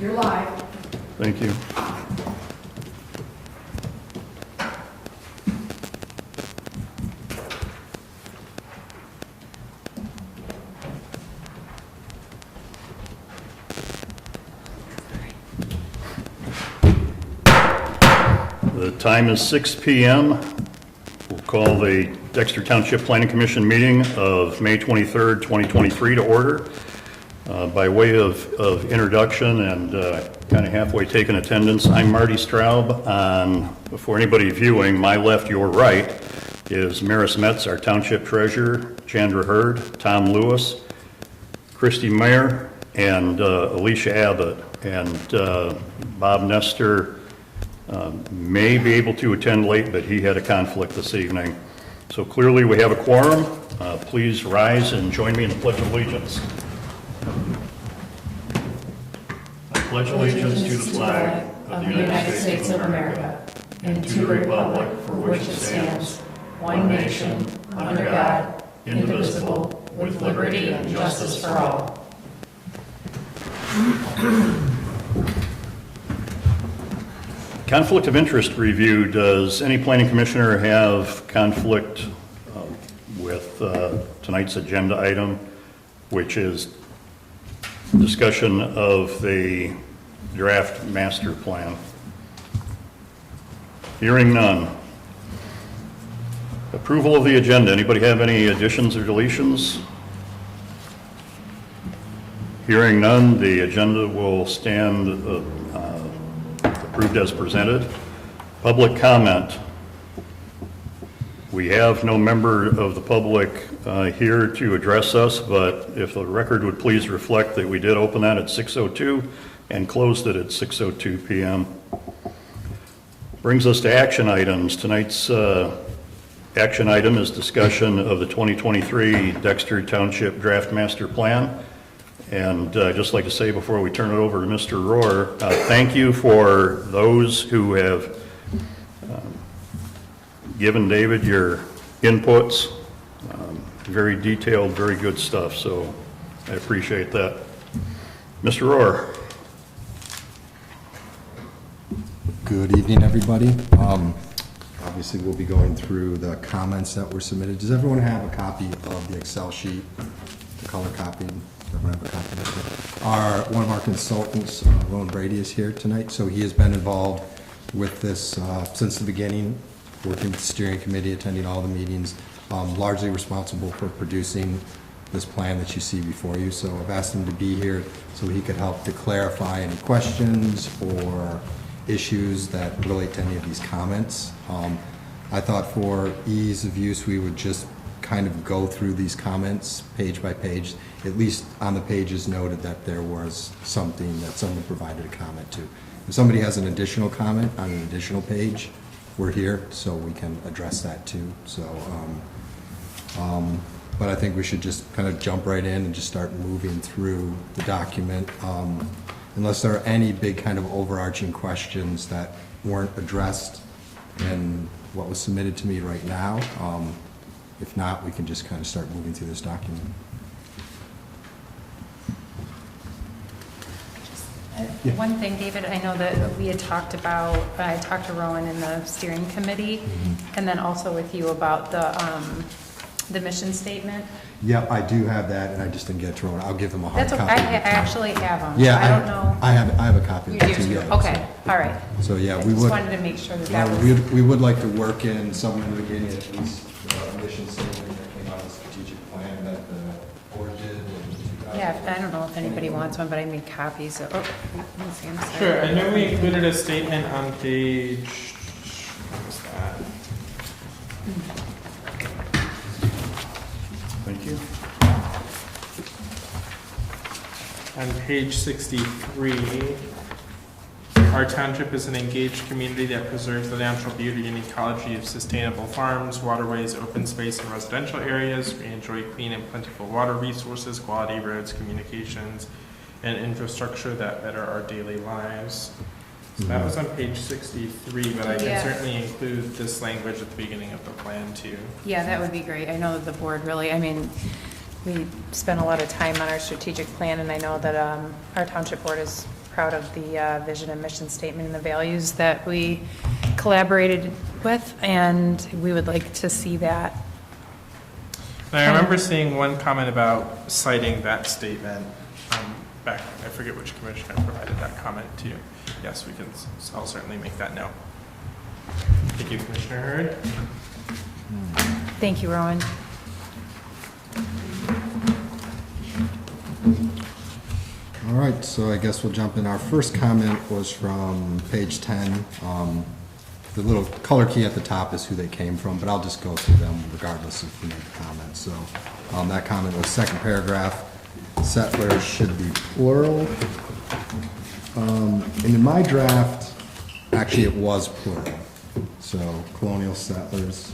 You're live. Thank you. The time is 6 p.m. We'll call the Dexter Township Planning Commission meeting of May 23rd, 2023 to order. By way of introduction and kind of halfway taken attendance, I'm Marty Straub. For anybody viewing, my left, your right, is Maris Metz, our Township Treasurer, Chandra Hurd, Tom Lewis, Christy Mayer, and Alicia Abbott. And Bob Nestor may be able to attend late, but he had a conflict this evening. So clearly we have a quorum. Please rise and join me in the Pledge of Allegiance. I pledge allegiance to the flag of the United States of America and to the republic for which it stands, one nation, under God, indivisible, with liberty and justice for all. Conflict of interest review. Does any planning commissioner have conflict with tonight's agenda item, which is discussion of the draft master plan? Hearing none. Approval of the agenda. Anybody have any additions or deletions? Hearing none, the agenda will stand approved as presented. Public comment. We have no member of the public here to address us, but if the record would please reflect that we did open that at 6:02 and closed it at 6:02 p.m. Brings us to action items. Tonight's action item is discussion of the 2023 Dexter Township Draft Master Plan. And I'd just like to say before we turn it over to Mr. Rohr, thank you for those who have given David your inputs. Very detailed, very good stuff, so I appreciate that. Mr. Rohr. Good evening, everybody. Obviously, we'll be going through the comments that were submitted. Does everyone have a copy of the Excel sheet, the color copy? Does everyone have a copy of it? One of our consultants, Rowan Brady, is here tonight, so he has been involved with this since the beginning, working with the steering committee, attending all the meetings, largely responsible for producing this plan that you see before you. So I've asked him to be here so he could help to clarify any questions or issues that relate to any of these comments. I thought for ease of use, we would just kind of go through these comments page by page. At least on the pages noted that there was something that someone provided a comment to. If somebody has an additional comment on an additional page, we're here so we can address that too. So, but I think we should just kind of jump right in and just start moving through the document. Unless there are any big kind of overarching questions that weren't addressed in what was submitted to me right now. If not, we can just kind of start moving through this document. Yeah. One thing, David, I know that we had talked about, I talked to Rowan in the steering committee, and then also with you about the mission statement. Yeah, I do have that, and I just didn't get to Rowan. I'll give him a hard That's okay. copy. I actually have them. Yeah, I don't know. I have a copy You of it do too. too? Yeah, Okay, all right. So yeah, I we just would. wanted to make sure that Yeah, that was. we would like to work in somewhere in the beginning, at least the mission statement that came out of the strategic plan that the board did. Yeah, I don't know if anybody wants one, but I made copies. Let me see, I'm sorry. Sure, I know we included a statement on page, what was that? Thank you. On page 63, our township is an engaged community that preserves the natural beauty and ecology of sustainable farms, waterways, open space, and residential areas. We enjoy clean and plentiful water resources, quality roads, communications, and infrastructure that better our daily lives. So that was on page 63, but I can Yeah. certainly include this language at the beginning of the plan too. Yeah, that would be great. I know that the board really, I mean, we spent a lot of time on our strategic plan, and I know that our township board is proud of the vision and mission statement and the values that we collaborated with, and we would like to see that. And I remember seeing one comment about citing that statement back, I forget which commissioner provided that comment to you. Yes, we can, I'll certainly make that note. Thank you, Commissioner Hurd. Thank you, Rowan. All right, so I guess we'll jump in. Our first comment was from page 10. The little color key at the top is who they came from, but I'll just go through them regardless if we make a comment. So that comment was second paragraph, settlers should be plural. And in my draft, actually it was plural. So colonial settlers.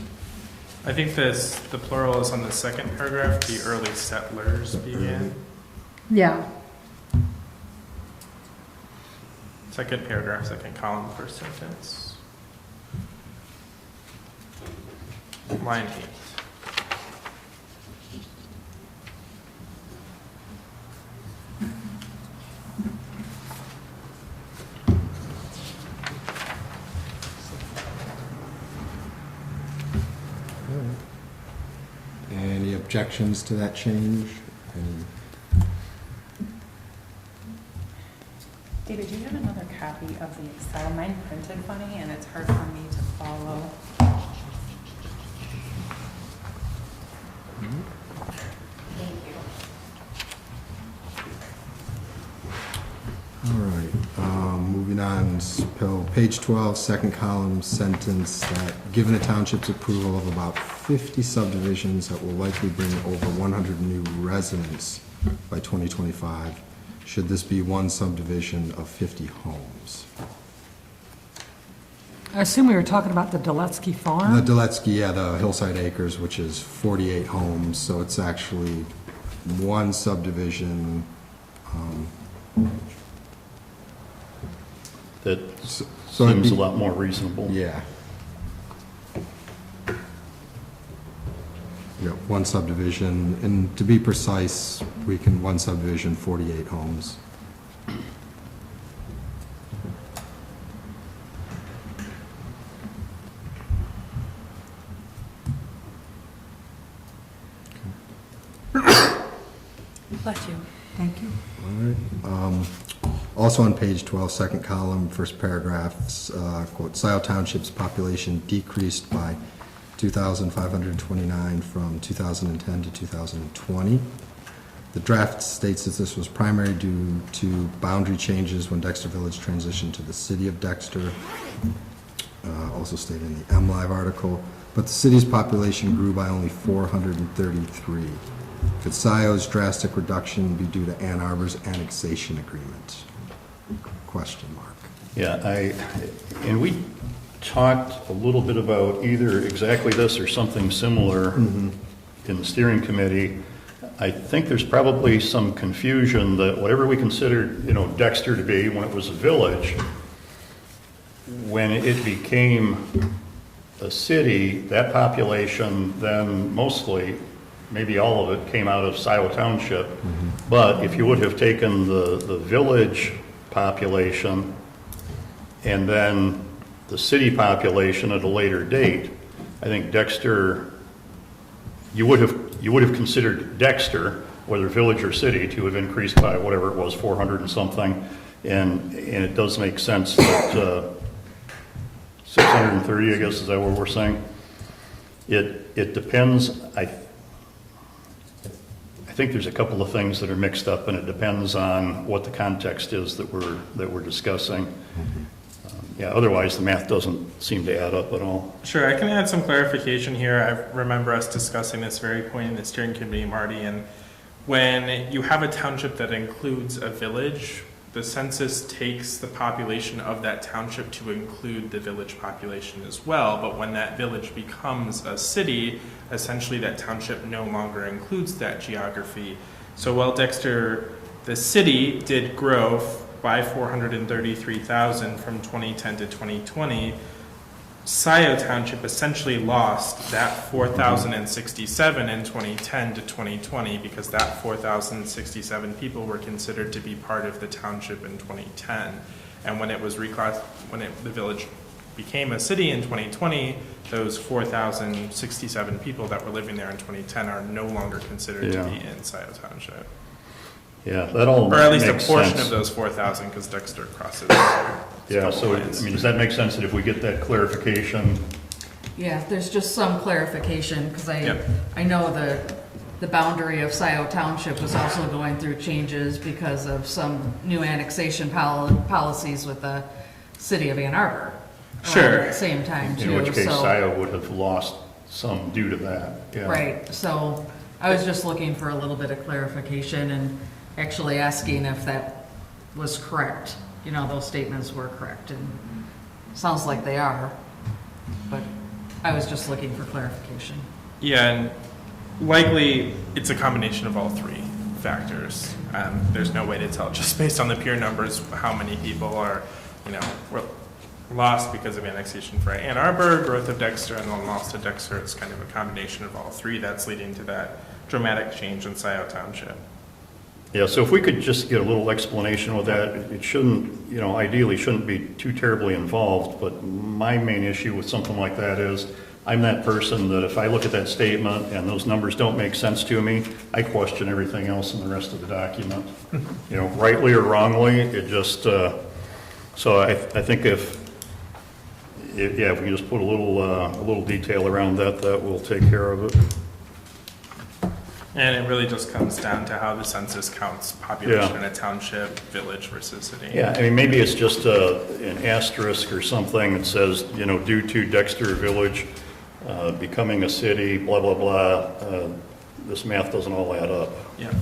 I think the plural is on the second paragraph, the early settlers began. Yeah. Second paragraph, second column, first sentence. Line 8. Any objections to that change? David, do you have another copy of the Excel? Mine printed funny, and it's hard for me to follow. Thank you. All right, moving on, so page 12, second column, sentence that given a township's approval of about 50 subdivisions that will likely bring over 100 new residents by 2025, should this be one subdivision of 50 homes? I assume we were talking about the Duletsky The Farm? Duletsky, yeah, the Hillside Acres, which is 48 homes, so it's actually one subdivision. That So it'd seems a be- lot more reasonable. Yeah. Yeah, one subdivision, and to be precise, we can, one subdivision, 48 homes. Bless you. Thank you. All right. Also on page 12, second column, first paragraph, quote, Scioto Township's population decreased by 2,529 from 2010 to 2020. The draft states that this was primarily due to boundary changes when Dexter Village transitioned to the city of Dexter, also stated in the MLive article, but the city's population grew by only 433. Could Sciot's drastic reduction be due to Ann Arbor's annexation agreement? Question mark. Yeah, and we talked a little bit about either exactly this or something similar in the steering committee. I think there's probably some confusion that whatever we considered, Dexter to be when it was a village, when it became a city, that population then mostly, maybe all of it, came out of Scioto Township. But if you would have taken the village population and then the city population at a later date, I think Dexter, you would have considered Dexter, whether village or city, to have increased by whatever it was, 400 and something. And it does make sense that 630, I guess, is that what we're saying? It depends. I think there's a couple of things that are mixed up, and it depends on what the context is that we're discussing. Yeah, otherwise the math doesn't seem to add up at all. Sure, I can add some clarification here. I remember us discussing this very point in the steering committee, Marty, and when you have a township that includes a village, the census takes the population of that township to include the village population as well, but when that village becomes a city, essentially that township no longer includes that geography. So while Dexter, the city, did grow by 433,000 from 2010 to 2020, Scioto Township essentially lost that 4,067 in 2010 to 2020 because that 4,067 people were considered to be part of the township in 2010. And when it was the village became a city in 2020, those 4,067 people that were living there in 2010 are no longer considered to Yeah. be in Scioto Township. Yeah, that all Or at least a makes portion sense. of those 4,000, because Dexter crosses. Yeah, so, I mean, does that make sense that if we get that clarification? Yeah, there's just some clarification, because Yep. I know the boundary of Scioto Township was also going through changes because of some new annexation policies with the city of Ann Arbor. Sure. At the same time, too. In which case, so- SIO would have lost some due to that, yeah. Right, so I was just looking for a little bit of clarification and actually asking if that was correct. You know, those statements were correct, and sounds like they are, but I was just looking for clarification. Yeah, and likely it's a combination of all three factors. There's no way to tell just based on the pure numbers how many people are, were lost because of annexation for Ann Arbor, growth of Dexter, and then loss to Dexter. It's kind of a combination of all three that's leading to that dramatic change in Scioto Township. Yeah, so if we could just get a little explanation with that, it shouldn't, ideally shouldn't be too terribly involved, but my main issue with something like that is, I'm that person that if I look at that statement and those numbers don't make sense to me, I question everything else in the rest of the document. Rightly or wrongly, it just, so I think if we can just put a little detail around that, that will take care of it. And it really just comes down to how the census counts population in a township, village versus city. Yeah, I mean, maybe it's just an asterisk or something that says, due to Dexter Village becoming a city, blah, blah, blah, this math doesn't all add up. Yeah.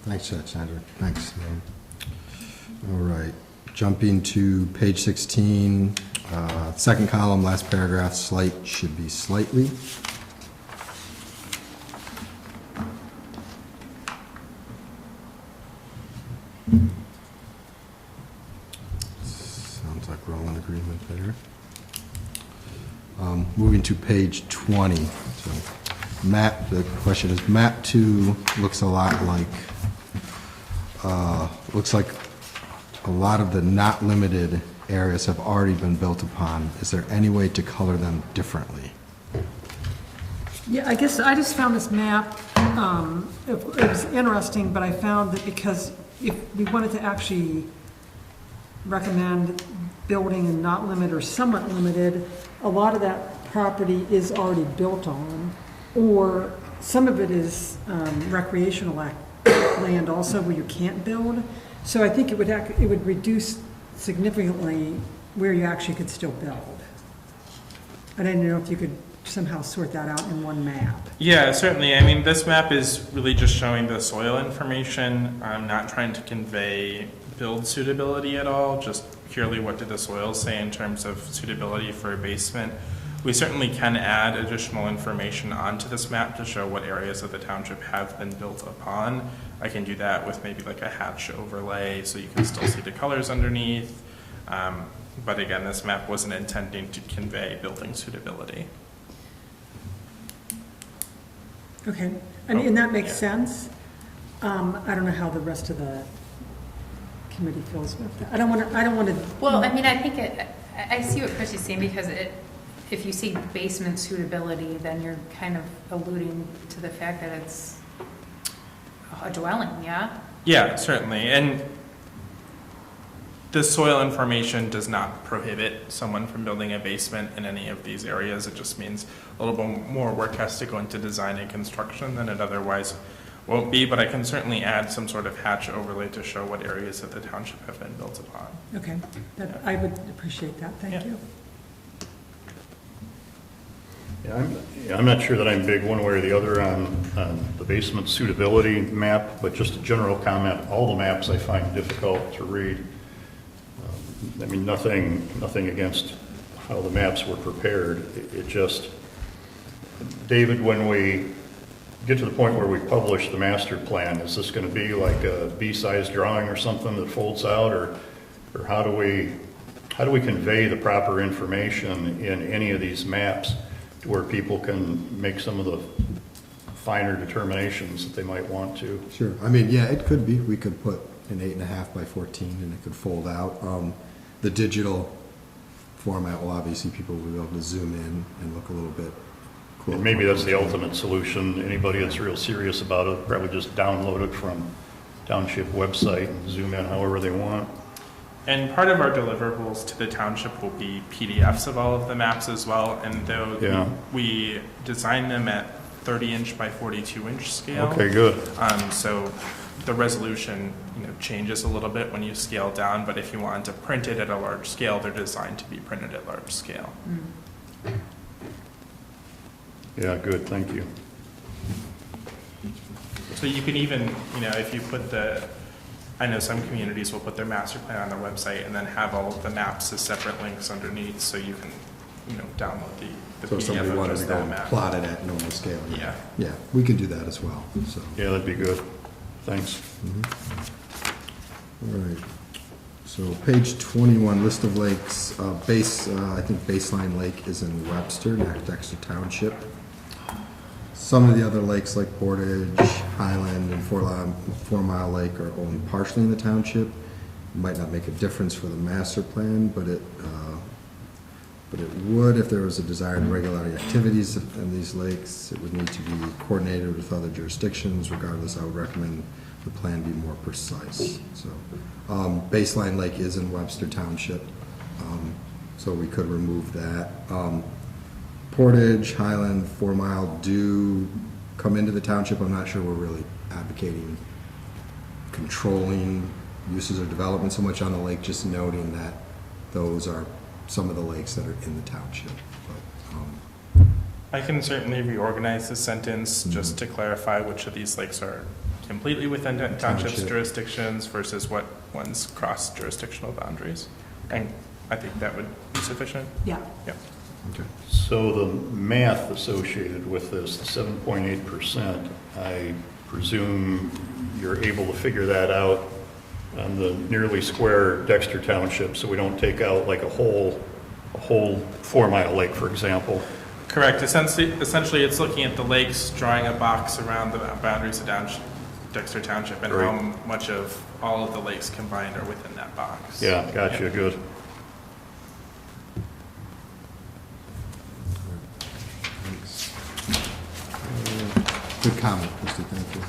Thanks, Sandra. Thanks. All right, jumping to page 16, second column, last paragraph, slight should be slightly. Sounds like we're all in agreement there. Moving to page 20. So the question is, map 2 looks a lot like, looks like a lot of the not limited areas have already been built upon. Is there any way to color them differently? Yeah, I guess I just found this map, it was interesting, but I found that because if we wanted to actually recommend building and not limit or somewhat limited, a lot of that property is already built on, or some of it is recreational land also where you can't build. So I think it would reduce significantly where you actually could still build. I didn't know if you could somehow sort that out in one map. Yeah, certainly. I mean, this map is really just showing the soil information. I'm not trying to convey build suitability at all, just purely what did the soil say in terms of suitability for a basement. We certainly can add additional information onto this map to show what areas of the township have been built upon. I can do that with maybe like a hatch overlay so you can still see the colors underneath. But again, this map wasn't intending to convey building suitability. Okay, and that makes Yeah. sense. I don't know how the rest of the committee feels about that. I don't want to. Well, I mean, I think I see what Chrissy's saying, because if you see basement suitability, then you're kind of alluding to the fact that it's a dwelling, yeah? Yeah, certainly. And the soil information does not prohibit someone from building a basement in any of these areas. It just means a little bit more work has to go into design and construction than it otherwise won't be, but I can certainly add some sort of hatch overlay to show what areas of the township have been built upon. Okay, I would appreciate that, thank Yeah. you. I'm not sure that I'm big one way or the other on the basement suitability map, but just a general comment, all the maps I find difficult to read. I mean, nothing against how the maps were prepared. It just, David, when we get to the point where we publish the master plan, is this gonna be like a B-size drawing or something that folds out, or how do we convey the proper information in any of these maps to where people can make some of the finer determinations that they might want to? Sure. I mean, yeah, it could be. We could put an 8.5 by 14 and it could fold out. The digital format will obviously people will be able to zoom in and look a little bit cool. And maybe that's the ultimate solution. Anybody that's real serious about it, probably just download it from township website and zoom in however they want. And part of our deliverables to the township will be PDFs of all of the maps as well, and though Yeah. we design them at 30-inch by 42-inch scale. Okay, good. So the resolution, changes a little bit when you scale down, but if you wanted to print it at a large scale, they're designed to be printed at large scale. Yeah, good, thank you. So you can even, if you put I know some communities will put their master plan on their website and then have all of the maps as separate links underneath, so you can, download the So if PDF somebody of wanted to just go that and map. plot it at normal scale. Yeah. Yeah, we can do that as well, so. Yeah, that'd be good. Thanks. All right. So page 21, list of lakes, I think Baseline Lake is in Webster, next Dexter Township. Some of the other lakes like Portage, Highland, and 4 Mile Lake are only partially in the township. Might not make a difference for the master plan, but it would if there was a desire to regulate activities in these lakes. It would need to be coordinated with other jurisdictions. Regardless, I would recommend the plan be more precise. So, Baseline Lake is in Webster Township, so we could remove that. Portage, Highland, 4 Mile do come into the township. I'm not sure we're really advocating controlling uses or development so much on the lake, just noting that those are some of the lakes that are in the township. But, I can certainly reorganize the sentence just to clarify which of these lakes are completely within the township's Township. jurisdictions versus what ones cross jurisdictional boundaries. And I think that would be sufficient. Yeah. Yep. okay. So the math associated with this, the 7.8%, I presume you're able to figure that out on the nearly square Dexter Township, so we don't take out like a whole 4 Mile Lake, for example. Correct. Essentially, it's looking at the lakes, drawing a box around the boundaries of Dexter Township, and how Great. much of all of the lakes combined are within that box. Yeah, gotcha, good. Thanks. Good comment, Christie, thank you.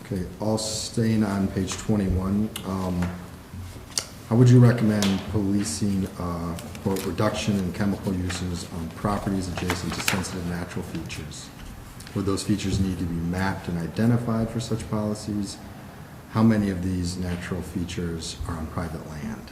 Okay, all staying on page 21. How would you recommend policing, quote, reduction in chemical uses on properties adjacent to sensitive natural features? Would those features need to be mapped and identified for such policies? How many of these natural features are on private land?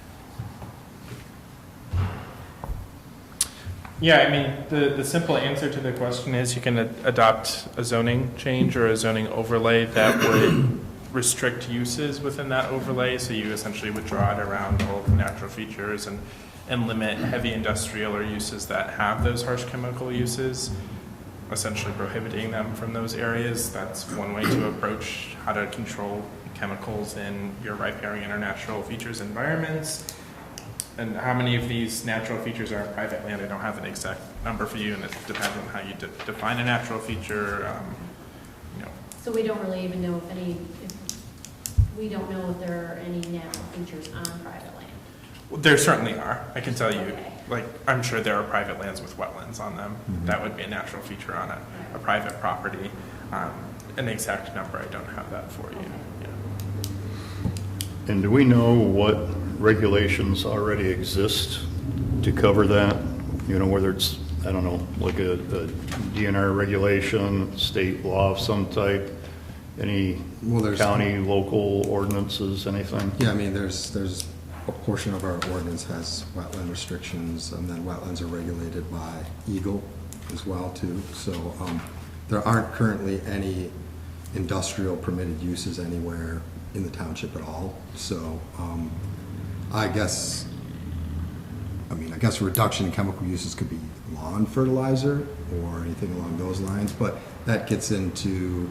Yeah, I mean, the simple answer to the question is you can adopt a zoning change or a zoning overlay that would restrict uses within that overlay. So you essentially would draw it around all of the natural features and limit heavy industrial or uses that have those harsh chemical uses, essentially prohibiting them from those areas. That's one way to approach how to control chemicals in your riparian or natural features environments. And how many of these natural features are on private land? I don't have an exact number for you, and it depends on how you define a natural feature. So we don't really even know we don't know if there are any natural features on private land. There certainly are. I can tell you, Okay. I'm sure there are private lands with wetlands on them. That would be a natural feature on a private property. An exact number, I don't have that for you. Yeah. And do we know what regulations already exist to cover that? Whether it's, I don't know, like a DNR regulation, state law of some type, any Well, there's- county, local ordinances, anything? Yeah, I mean, there's a portion of our ordinance has wetland restrictions, and then wetlands are regulated by Eagle as well, too. So there aren't currently any industrial permitted uses anywhere in the township at all. So I guess I mean, I guess a reduction in chemical uses could be lawn fertilizer or anything along those lines, but that gets into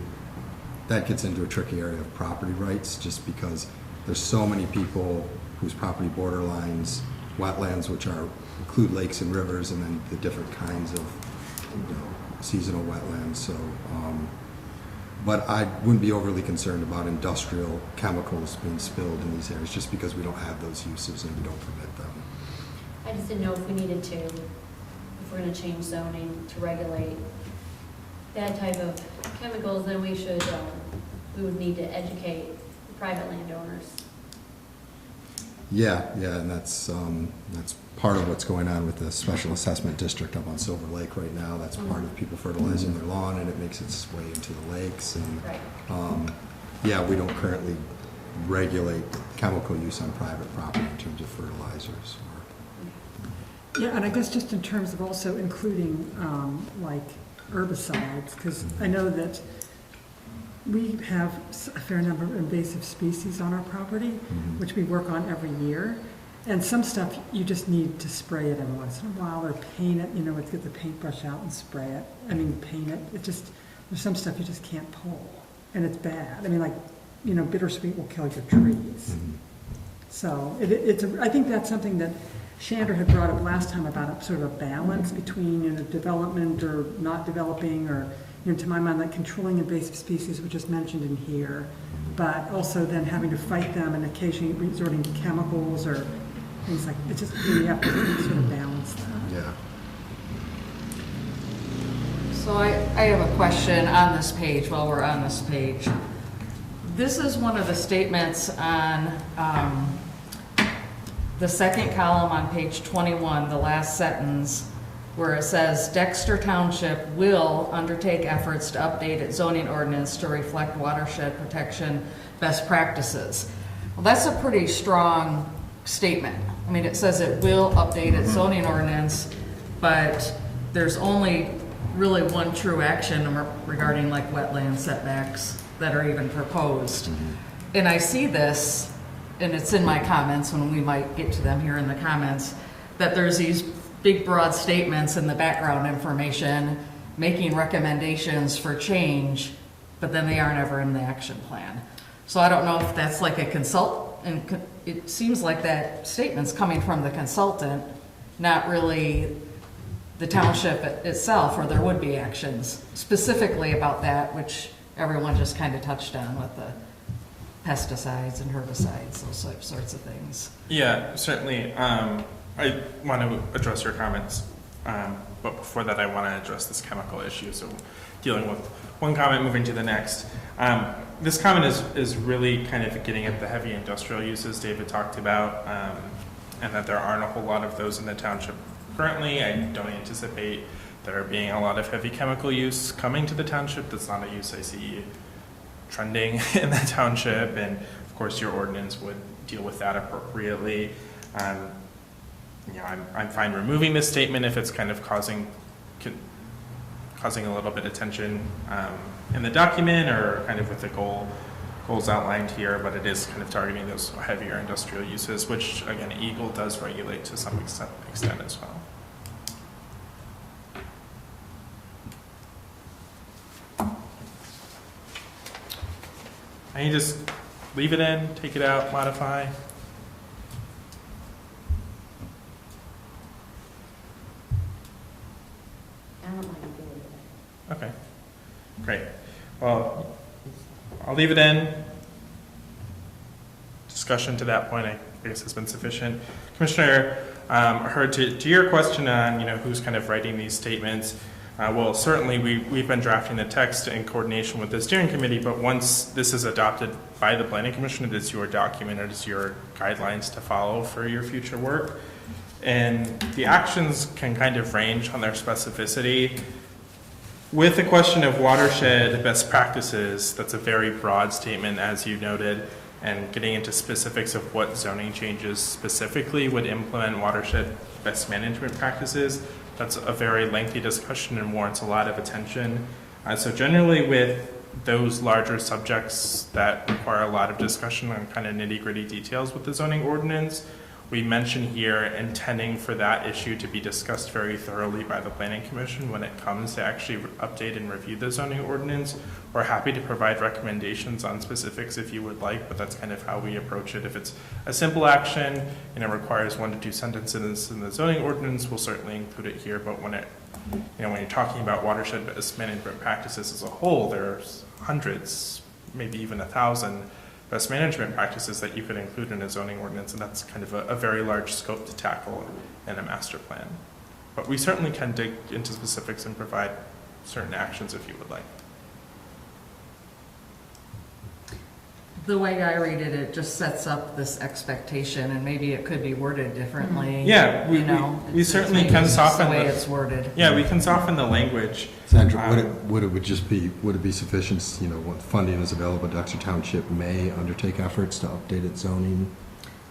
a tricky area of property rights, just because there's so many people whose property borderlines wetlands, which include lakes and rivers, and then the different kinds of, seasonal wetlands. So, but I wouldn't be overly concerned about industrial chemicals being spilled in these areas, just because we don't have those uses and we don't permit them. I just didn't know if we needed to, if we're gonna change zoning to regulate that type of chemicals, then we would need to educate private landowners. Yeah, and that's part of what's going on with the special assessment district up on Silver Lake right now. That's part of people fertilizing their lawn, and it makes its way into the lakes. And Right. we don't currently regulate chemical use on private property in terms of fertilizers. Yeah, and I guess just in terms of also including, like herbicides, because I know that we have a fair number of invasive species on our property, which we work on every year. And some stuff, you just need to spray it every once in a while, or paint it, get the paintbrush out and spray it. Paint it. There's some stuff you just can't pull, and it's bad. Bittersweet will kill your trees. So I think that's something that Shander had brought up last time about a sort of a balance between, development or not developing, or, to my mind, like controlling invasive species, which is mentioned in here, but also then having to fight them and occasionally resorting to chemicals or things like, it's just, you have to sort of balance that. Yeah. So I have a question on this page, while we're on this page. This is one of the statements on the second column on page 21, the last sentence, where it says Dexter Township will undertake efforts to update its zoning ordinance to reflect watershed protection best practices. Well, that's a pretty strong statement. It says it will update its zoning ordinance, but there's only really one true action regarding like wetland setbacks that are even proposed. And I see this, and it's in my comments, when we might get to them here in the comments, that there's these big broad statements in the background information making recommendations for change, but then they aren't ever in the action plan. So I don't know if that's like a and it seems like that statement's coming from the consultant, not really the township itself, or there would be actions specifically about that, which everyone just kind of touched on with the pesticides and herbicides, those sorts of things. Yeah, certainly. I want to address your comments, but before that I want to address this chemical issue. So dealing with one comment, moving to the next. This comment is really kind of getting at the heavy industrial uses David talked about, and that there aren't a whole lot of those in the township currently. I don't anticipate there being a lot of heavy chemical use coming to the township. That's not a use I see trending in the township, and of course your ordinance would deal with that appropriately. I'm fine removing this statement if it's kind of causing a little bit of tension in the document, or kind of with the goals outlined here, but it is kind of targeting those heavier industrial uses, which again Eagle does regulate to some extent as well. And you just leave it in, take it out, modify. I don't mind doing it. Okay, great. Well, I'll leave it in. Discussion to that point, I guess, has been sufficient. Commissioner, Hurd, to your question on who's kind of writing these statements. Well, certainly we've been drafting the text in coordination with the steering committee, but once this is adopted by the planning commission, it is your document, it is your guidelines to follow for your future work. And the actions can kind of range on their specificity. With the question of watershed best practices, that's a very broad statement, as you noted, and getting into specifics of what zoning changes specifically would implement watershed best management practices, that's a very lengthy discussion and warrants a lot of attention. So generally with those larger subjects that require a lot of discussion on kind of nitty-gritty details with the zoning ordinance, we mention here intending for that issue to be discussed very thoroughly by the planning commission when it comes to actually update and review the zoning ordinance. We're happy to provide recommendations on specifics if you would like, but that's kind of how we approach it. If it's a simple action and it requires 1 to 2 sentences in the zoning ordinance, we'll certainly include it here. But when when you're talking about watershed-based management practices as a whole, there's hundreds, maybe even 1,000 best management practices that you could include in a zoning ordinance, and that's kind of a very large scope to tackle in a master plan. But we certainly can dig into specifics and provide certain actions if you would like. The way I read it, it just sets up this expectation, and maybe it could be worded differently. Yeah, we It's certainly maybe can just soften the way the- it's worded. Yeah, we can soften the language. Sandra, would it just be, would it be sufficient, when funding is available, Dexter Township may undertake efforts to update its zoning?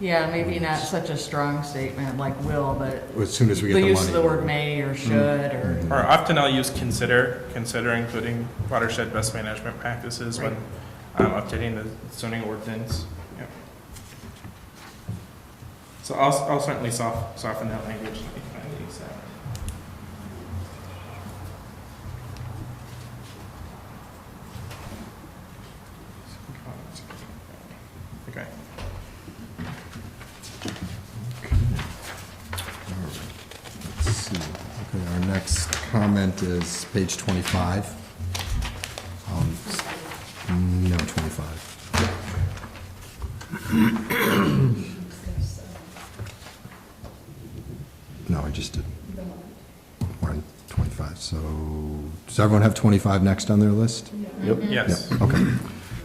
Yeah, maybe not such a strong statement like will, but As soon as we get the the money. use of the word may or should, or, Or often I'll use consider including watershed best management practices when updating the zoning ordinance. Yeah. So I'll certainly soften that language. Let me find the exact. Okay. Let's see. Okay, our next comment is page 25. No, 25. No, I just did. We're on 25. So, does everyone have 25 next on their list? Yep. Yes. Yep, okay.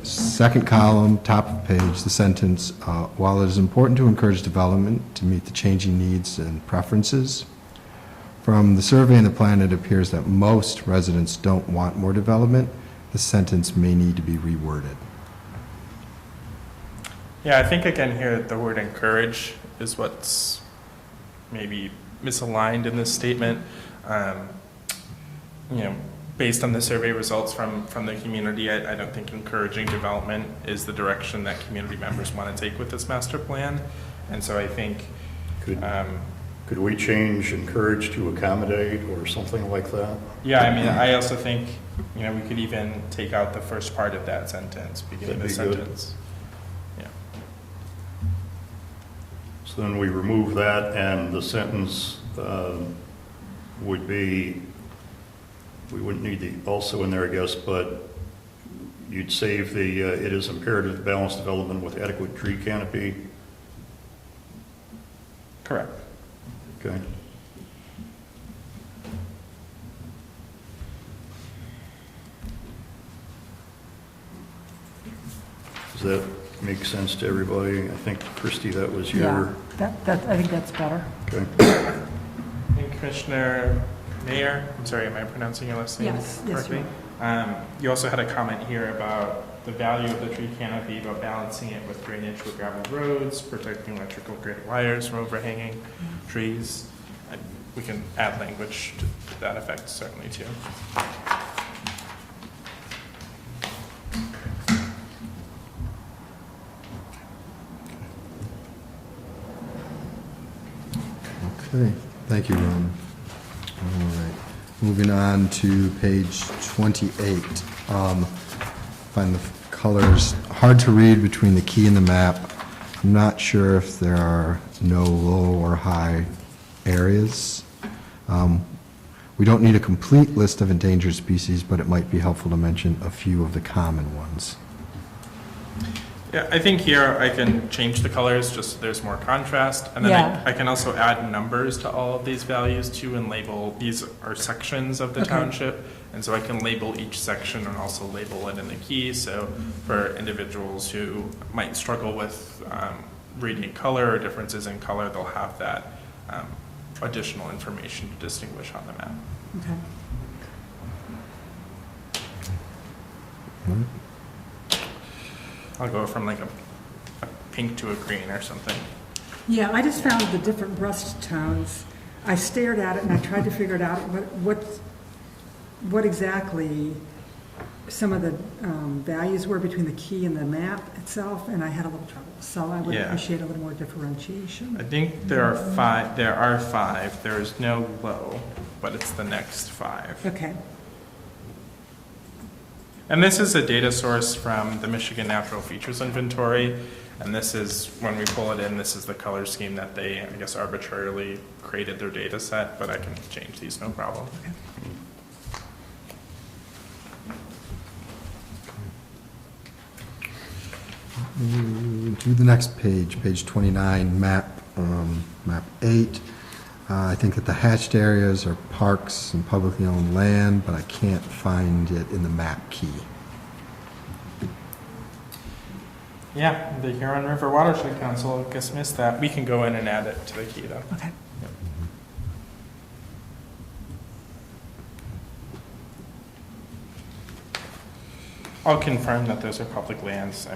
Second column, top of page, the sentence, while it is important to encourage development to meet the changing needs and preferences, from the survey and the plan, it appears that most residents don't want more development. The sentence may need to be reworded. Yeah, I think again here the word encourage is what's maybe misaligned in this statement. Based on the survey results from the community, I don't think encouraging development is the direction that community members want to take with this master plan. And so I think, Could we change encourage to accommodate or something like that? yeah, I mean, I also think, we could even take out the first part of that sentence, beginning of the That'd be good. sentence. Yeah. So then we remove that, and the sentence would be, we wouldn't need the also in there, I guess, but you'd save the, it is imperative to balance development with adequate tree canopy. Correct. Okay. Does that make sense to everybody? I think, Christie, that was Yeah, your, I think that's better. okay. And Commissioner Mayer, I'm sorry, am I pronouncing your last name Yes, yes, you correctly? You also had a comment here about the value of the tree canopy, about balancing it with drainage with gravel roads, protecting electrical grid wires from overhanging trees. We can add language to that effect certainly too. Okay, thank you, Ron. All right, moving on to page 28. Find the colors hard to read between the key and the map. I'm not sure if there are no low or high areas. We don't need a complete list of endangered species, but it might be helpful to mention a few of the common ones. Yeah, I think here I can change the colors just so there's more contrast. And then Yeah. I can also add numbers to all of these values too and label, these are sections of the Okay. township. And so I can label each section and also label it in the key. So for individuals who might struggle with reading color or differences in color, they'll have that additional information to distinguish on the map. Okay. I'll go from like a pink to a green or something. Yeah, I just found the different rust tones. I stared at it and I tried to figure it out, what exactly some of the values were between the key and the map itself, and I had a little trouble. So I would Yeah. appreciate a little more differentiation. I think there are five. There is no low, but it's the next 5. Okay, And this is a data source from the Michigan Natural Features Inventory. And this is, when we pull it in, this is the color scheme that they, I guess, arbitrarily created their data set, but I can change these, no problem. To the next page, page 29, map 8. I think that the hatched areas are parks and publicly owned land, but I can't find it in the map key. Yeah, the Huron River Watershed Council, I guess missed that. We can go in and add it to the key though. okay. I'll confirm that those are public lands.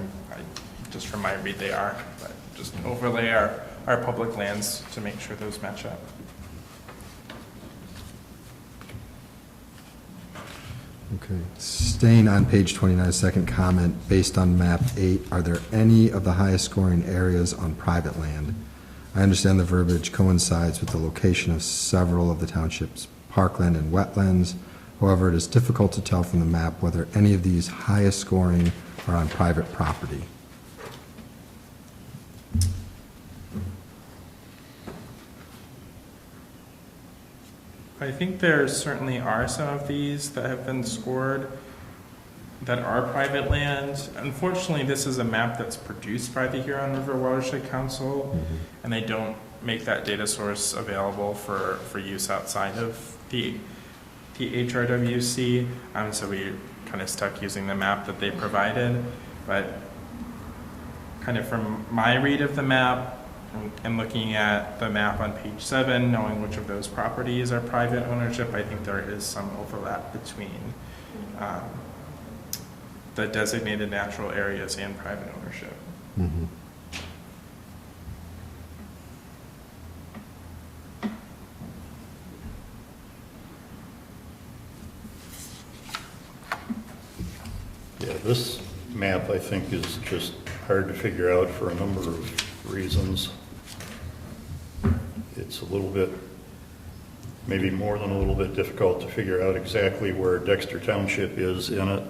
Just from my read, they are, but just overlay our public lands to make sure those match up. Okay, staying on page 29, second comment, based on map 8, are there any of the highest scoring areas on private land? I understand the verbiage coincides with the location of several of the township's parkland and wetlands. However, it is difficult to tell from the map whether any of these highest scoring are on private property. I think there certainly are some of these that have been scored that are private land. Unfortunately, this is a map that's produced by the Huron River Watershed Council, and they don't make that data source available for use outside of the HRWC. So we kind of stuck using the map that they provided. But kind of from my read of the map, and looking at the map on page 7, knowing which of those properties are private ownership, I think there is some overlap between the designated natural areas and private ownership. Mhm. Yeah, this map, I think, is just hard to figure out for a number of reasons. It's a little bit, maybe more than a little bit difficult to figure out exactly where Dexter Township is in it.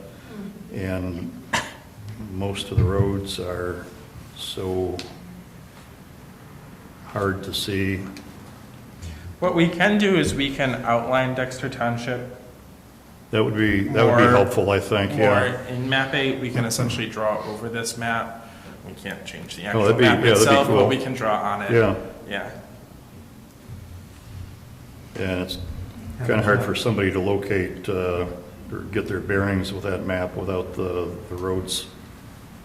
And most of the roads are so hard to see. What we can do is we can outline Dexter Township. That would be Or- helpful, I think, yeah. Or in map 8, we can essentially draw over this map. We can't change the actual that'd be- map yeah, that'd be itself, cool. but we can draw on it. Yeah. Yeah. And it's kind of hard for somebody to locate or get their bearings with that map without the roads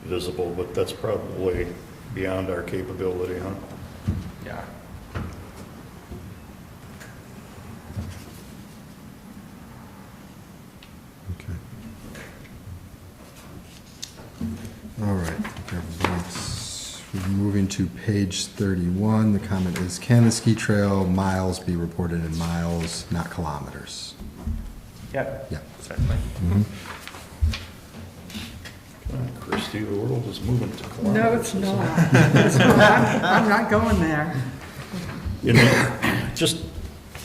visible, but that's probably beyond our capability, huh? Yeah. Okay. All right. Everybody's moving to page 31. The comment is, can the ski trail miles be reported in miles, not kilometers? Yep. Yeah. Certainly. Christie, the world is moving to No, kilometers. it's not. It's not. I'm not going there. You know, just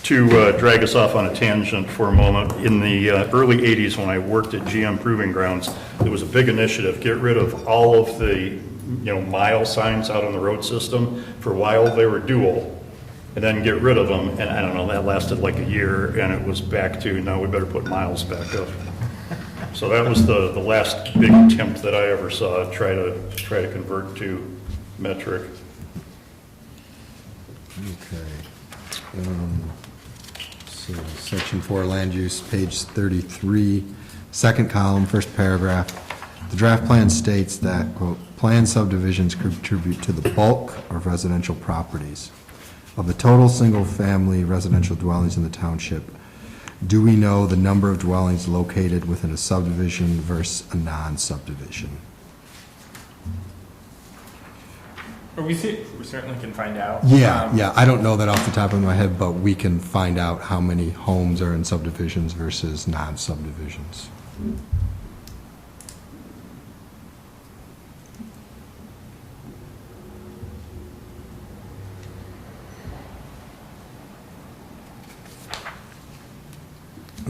to drag us off on a tangent for a moment, in the early 80s when I worked at GM Proving Grounds, there was a big initiative, get rid of all of the, mile signs out on the road system. For a while, they were dual, and then get rid of them, and I don't know, that lasted like a year, and it was back to, no, we better put miles back up. So that was the last big attempt that I ever saw, try to convert to metric. Okay. So section 4, land use, page 33, second column, first paragraph. The draft plan states that, quote, "Planned subdivisions contribute to the bulk of residential properties. Of the total single-family residential dwellings in the township, do we know the number of dwellings located within a subdivision versus a non-subdivision?" Or we certainly can find out. Yeah, I don't know that off the top of my head, but we can find out how many homes are in subdivisions versus non-subdivisions.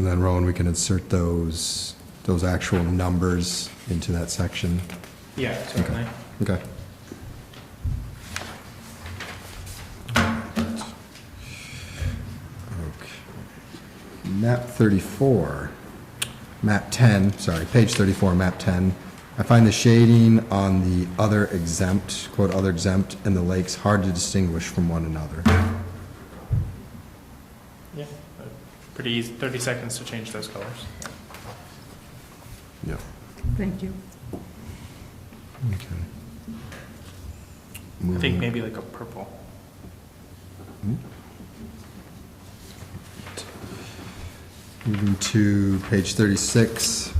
And then Rowan, we can insert those actual numbers into that section. Yeah, certainly. Okay. Map 34, map 10, sorry, page 34, map 10. I find the shading on the other exempt, quote, other exempt, and the lakes hard to distinguish from one another. Yeah, pretty easy, 30 seconds to change those colors. Yeah. Thank you. Okay. I think maybe like a purple. Moving to page 36,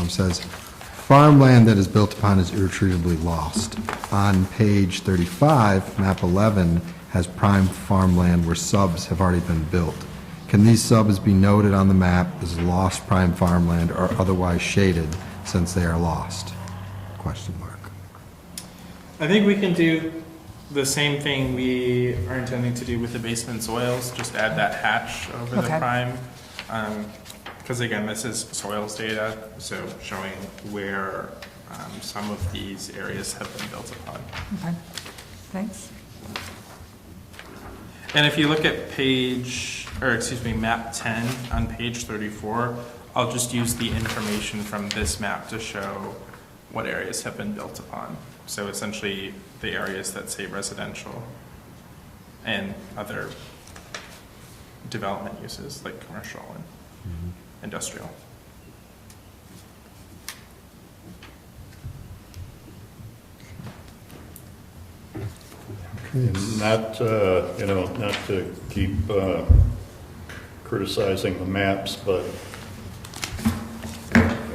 says, farmland that is built upon is irretrievably lost. On page 35, map 11 has prime farmland where subs have already been built. Can these subs be noted on the map as lost prime farmland or otherwise shaded since they are lost? Question mark. I think we can do the same thing we are intending to do with the basement soils, just add that hatch over the Okay. prime. Because again, this is soils data, so showing where some of these areas have been built upon. Okay, thanks. And if you look at map 10 on page 34, I'll just use the information from this map to show what areas have been built upon. So essentially, the areas that say residential and other development uses like commercial and industrial. Not, not to keep criticizing the maps, but,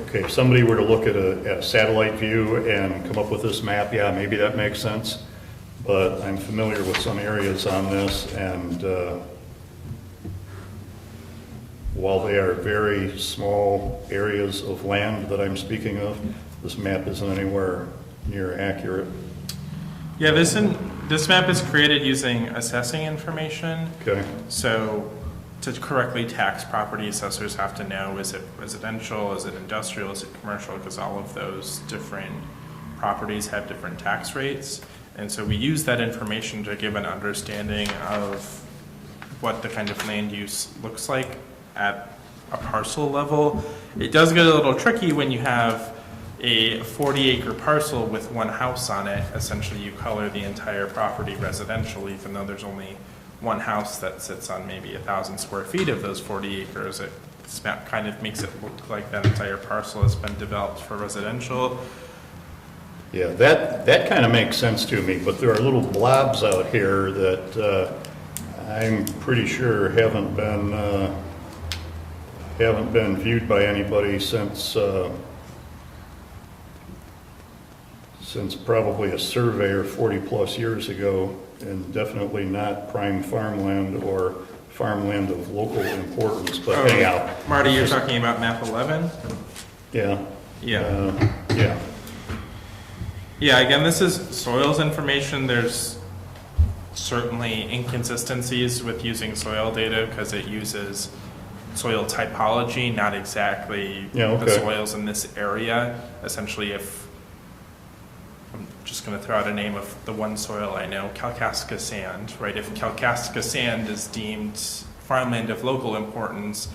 okay, if somebody were to look at a satellite view and come up with this map, yeah, maybe that makes sense. But I'm familiar with some areas on this, and while they are very small areas of land that I'm speaking of, this map isn't anywhere near accurate. Yeah, this map is created using assessing information. Okay, So to correctly tax property, assessors have to know, is it residential, is it industrial, is it commercial, because all of those different properties have different tax rates. And so we use that information to give an understanding of what the kind of land use looks like at a parcel level. It does get a little tricky when you have a 40-acre parcel with one house on it. Essentially, you color the entire property residential, even though there's only one house that sits on maybe 1,000 square feet of those 40 acres. This map kind of makes it look like that entire parcel has been developed for residential. yeah, that kind of makes sense to me, but there are little blobs out here that I'm pretty sure haven't been viewed by anybody since probably a surveyor 40-plus years ago, and definitely not prime farmland or farmland of local importance, but anyhow. Marty, you're talking about map 11? Yeah. Yeah. Yeah. Yeah, again, this is soils information. There's certainly inconsistencies with using soil data because it uses soil typology, not exactly the soils in this area. Essentially, if I'm just going to throw out a name of the one soil I know, Kalkaska sand, right? If Kalkaska sand is deemed farmland of local importance,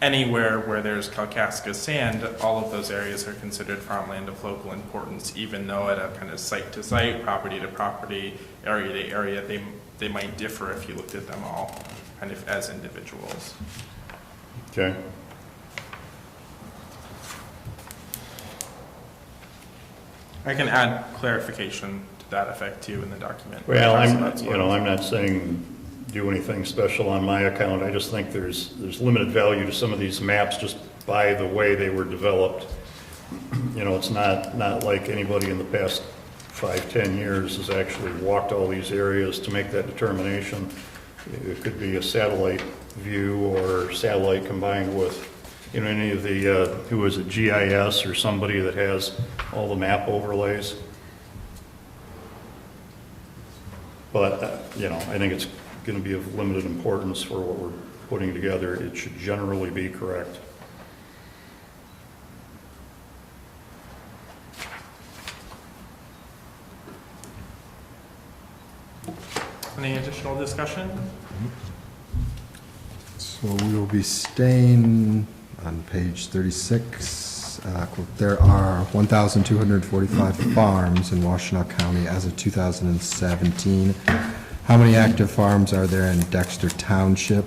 anywhere where there's Kalkaska sand, all of those areas are considered farmland of local importance, even though at a kind of site-to-site, property-to-property, area-to-area, they might differ if you looked at them all kind of as individuals. Okay. I can add clarification to that effect too in the document. Well, I'm That's not saying do anything special on my account. I just think there's limited value to some of these maps just by the way they were developed. It's not like anybody in the past 5-10 years has actually walked all these areas to make that determination. It could be a satellite view or satellite combined with, any of the, who is it, GIS or somebody that has all the map overlays. But, I think it's going to be of limited importance for what we're putting together, it should generally be correct. Any additional discussion? So we will be staying on page 36. Quote, there are 1,245 farms in Washtenaw County as of 2017. How many active farms are there in Dexter Township?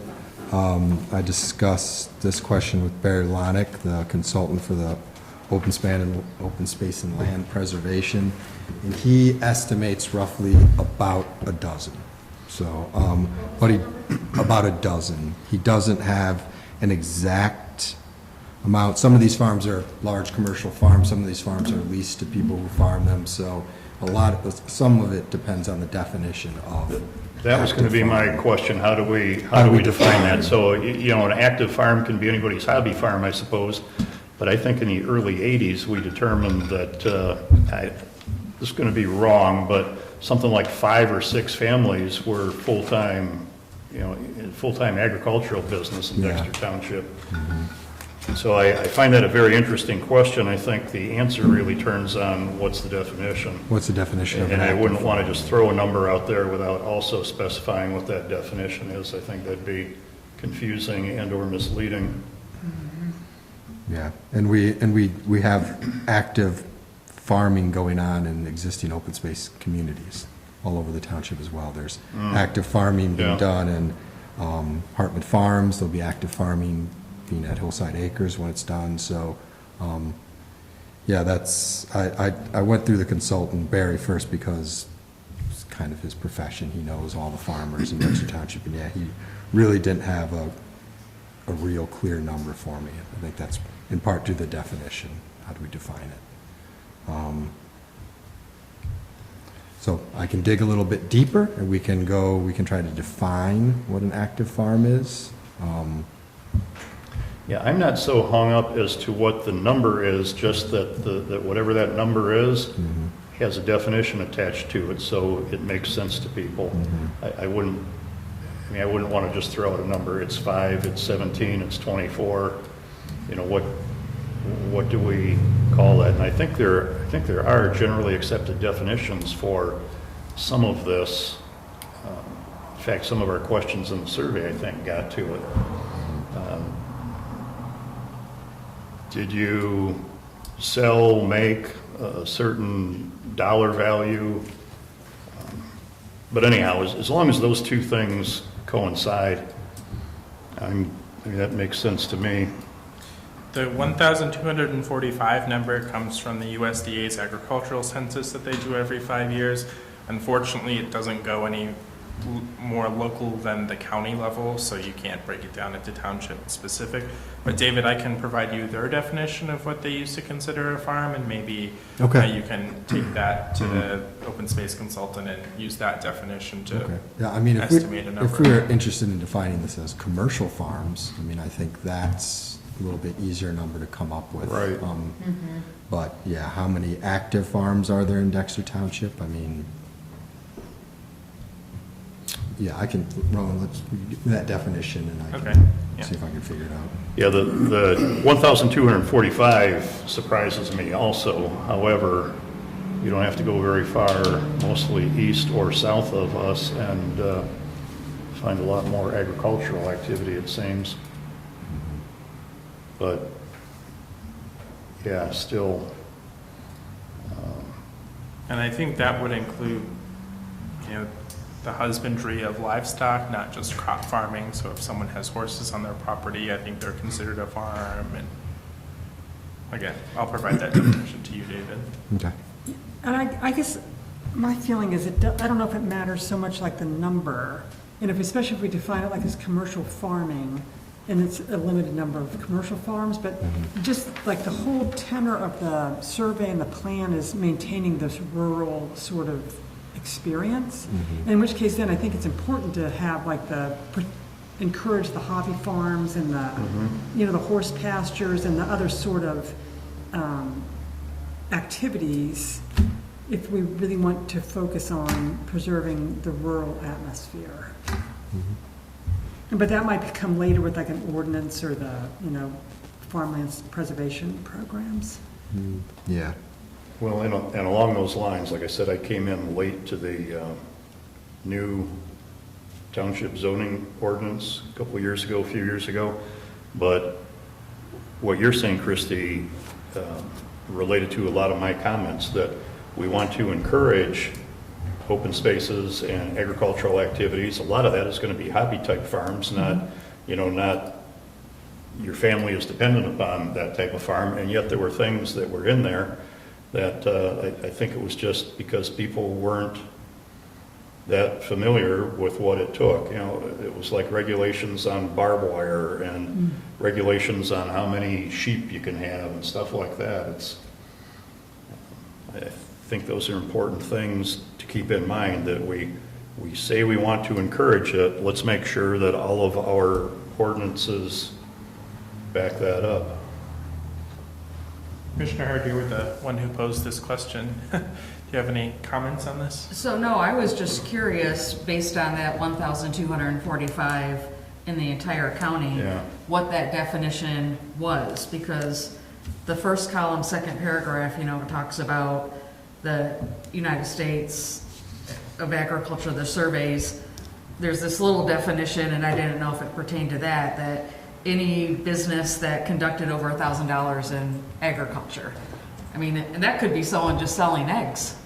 I discussed this question with Barry Lonick, the consultant for the open space and land preservation, and he estimates roughly about a dozen. So, about a dozen. He doesn't have an exact amount. Some of these farms are large commercial farms, some of these farms are leased to people who farm them, so some of it depends on the definition of. That was going to be my question, how do we define that? So, an active farm can be anybody's hobby farm, I suppose, but I think in the early 80s, we determined that, this is going to be wrong, but something like 5 or 6 families were full-time, full-time agricultural business in Yeah. Dexter Township. So I find that a very interesting question. I think the answer really turns on what's the definition. What's the definition of an And I active wouldn't want to farm? just throw a number out there without also specifying what that definition is. I think that'd be confusing and/or misleading. Yeah, and we have active farming going on in existing open space communities all over the township as well. There's active farming being Yeah. done in Hartman Farms. There'll be active farming being at Hillside Acres when it's done. So, yeah, I went through the consultant, Barry, first because it's kind of his profession. He knows all the farmers in Dexter Township, and yeah, he really didn't have a real clear number for me. I think that's in part due to the definition. How do we define it? So I can dig a little bit deeper, and we can try to define what an active farm is. Yeah, I'm not so hung up as to what the number is, just that whatever that number is has a definition attached to it, so it makes sense to people. I wouldn't want to just throw out a number. It's 5, it's 17, it's 24. What do we call that? And I think there are generally accepted definitions for some of this. In fact, some of our questions in the survey, I think, got to it. Did you make a certain dollar value? But anyhow, as long as those two things coincide, that makes sense to me. The 1,245 number comes from the USDA's agricultural census that they do every 5 years. Unfortunately, it doesn't go any more local than the county level, so you can't break it down into township specific. But David, I can provide you their definition of what they used to consider a farm, and maybe Okay. you can take that to the open space consultant and use that definition to Okay. Yeah, I mean, estimate a if number. we're interested in defining this as commercial farms, I think that's a little bit easier number to come up with. Right. But yeah, how many active farms are there in Dexter Township? Yeah, I can, Roland, let's give me that definition and I Okay, can yeah. see if I can figure it out. Yeah, the 1,245 surprises me also. However, you don't have to go very far, mostly east or south of us, and find a lot more agricultural activity, it seems. But, yeah, still, And I think that would include, the husbandry of livestock, not just crop farming. So if someone has horses on their property, I think they're considered a farm. And again, I'll provide that definition to you, David. Okay. And I guess my feeling is I don't know if it matters so much like the number, and especially if we define it like as commercial farming, and it's a limited number of commercial farms, but just like the whole tenor of the survey and the plan is maintaining this rural sort of experience, in which case then I think it's important to have like encourage the hobby farms and the, the horse pastures and the other sort of activities if we really want to focus on preserving the rural atmosphere. But that might come later with like an ordinance or the, farmlands preservation programs. Yeah. Well, and along those lines, like I said, I came in late to the new township zoning ordinance a few years ago. But what you're saying, Christie, related to a lot of my comments, that we want to encourage open spaces and agricultural activities. A lot of that is going to be hobby-type farms, not your family is dependent upon that type of farm, and yet there were things that were in there that I think it was just because people weren't that familiar with what it took. It was like regulations on barbed wire and regulations on how many sheep you can have and stuff like that. I think those are important things to keep in mind, that we say we want to encourage it. Let's make sure that all of our ordinances back that up. Commissioner Hurd, you were the one who posed this question. Do you have any comments on this? So no, I was just curious, based on that 1,245 in the entire county, Yeah. what that definition was, because the first column, second paragraph, it talks about the United States of Agriculture, the surveys. There's this little definition, and I didn't know if it pertained to that any business that conducted over $1,000 in agriculture. I mean, and that could be someone just selling eggs.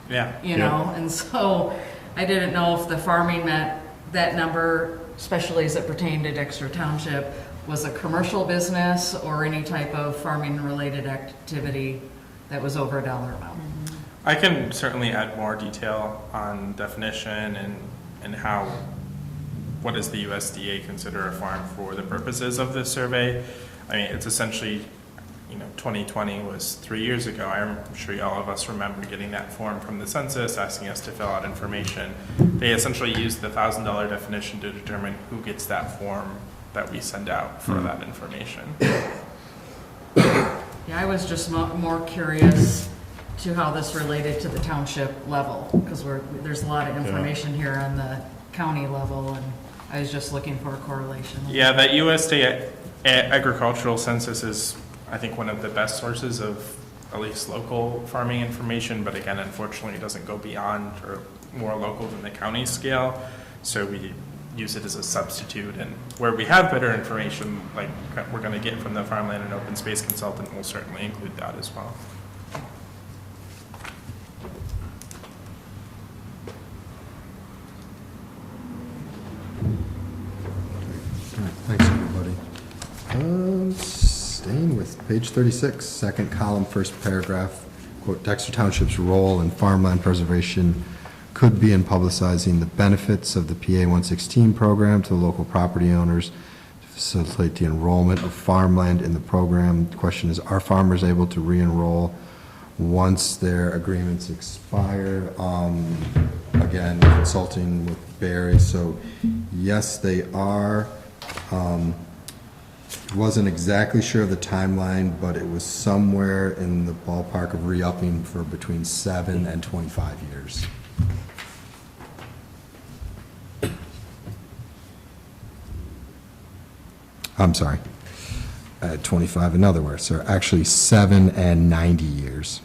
Yeah. And so I didn't know if the farming meant that number, especially as it pertained to Dexter Township, was a commercial business or any type of farming-related activity that was over $1 amount. I can certainly add more detail on definition and what does the USDA consider a farm for the purposes of this survey. I mean, it's essentially, 2020 was 3 years ago. I'm sure all of us remember getting that form from the census asking us to fill out information. They essentially used the $1,000 definition to determine who gets that form that we send out for that information. Yeah, I was just more curious to how this related to the township level, because there's a lot of information here on the county level, and I was just looking for a correlation. Yeah, that USDA agricultural census is, I think, one of the best sources of at least local farming information, but again, unfortunately, it doesn't go beyond or more local than the county scale. So we use it as a substitute, and where we have better information, like we're going to get from the Farmland and Open Space Consultant, we'll certainly include that as well. Thanks, everybody. Staying with page 36, second column, first paragraph, quote, Dexter Township's role in farmland preservation could be in publicizing the benefits of the PA 116 program to the local property owners to facilitate the enrollment of farmland in the program. The question is, are farmers able to re-enroll once their agreements expire? Again, consulting with Barry, so yes, they are. Wasn't exactly sure of the timeline, but it was somewhere in the ballpark of re-upping for between 7 and 25 years. I'm sorry, 25 in other words, so actually 7 and 90 years.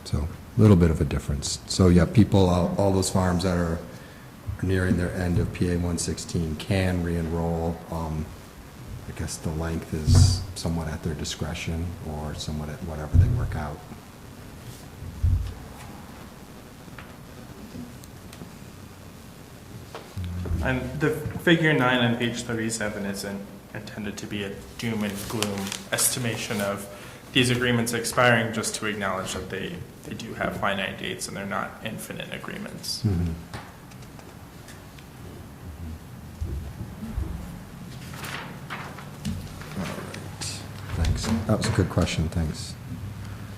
So a little bit of a difference. So yeah, people, all those farms that are nearing their end of PA 116 can re-enroll. I guess the length is somewhat at their discretion or somewhat at whatever they work out. And the figure 9 on page 37 isn't intended to be a doom and gloom estimation of these agreements expiring, just to acknowledge that they do have finite dates and they're not infinite agreements. Mm-hmm. All right, thanks. That was a good question, thanks.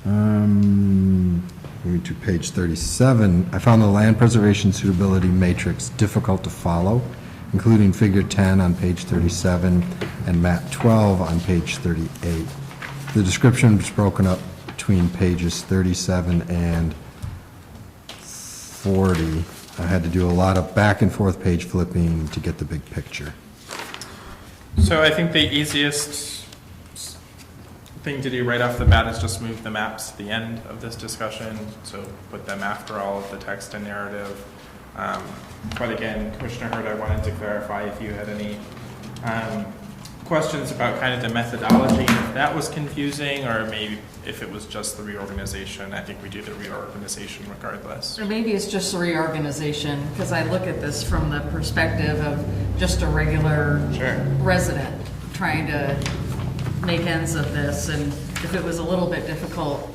Moving to page 37, I found the land preservation suitability matrix difficult to follow, including figure 10 on page 37 and map 12 on page 38. The description was broken up between pages 37 and 40. I had to do a lot of back and forth page flipping to get the big picture. So I think the easiest thing to do right off the bat is just move the maps to the end of this discussion, so put them after all of the text and narrative. But again, Commissioner Hurd, I wanted to clarify if you had any questions about kind of the methodology, if that was confusing, or maybe if it was just the reorganization. I think we do the reorganization regardless. Or maybe it's just a reorganization, because I look at this from the perspective of just a regular Sure. resident trying to make ends of this, and if it was a little bit difficult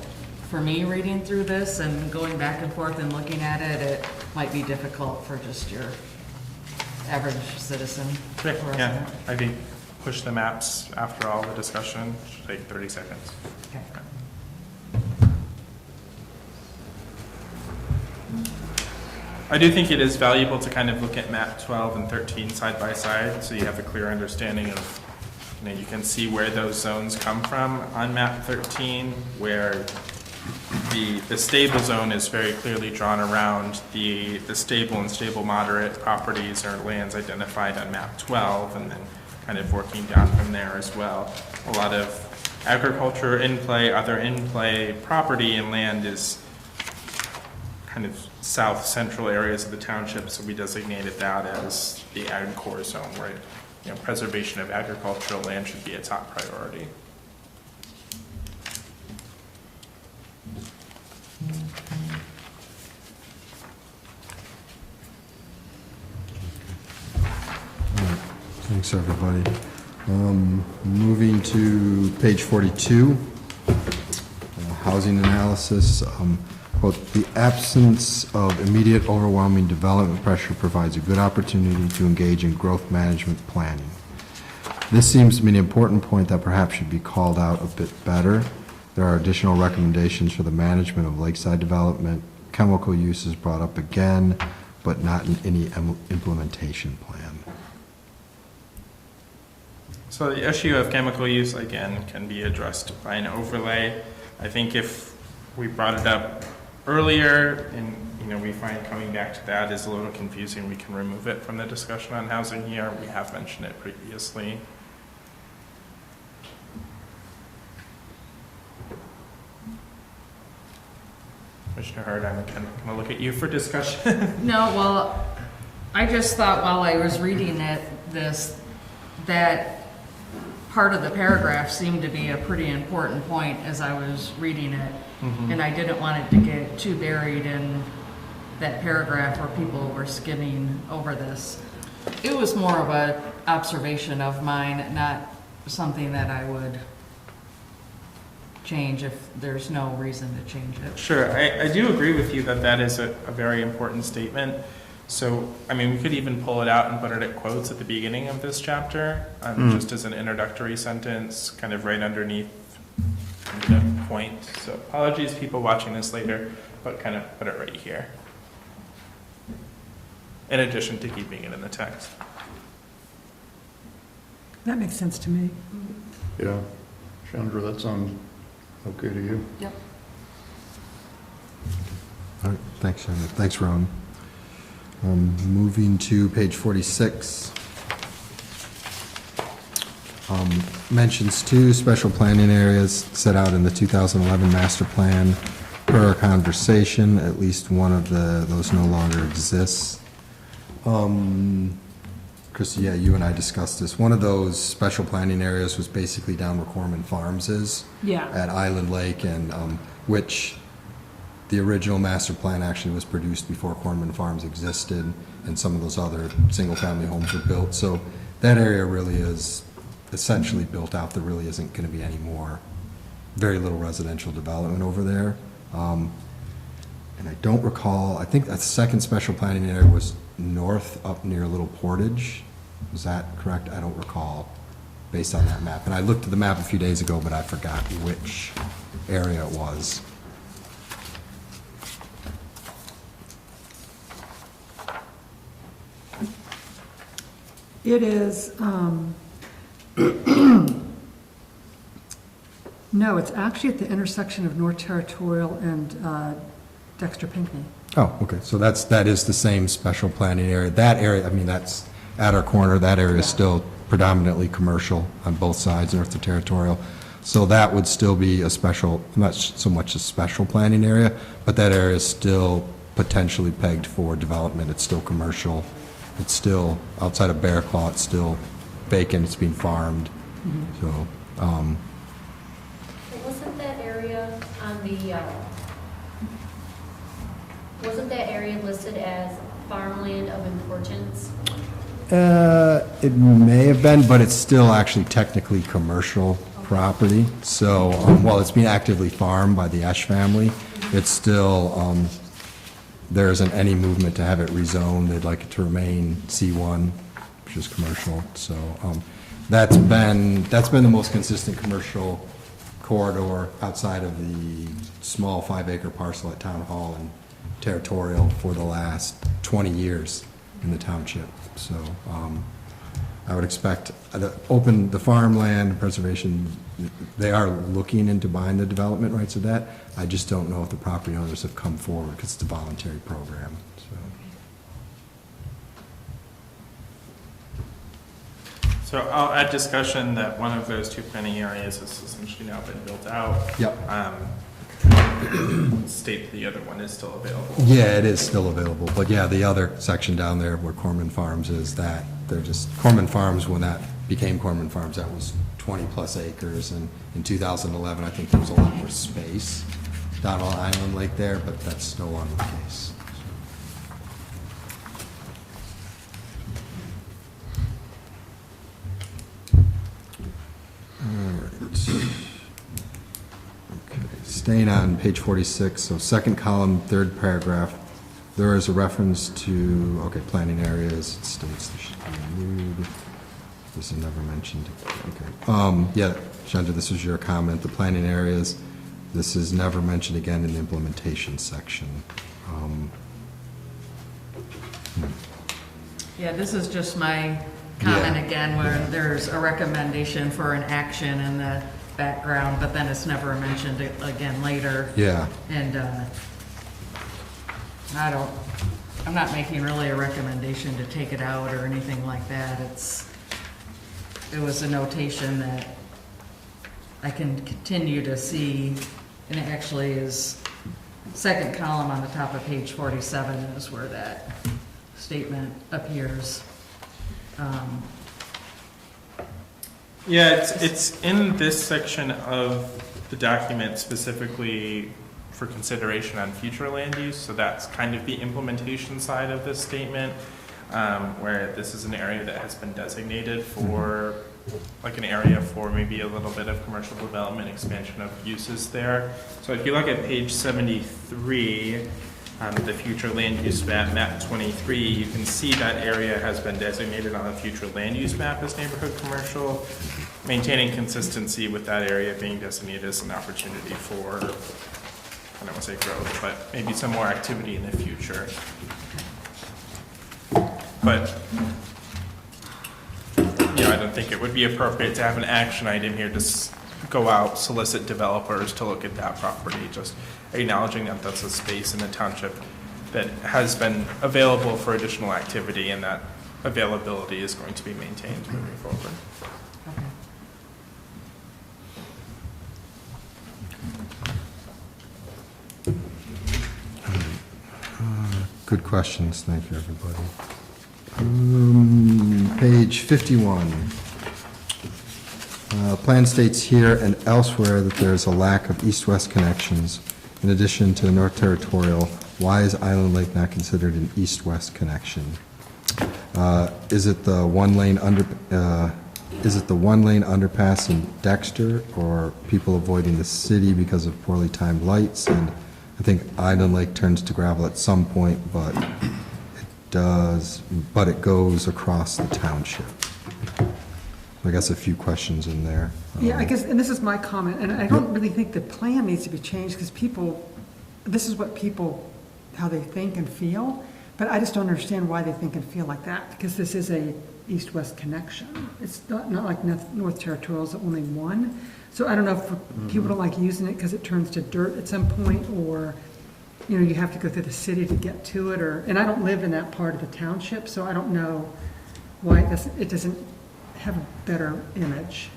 for me reading through this and going back and forth and looking at it, it might be difficult for just your average citizen. Sure, resident. yeah, I think push the maps after all the discussion, should take 30 seconds. Okay. I do think it is valuable to kind of look at map 12 and 13 side by side, so you have a clear understanding of, you can see where those zones come from. On map 13, where the stable zone is very clearly drawn around the stable and stable moderate properties or lands identified on map 12, and then kind of working down from there as well. A lot of agriculture in play, other in play property and land is kind of south central areas of the township, so we designated that as the ag core zone, where preservation of agricultural land should be a top priority. Thanks, everybody. Moving to page 42, housing analysis. Quote, "The absence of immediate overwhelming development pressure provides a good opportunity to engage in growth management planning. This seems to be an important point that perhaps should be called out a bit better. There are additional recommendations for the management of lakeside development. Chemical use is brought up again, but not in any implementation plan." So the issue of chemical use, again, can be addressed by an overlay. I think if we brought it up earlier and, we find coming back to that is a little confusing, we can remove it from the discussion on housing here. We have mentioned it previously. Commissioner Hurd, I'm going to look at you for discussion. No, well, I just thought while I was reading that part of the paragraph seemed to be a pretty important point as I was reading it. And I didn't want it to get too buried in that paragraph where people were skimming over this. It was more of an observation of mine, not something that I would change if there's no reason to change it. Sure, I do agree with you that that is a very important statement. So, we could even pull it out and put it at quotes at the beginning of this chapter, just as an introductory sentence, kind of right underneath the point. So apologies, people watching this later, but kind of put it right here, in addition to keeping it in the text. That makes sense to me. Yeah. Chandra, that sounds okay to you? Yep. All right, thanks, Shannon. Thanks, Ron. Moving to page 46. Mentions 2 special planning areas set out in the 2011 master plan. Per our conversation, at least one of those no longer exists. Chris, yeah, you and I discussed this. One of those special planning areas was basically down where Corman Farms is. Yeah. At Island Lake, and which the original master plan actually was produced before Corman Farms existed, and some of those other single-family homes were built. So that area really is essentially built out. There really isn't going to be any more, very little residential development over there. And I don't recall, I think that second special planning area was north up near Little Portage. Was that correct? I don't recall, based on that map. And I looked at the map a few days ago, but I forgot which area it was. It is, no, it's actually at the intersection of North Territorial and Dexter Pinckney. Oh, okay, so that is the same special planning area. That area, that's at our corner, that area is still predominantly commercial on both sides, north to Territorial. So that would still be a special, not so much a special planning area, but that area is still potentially pegged for development. It's still commercial. It's still, outside of Bear Claw, it's still vacant, it's being farmed. So, Wasn't that area on the, wasn't that area listed as farmland of importance? it may have been, but it's still actually technically commercial property. So while it's being actively farmed by the Esch family, it's still, there isn't any movement to have it rezoned. They'd like it to remain C1, which is commercial. So that's been the most consistent commercial corridor outside of the small 5-acre parcel at Town Hall and Territorial for the last 20 years in the township. So I would expect the farmland preservation, they are looking into buying the development rights of that. I just don't know if the property owners have come forward because it's a voluntary program. So I'll add discussion that one of those two planning areas has essentially now been built out. Yep. State the other one is still available. Yeah, it is still available, but yeah, the other section down there where Corman Farms is, that they're just, Corman Farms, when that became Corman Farms, that was 20-plus acres, and in 2011, I think there was a lot more space down on Island Lake there, but that's no longer the case. All right. Okay, staying on page 46, so second column, third paragraph, there is a reference to, okay, planning areas, it states they should be renewed. This is never mentioned. Okay. Yeah, Chandra, this was your comment, the planning areas, this is never mentioned again in the implementation section. Yeah, this is just my comment Yeah. again, where there's a recommendation for an action in the background, but then it's never mentioned again later. Yeah, And I'm not making really a recommendation to take it out or anything like that. It was a notation that I can continue to see, and it actually is second column on the top of page 47 is where that statement appears. Yeah, it's in this section of the document specifically for consideration on future land use, so that's kind of the implementation side of this statement, where this is an area that has been designated for, like an area for maybe a little bit of commercial development, expansion of uses there. So if you look at page 73, the future land use map, map 23, you can see that area has been designated on the future land use map as neighborhood commercial, maintaining consistency with that area being designated as an opportunity for, I don't want to say growth, but maybe some more activity in the future. But, I don't think it would be appropriate to have an action item here to go out, solicit developers to look at that property, just acknowledging that that's a space in the township that has been available for additional activity, and that availability is going to be maintained moving forward. Okay. good questions, thank you, everybody. Page 51. Plan states here and elsewhere that there is a lack of east-west connections. In addition to the North Territorial, why is Island Lake not considered an east-west connection? Is it the one-lane underpass in Dexter, or people avoiding the city because of poorly timed lights? And I think Island Lake turns to gravel at some point, but it goes across the township. I guess a few questions in there. Yeah, I guess, and this is my comment, and I don't really think the plan needs to be changed, because this is what people, how they think and feel, but I just don't understand why they think and feel like that, because this is a east-west connection. It's not like North Territorial is only one, so I don't know if people don't like using it because it turns to dirt at some point, or, you have to go through the city to get to it, and I don't live in that part of the township, so I don't know why it doesn't have a better image.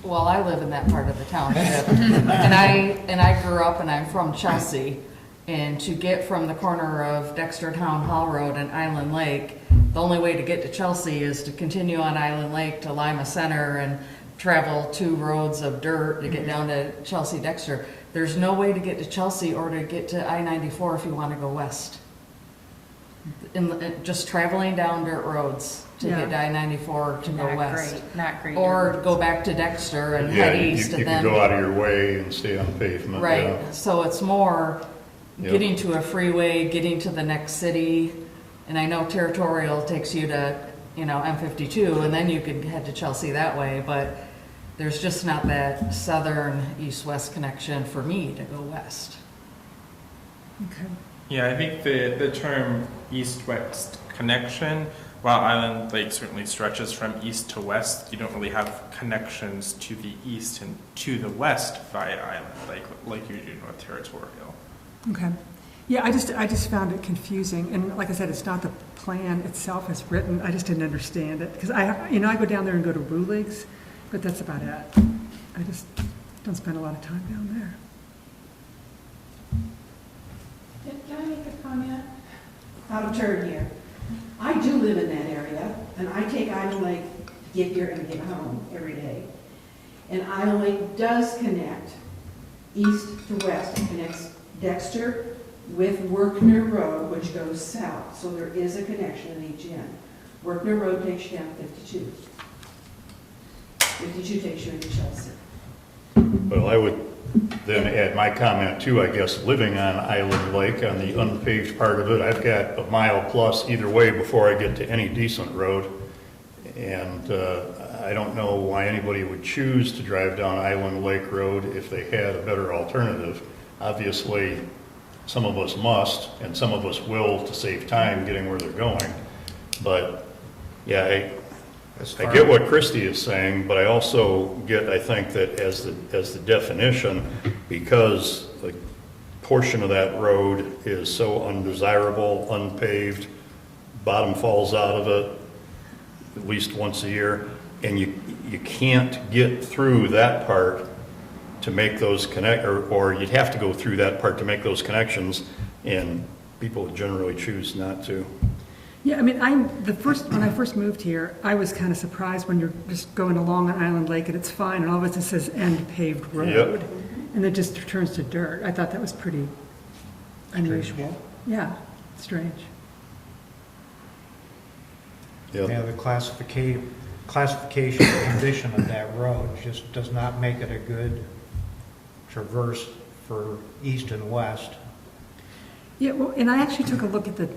Well, I live in that part of the township, and I grew up, and I'm from Chelsea, and to get from the corner of Dexter Town Hall Road and Island Lake, the only way to get to Chelsea is to continue on Island Lake to Lima Center and travel 2 roads of dirt to get down to Chelsea Dexter. There's no way to get to Chelsea or to get to I-94 if you want to go west. Just traveling down dirt roads to Yeah. get to I-94 to go Not west. great, not great. Or go back to Dexter and Yeah, head you east you and can then. go out of your way and stay on pavement. Right, yeah. so it's more Yep. getting to a freeway, getting to the next city. And I know Territorial takes you to, M52, and then you could head to Chelsea that way, but there's just not that southern east-west connection for me to go west. Okay. Yeah, I think the term east-west connection, while Island Lake certainly stretches from east to west, you don't really have connections to the east and to the west via Island Lake like you do North Territorial. Okay. Yeah, I just found it confusing, and like I said, it's not the plan itself as written, I just didn't understand it, because I go down there and go to Rulig's, but that's about it. I just don't spend a lot of time down there. Can I make a comment? Out of turn here. I do live in that area, and I take Island Lake to get here and get home every day. And Island Lake does connect east to west. It connects Dexter with Workner Road, which goes south. So there is a connection in each end. Workner Road takes you down 52. 52 takes you into Chelsea. Well, I would then add my comment too, I guess, living on Island Lake on the unpaved part of it, I've got a mile plus either way before I get to any decent road. And I don't know why anybody would choose to drive down Island Lake Road if they had a better alternative. Obviously, some of us must, and some of us will to save time getting where they're going. But, yeah, I get what Christie is saying, but I also get, I think, that as the definition, because the portion of that road is so undesirable, unpaved, bottom falls out of it at least once a year, and you can't get through that part to make those or you'd have to go through that part to make those connections, and people generally choose not to. Yeah, I mean, when I first moved here, I was kind of surprised when you're just going along on Island Lake and it's fine, and all of a sudden it says end paved road. Yep. And it just turns to dirt. I thought that was pretty unusual. Yeah, strange. Yep. Yeah, the classification condition of that road just does not make it a good traverse for east and west. Yeah, well, and I actually took a look at the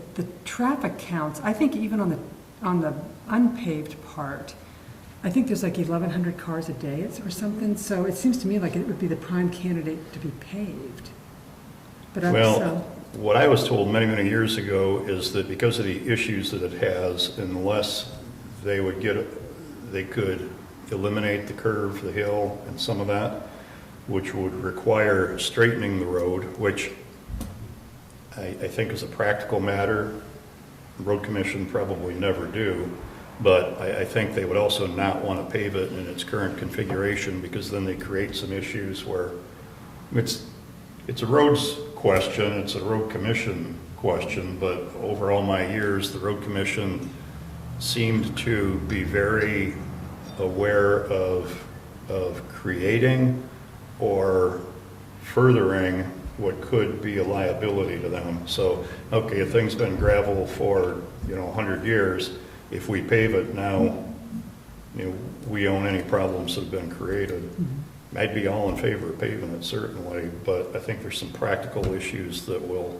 traffic counts. I think even on the unpaved part, I think there's like 1,100 cars a day or something. So it seems to me like it would be the prime candidate to be paved. But Well, what I was told many, many years ago is that because of the issues that it has, unless they could eliminate the curve, the hill, and some of that, which would require straightening the road, which I think is a practical matter. The road commission probably never do, but I think they would also not want to pave it in its current configuration, because then they create some issues where it's a roads question, it's a road commission question, but over all my years, the road commission seemed to be very aware of creating or furthering what could be a liability to them. So, okay, a thing's been gravel for, 100 years. If we pave it now, we own any problems that have been created. I'd be all in favor of paving it, certainly, but I think there's some practical issues that will,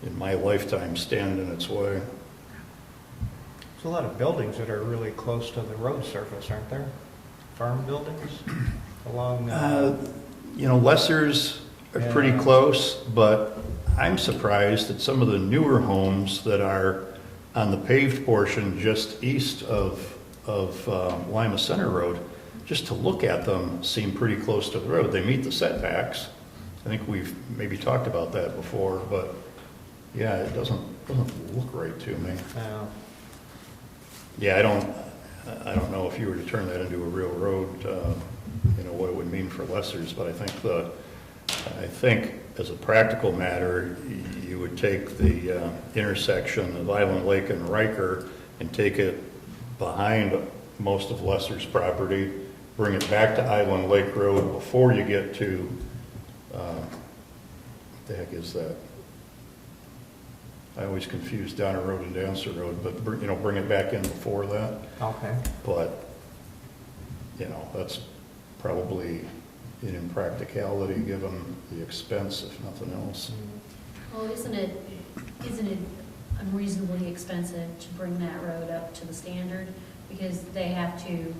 in my lifetime, stand in its way. There's a lot of buildings that are really close to the road surface, aren't there? Farm buildings along... Lessers are pretty Yeah. close, but I'm surprised that some of the newer homes that are on the paved portion just east of Lima Center Road, just to look at them, seem pretty close to the road. They meet the setbacks. I think we've maybe talked about that before, but yeah, it doesn't look right to me. Yeah, I don't know if you were to turn that into a real road, what it would mean for lessers, but I think as a practical matter, you would take the intersection of Island Lake and Riker and take it behind most of Lesser's property, bring it back to Island Lake Road before you get to, what the heck is that? I always confuse Donner Road and Dancer Road, but bring it back in before that. Okay. But, that's probably an impracticality given the expense, if nothing else. Well, isn't it unreasonably expensive to bring that road up to the standard? Because they have to,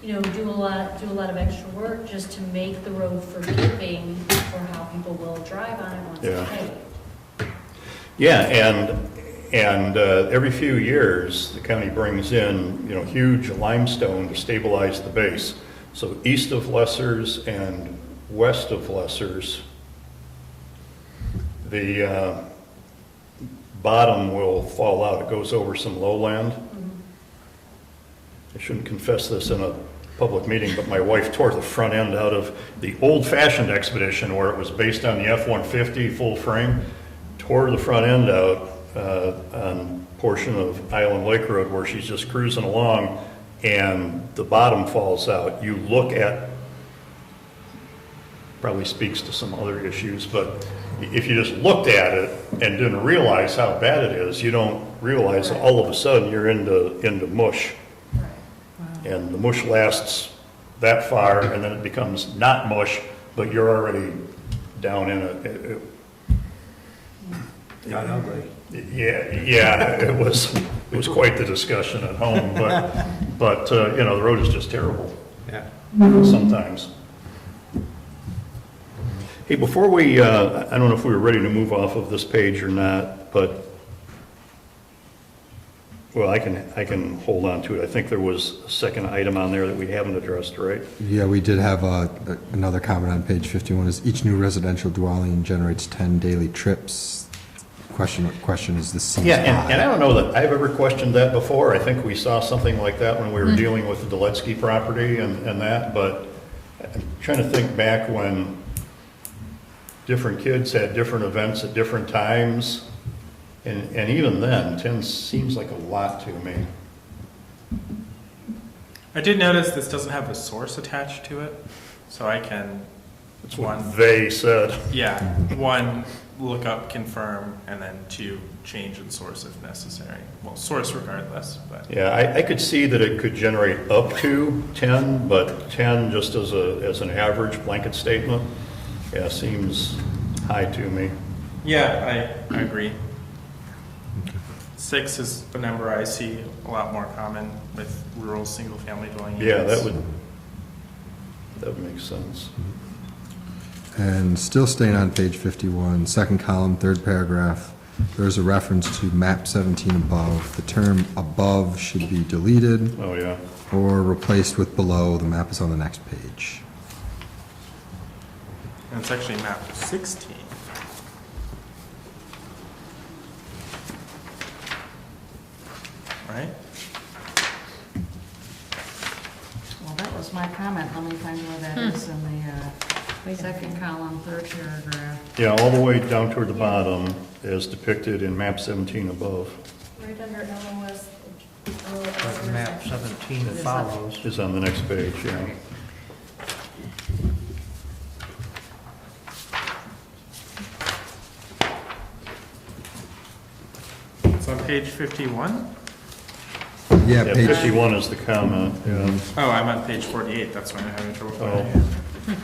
do a lot of extra work just to make the road forgiving for how people will drive on it once it's paved. Yeah, and every few years, the county brings in, huge limestone to stabilize the base. So east of Lessers and west of Lessers, the bottom will fall out. It goes over some lowland. I shouldn't confess this in a public meeting, but my wife tore the front end out of the old-fashioned Expedition where it was based on the F-150 full frame, tore the front end out on a portion of Island Lake Road where she's just cruising along and the bottom falls out. You look at, probably speaks to some other issues, but if you just looked at it and didn't realize how bad it is, you don't realize that all of a sudden you're into mush. And the mush lasts that far, and then it becomes not mush, but you're already down in it. Got ugly. Yeah, it was quite the discussion at home, but the road is just terrible Yeah. sometimes. Hey, before we, I don't know if we were ready to move off of this page or not, but well, I can hold on to it. I think there was a second item on there that we haven't addressed, right? Yeah, we did have another comment on page 51 is each new residential dwelling generates 10 daily trips. Question is this seems Yeah, high. and I don't know that I've ever questioned that before. I think we saw something like that when we were dealing with the Duletsky property and that, but I'm trying to think back when different kids had different events at different times, and even then, 10 seems like a lot to me. I did notice this doesn't have a source attached to it, so I can, That's what they said. one, look up, confirm, and then two, change in source if necessary. Well, source regardless, but. Yeah, I could see that it could generate up to 10, but 10 just as an average blanket statement, yeah, seems high to me. Yeah, I agree. 6 is a number I see a lot more common with rural single-family dwelling Yeah, units. that would make sense. And still staying on page 51, second column, third paragraph, there's a reference to map 17 above. The term above should be deleted Oh, yeah. or replaced with below. The map is on the next page. And it's actually map 16. Right? Well, that was my comment. Let me find where that is in the second column, third paragraph. Yeah, all the way down toward the bottom as depicted in map 17 above Right under LOS. But map 17 follows. is on the next page, yeah. It's on page 51? Yeah, Yeah, page 51 is the comment, yeah. Oh, I'm on page 48, that's why I'm having trouble Oh. finding it.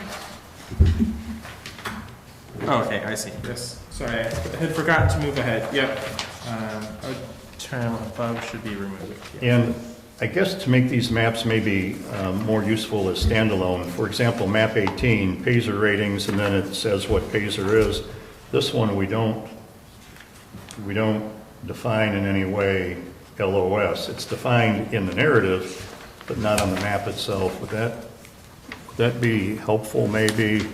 Oh, okay, I see, yes. Sorry, I had forgotten to move ahead, yep. A term above should be removed. Yeah. And I guess to make these maps maybe more useful as standalone, for example, map 18, Payzer ratings, and then it says what Payzer is. This one, we don't define in any way LOS. It's defined in the narrative, but not on the map itself. Would that be helpful maybe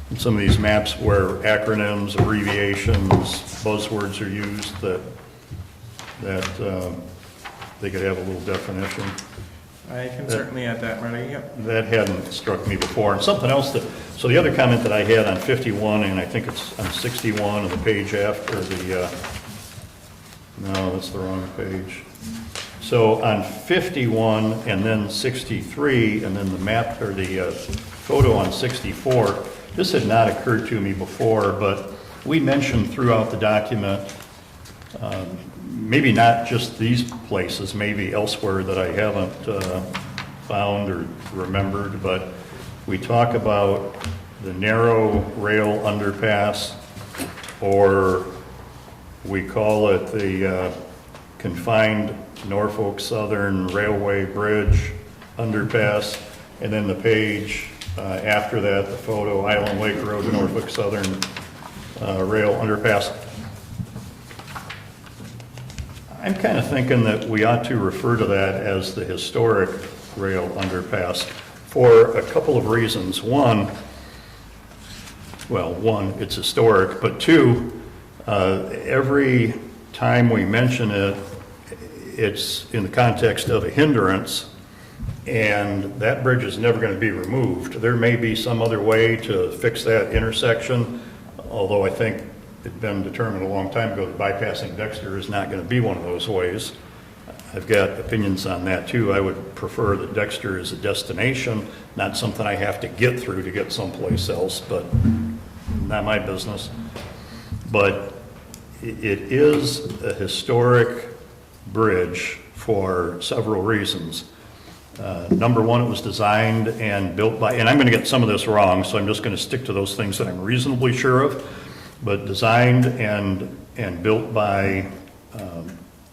in some of these maps where acronyms, abbreviations, buzzwords are used that they could have a little definition. I can certainly add that, Marty, yep. That hadn't struck me before. And something else that, so the other comment that I had on 51, and I think it's on 61 of the page after the, no, that's the wrong page. So on 51 and then 63, and then the map, or the photo on 64, this had not occurred to me before, but we mentioned throughout the document, maybe not just these places, maybe elsewhere that I haven't found or remembered, but we talk about the narrow rail underpass, or we call it the confined Norfolk Southern Railway Bridge underpass, and then the page after that, the photo, Island Lake Road to Norfolk Southern Rail underpass. I'm kind of thinking that we ought to refer to that as the historic rail underpass for a couple of reasons. One, it's historic, but two, every time we mention it, it's in the context of a hindrance, and that bridge is never going to be removed. There may be some other way to fix that intersection, although I think it'd been determined a long time ago that bypassing Dexter is not going to be one of those ways. I've got opinions on that too. I would prefer that Dexter is a destination, not something I have to get through to get someplace else, but not my business. But it is a historic bridge for several reasons. Number one, it was designed and built by, and I'm going to get some of this wrong, so I'm just going to stick to those things that I'm reasonably sure of, but designed and built by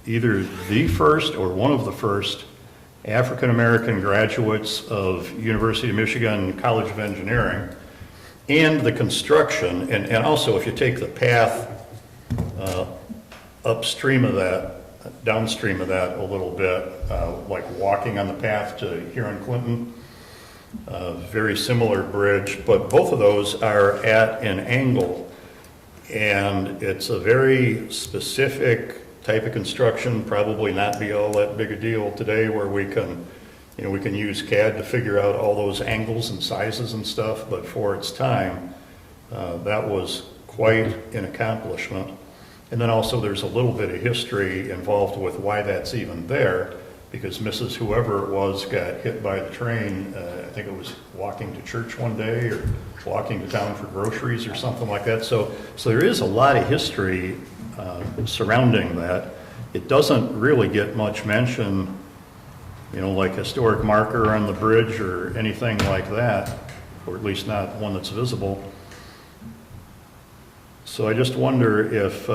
either the first or one of the first African-American graduates of University of Michigan College of Engineering, and the construction, and also if you take the path upstream of that, downstream of that a little bit, like walking on the path to Huron Clinton, very similar bridge, but both of those are at an angle, and it's a very specific type of construction, probably not be all that big a deal today where we can use CAD to figure out all those angles and sizes and stuff, but for its time, that was quite an accomplishment. And then also there's a little bit of history involved with why that's even there, because Mrs. Whoever it was got hit by the train, I think it was walking to church one day or walking to town for groceries or something like that. So there is a lot of history surrounding that. It doesn't really get much mention, like historic marker on the bridge or anything like that, or at least not one that's visible. So I just wonder if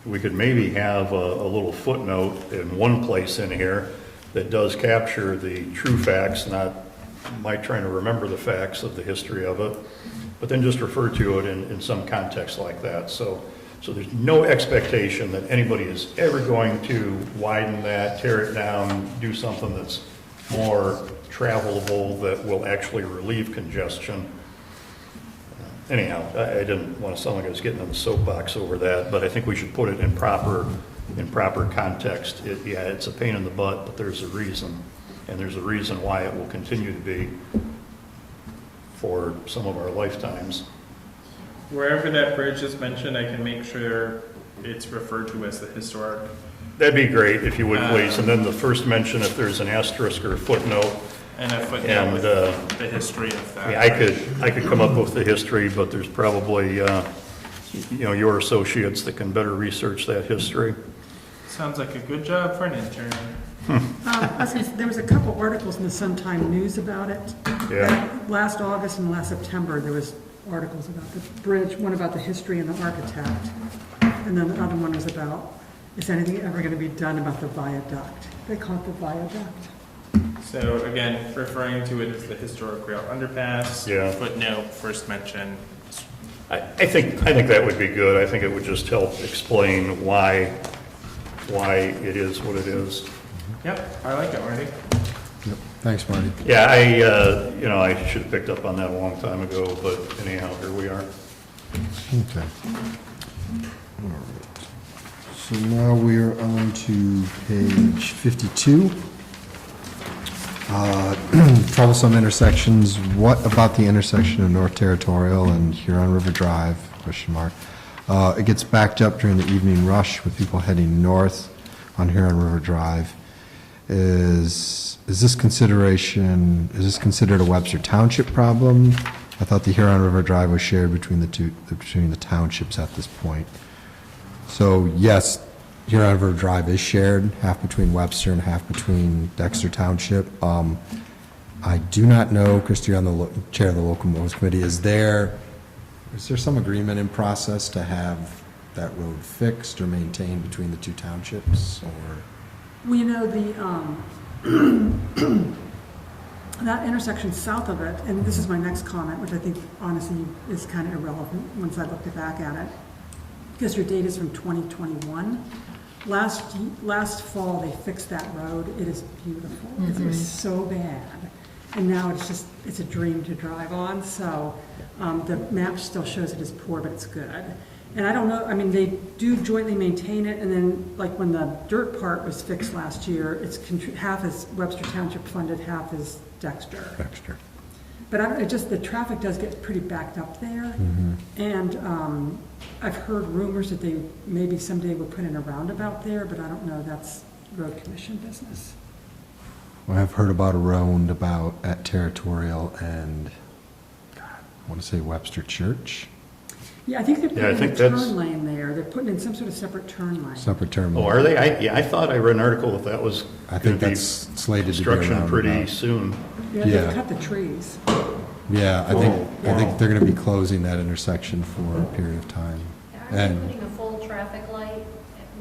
we could maybe have a little footnote in one place in here that does capture the true facts, not my trying to remember the facts of the history of it, but then just refer to it in some context like that. So there's no expectation that anybody is ever going to widen that, tear it down, do something that's more travelable that will actually relieve congestion. Anyhow, I didn't want to sound like I was getting on the soapbox over that, but I think we should put it in proper context. It's a pain in the butt, but there's a reason, and there's a reason why it will continue to be for some of our lifetimes. Wherever that bridge is mentioned, I can make sure it's referred to as the historic. That'd be great if you would, please. And then the first mention, if there's an asterisk or a footnote. And a footnote with the history of that. Yeah, I could come up with the history, but there's probably, your associates that can better research that history. Sounds like a good job for an intern. There was a couple articles in the Sun-Times News about it. Yeah. Last August and last September, there was articles about the bridge, one about the history and the architect, and then the other one was about, is anything ever going to be done about the viaduct? They call it the viaduct. So again, referring to it as the historic rail underpass. Yeah. Footnote, first mention. I think that would be good. I think it would just help explain why it is what it is. Yep, I like it, Marty. Yep. Thanks, Marty. Yeah, I should have picked up on that a long time ago, but anyhow, here we are. Okay. All right. So now we're on to page 52. Troublesome intersections. What about the intersection of North Territorial and Huron River Drive? Question mark. It gets backed up during the evening rush with people heading north on Huron River Drive. Is this considered a Webster Township problem? I thought the Huron River Drive was shared between the townships at this point. So yes, Huron River Drive is shared, half between Webster and half between Dexter Township. I do not know, Christie, on the chair of the local moves committee, is there some agreement in process to have that road fixed or maintained between the two townships, or? Well, you know, that intersection south of it, and this is my next comment, which I think honestly is kind of irrelevant once I looked back at it, because your date is from 2021. Last fall, they fixed that road. It is beautiful. It was so bad. And now it's a dream to drive on. So the map still shows it as poor, but it's good. And I don't know, I mean, they do jointly maintain it, and then, like, when the dirt part was fixed last year, it's half is Webster Township funded, half is Dexter. But the traffic does get pretty backed up there. And I've heard rumors that they maybe someday would put in a roundabout there, but I don't know, that's road commission business. Well, I've heard about a roundabout at Territorial and, God, I want to say Webster Church. Yeah, I think they're Yeah, I putting in think a that's- turn lane there. They're putting in some sort of separate turn lane. Separate terminal. Oh, are they? I thought I read an article that that was I going think to be that's slated to be a construction pretty roundabout. soon. Yeah, Yeah. they've cut the trees. Yeah, I Whoa. think they're going to be closing that intersection for a period of time. Are they And putting a full traffic light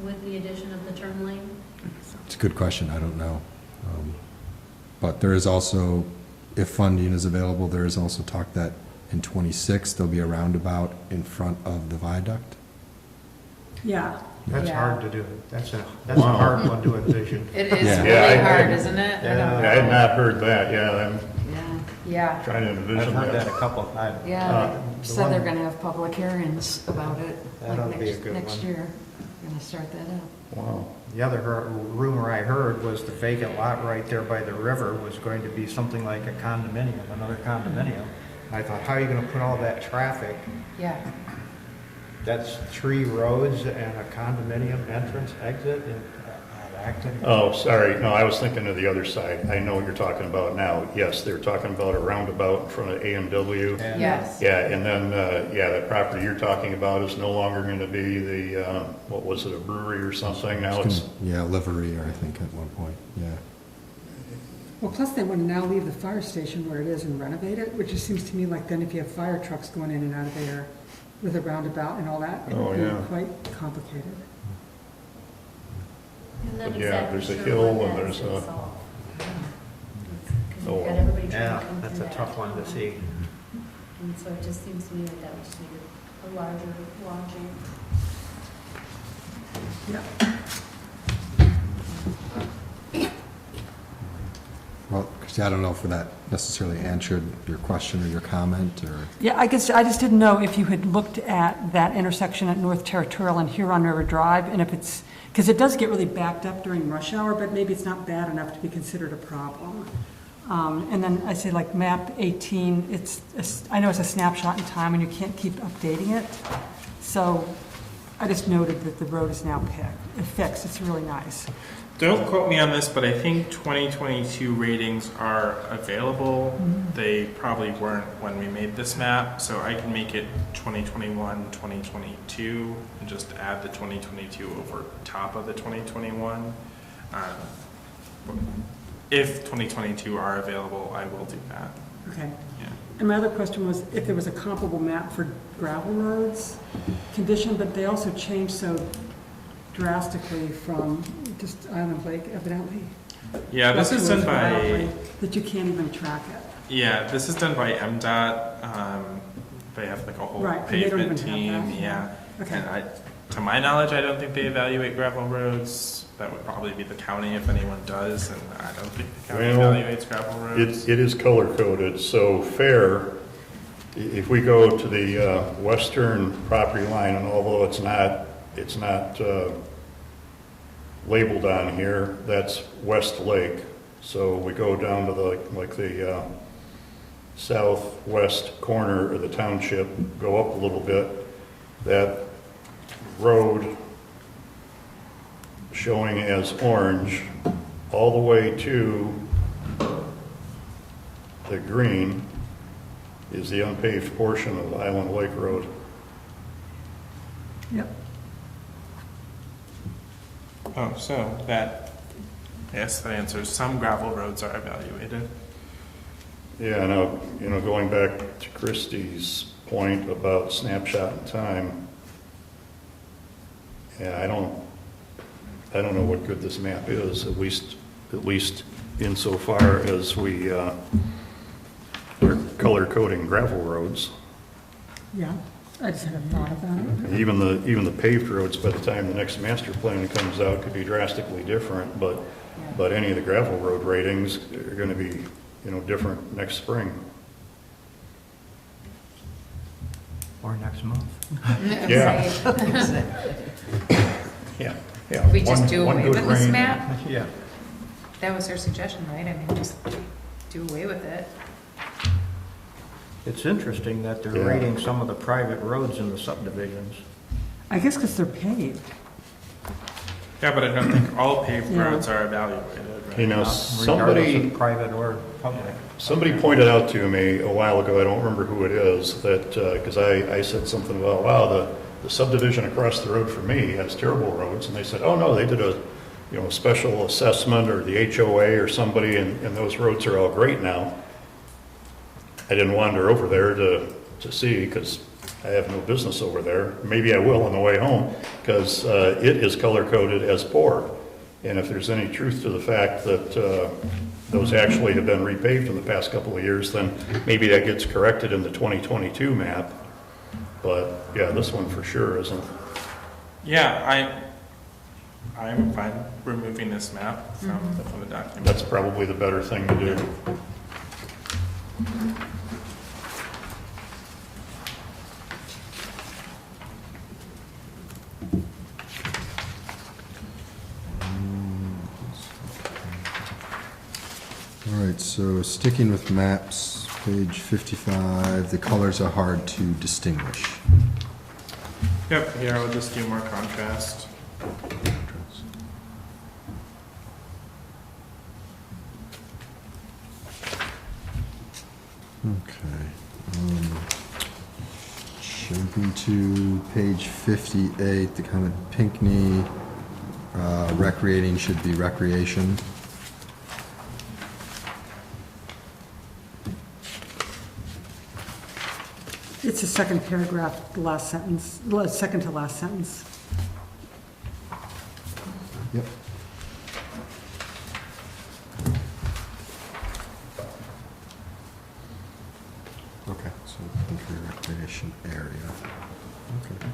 with the addition of the turn lane? it's a good question, I don't know. But there is also, if funding is available, there is also talk that in '26, there'll be a roundabout in front of the viaduct. Yeah. That's Yeah. hard to do. That's a Wow. hard one to envision. It is Yeah. really Yeah, hard, isn't it? I don't I had know. not heard that, yeah, I'm Yeah, Yeah. trying to I've envision heard that that. a couple of times. yeah, they the said they're one- gonna have public hearings about it, That ought to be a good next one. year. Gonna start that up. Wow. The other rumor I heard was the vacant lot right there by the river was going to be something like a condominium, another condominium. I thought, how are you going to put all that traffic? Yeah. That's 3 roads and a condominium entrance, exit in Acton. Oh, sorry, no, I was thinking of the other side. I know what you're talking about now. Yes, they're talking about a roundabout in front of AMW. And- Yes. Yeah, and then, that property you're talking about is no longer going to be the, what was it, a brewery or something? Now it's, Yeah, livery, or I think at one point, yeah. Well, plus they want to now leave the fire station where it is and renovate it, which just seems to me like then if you have fire trucks going in and out of there with a roundabout and all that, it Oh, would yeah. be quite complicated. I'm not But yeah, exactly there's a sure hill what and that there's sits a- off. Because Oh, you've got everybody trying Yeah, to come that's through a that tough one to tunnel. see. And so it just seems to me like that would just make it a larger launching. Yeah. Well, Christie, I don't know if that necessarily answered your question or your comment, or, Yeah, I guess, I just didn't know if you had looked at that intersection at North Territorial and Huron River Drive, and if it's, because it does get really backed up during rush hour, but maybe it's not bad enough to be considered a problem. And then I say like map 18, I know it's a snapshot in time and you can't keep updating it. So I just noted that the road is now fixed. It's really nice. Don't quote me on this, but I think 2022 ratings are available. They probably weren't when we made this map, so I can make it 2021, 2022, and just add the 2022 over top of the 2021. If 2022 are available, I will do that. Okay. Yeah. And my other question was if there was a comparable map for gravel roads condition, but they also changed so drastically from just Island Lake evidently. Yeah, this is done by, That you can't even track it. yeah, this is done by MDOT. They have like a whole Right, and they don't pavement even team, have that. yeah. Okay. And to my knowledge, I don't think they evaluate gravel roads. That would probably be the county if anyone does, and I don't think the county Well, evaluates gravel roads. it is color coded, so fair, if we go to the western property line, and although it's not labeled on here, that's West Lake. So we go down to the southwest corner of the township, go up a little bit, that road showing as orange all the way to the green is the unpaved portion of Island Lake Road. Yep. Oh, so that, yes, that answers some gravel roads are evaluated. Yeah, now, going back to Christie's point about snapshot in time, yeah, I don't know what good this map is, at least insofar as we're color coding gravel roads. Yeah, I just had a thought about it. Even the paved roads, by the time the next master plan comes out, could be drastically different, but any of the gravel road ratings are gonna be, different next spring. Or next month. Yeah. Yeah, yeah. We just do One away good with this rain. map? Yeah. That was their suggestion, right? I mean, just do away with it. It's interesting that they're Yeah. rating some of the private roads in the subdivisions. I guess because they're paved. Yeah, but I don't think all paved Yeah. rodes are evaluated, right? Regardless Somebody of private or public. pointed out to me a while ago, I don't remember who it is, that, because I said something about, wow, the subdivision across the road from me has terrible roads, and they said, oh, no, they did a special assessment, or the HOA or somebody, and those roads are all great now. I didn't wander over there to see, because I have no business over there. Maybe I will on the way home, because it is color-coded as poor. And if there's any truth to the fact that those actually have been repaved in the past couple of years, then maybe that gets corrected in the 2022 map. But, yeah, this one for sure isn't. Yeah, I'm fine removing this map from the document. That's probably the better thing to do. All right, so sticking with maps, page 55, the colors are hard to distinguish. Yep, here I'll just do more contrast. Okay. Jumping to page 58, the comment Pinckney, recreating should be recreation. It's the second paragraph, the last sentence, second to last sentence. Yep. Okay, so Pinckney recreation area. Okay.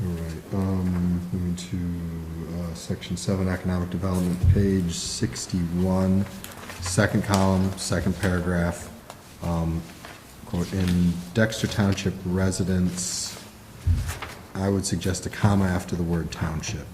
All right, moving to section 7, economic development, page 61, second column, second paragraph. Quote, in Dexter Township residents, I would suggest a comma after the word township.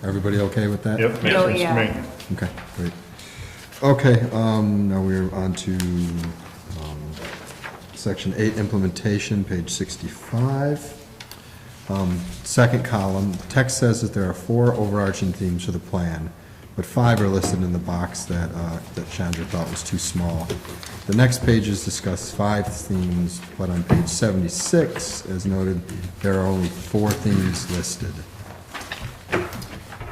Everybody okay with that? Yep, makes sense to me. Okay, great. Okay, now we're on to section 8, implementation, page 65. Second column, text says that there are 4 overarching themes for the plan, but 5 are listed in the box that Chandra thought was too small. The next pages discuss 5 themes, but on page 76, as noted, there are only 4 themes listed.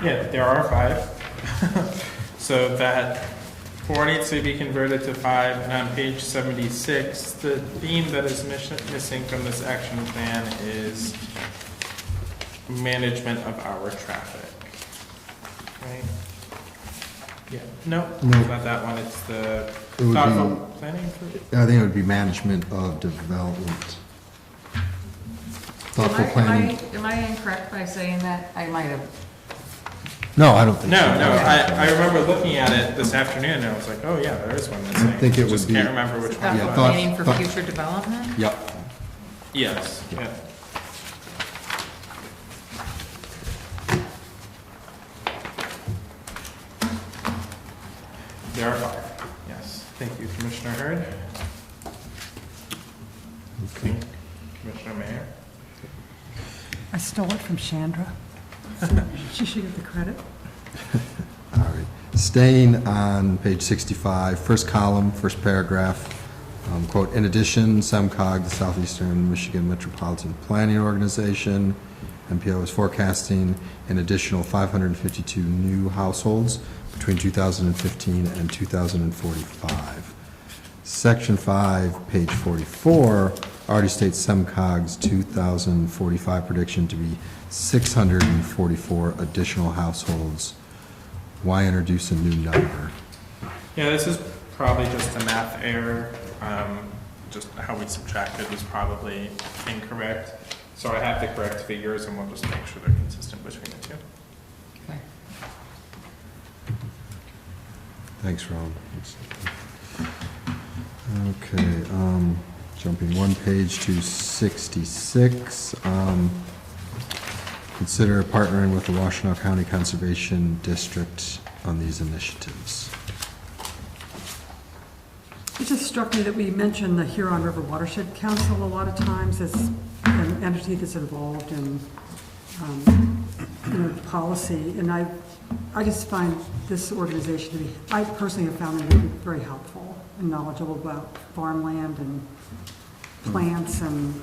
Yeah, there are 5. So that 4 needs to be converted to 5, and on page 76, the theme that is missing from this action plan is management of our traffic. Right? Yeah, no, No. it's not that one, it's the It would thoughtful planning for. I think it would be management of development. thoughtful planning. Am I incorrect by saying that? I might have. No, I don't think No, so. I remember looking at it this afternoon, and I was like, oh, yeah, there is one missing. I think it Just would be- can't remember which one it Yeah, was. thought- Planning for thought- future development? Yep. Yes, yeah. There are five, yes. Thank you, Commissioner Hurd. Commissioner Mayor. I stole it from Chandra. She should get the credit. All right. Staying on page 65, first column, first paragraph, quote, "In addition, SEMCOG, the Southeastern Michigan Metropolitan Planning Organization, MPO, is forecasting an additional 552 new households between 2015 and 2045. Section 5, page 44, already states SEMCOG's 2045 prediction to be 644 additional households. Why introduce a new number? Yeah, this is probably just a math error. Just how we subtracted was probably incorrect. So I have the correct figures, and we'll just make sure they're consistent between the two. Okay. Thanks, Ron. Okay, jumping one page to 66. Consider partnering with the Washtenaw County Conservation District on these initiatives. It just struck me that we mentioned the Huron River Watershed Council a lot of times as an entity that's involved in, policy, and I just find this organization to be, I personally have found them to be very helpful and knowledgeable about farmland and plants and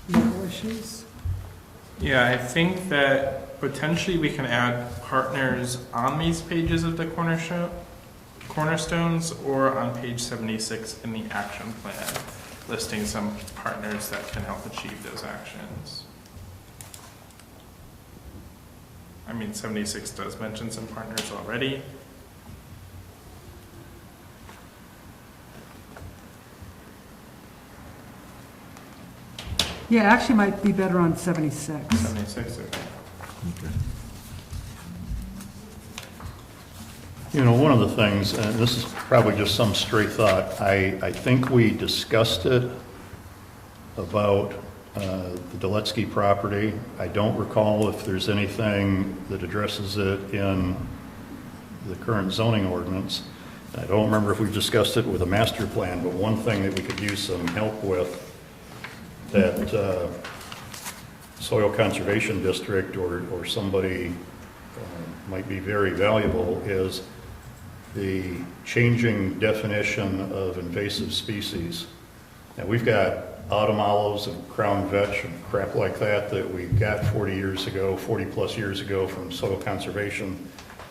local issues. Yeah, I think that potentially we can add partners on these pages of the cornerstones or on page 76 in the action plan, listing some partners that can help achieve those actions. I mean, 76 does mention some partners already. Yeah, actually might be better on 76. 76, okay. You know, one of the things, and this is probably just some stray thought, I think we discussed it about the Duletsky property. I don't recall if there's anything that addresses it in the current zoning ordinance. I don't remember if we've discussed it with a master plan, but one thing that we could use some help with, that soil conservation district or somebody might be very valuable, is the changing definition of invasive species. Now, we've got autumn olives and crown vetch and crap like that we got 40 plus years ago from soil conservation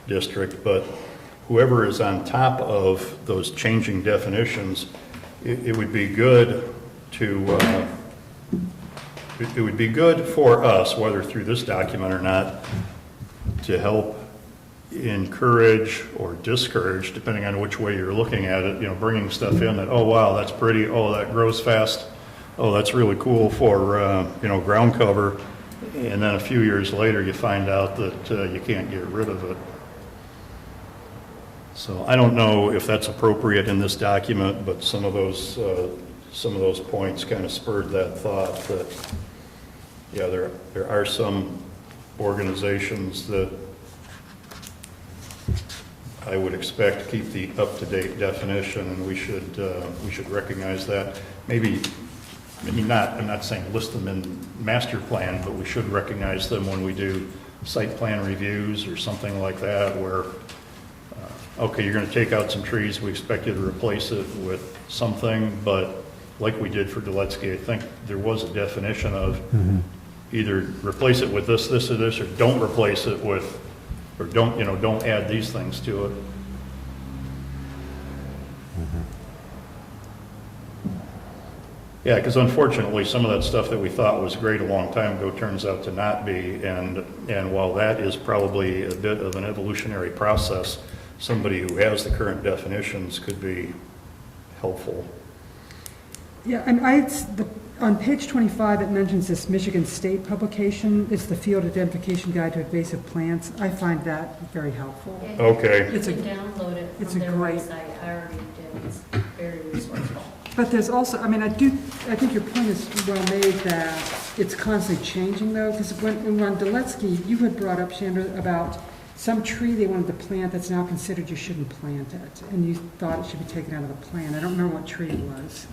district, but whoever is on top of those changing definitions, it would be good to, it would be good for us, whether through this document or not, to help encourage or discourage, depending on which way you're looking at it, bringing stuff in that, oh, wow, that's pretty, oh, that grows fast, oh, that's really cool for, ground cover, and then a few years later you find out that you can't get rid of it. So I don't know if that's appropriate in this document, but some of those points kind of spurred that thought that, yeah, there are some organizations that I would expect to keep the up-to-date definition, and we should recognize that. Maybe not, I'm not saying list them in master plan, but we should recognize them when we do site plan reviews or something like that, where, okay, you're going to take out some trees, we expect you to replace it with something, but like we did for Duletsky, I think there was a definition of either replace it with this, this, or this, or don't replace it with, or don't add these things to it. Yeah, because unfortunately, some of that stuff that we thought was great a long time ago turns out to not be, and while that is probably a bit of an evolutionary process, somebody who has the current definitions could be helpful. Yeah, and On page 25, it mentions this Michigan State publication. It's the Field Identification Guide to Invasive Plants. I find that very helpful. Okay. It's You a- can download it it's from a their great- website, I already did, it's very resourceful. But there's also, I mean, I think your point is well made that it's constantly changing though, because when on Duletsky, you had brought up, Chandra, about some tree they wanted to plant that's now considered you shouldn't plant it, and you thought it should be taken out of the plan. I don't remember what tree it was.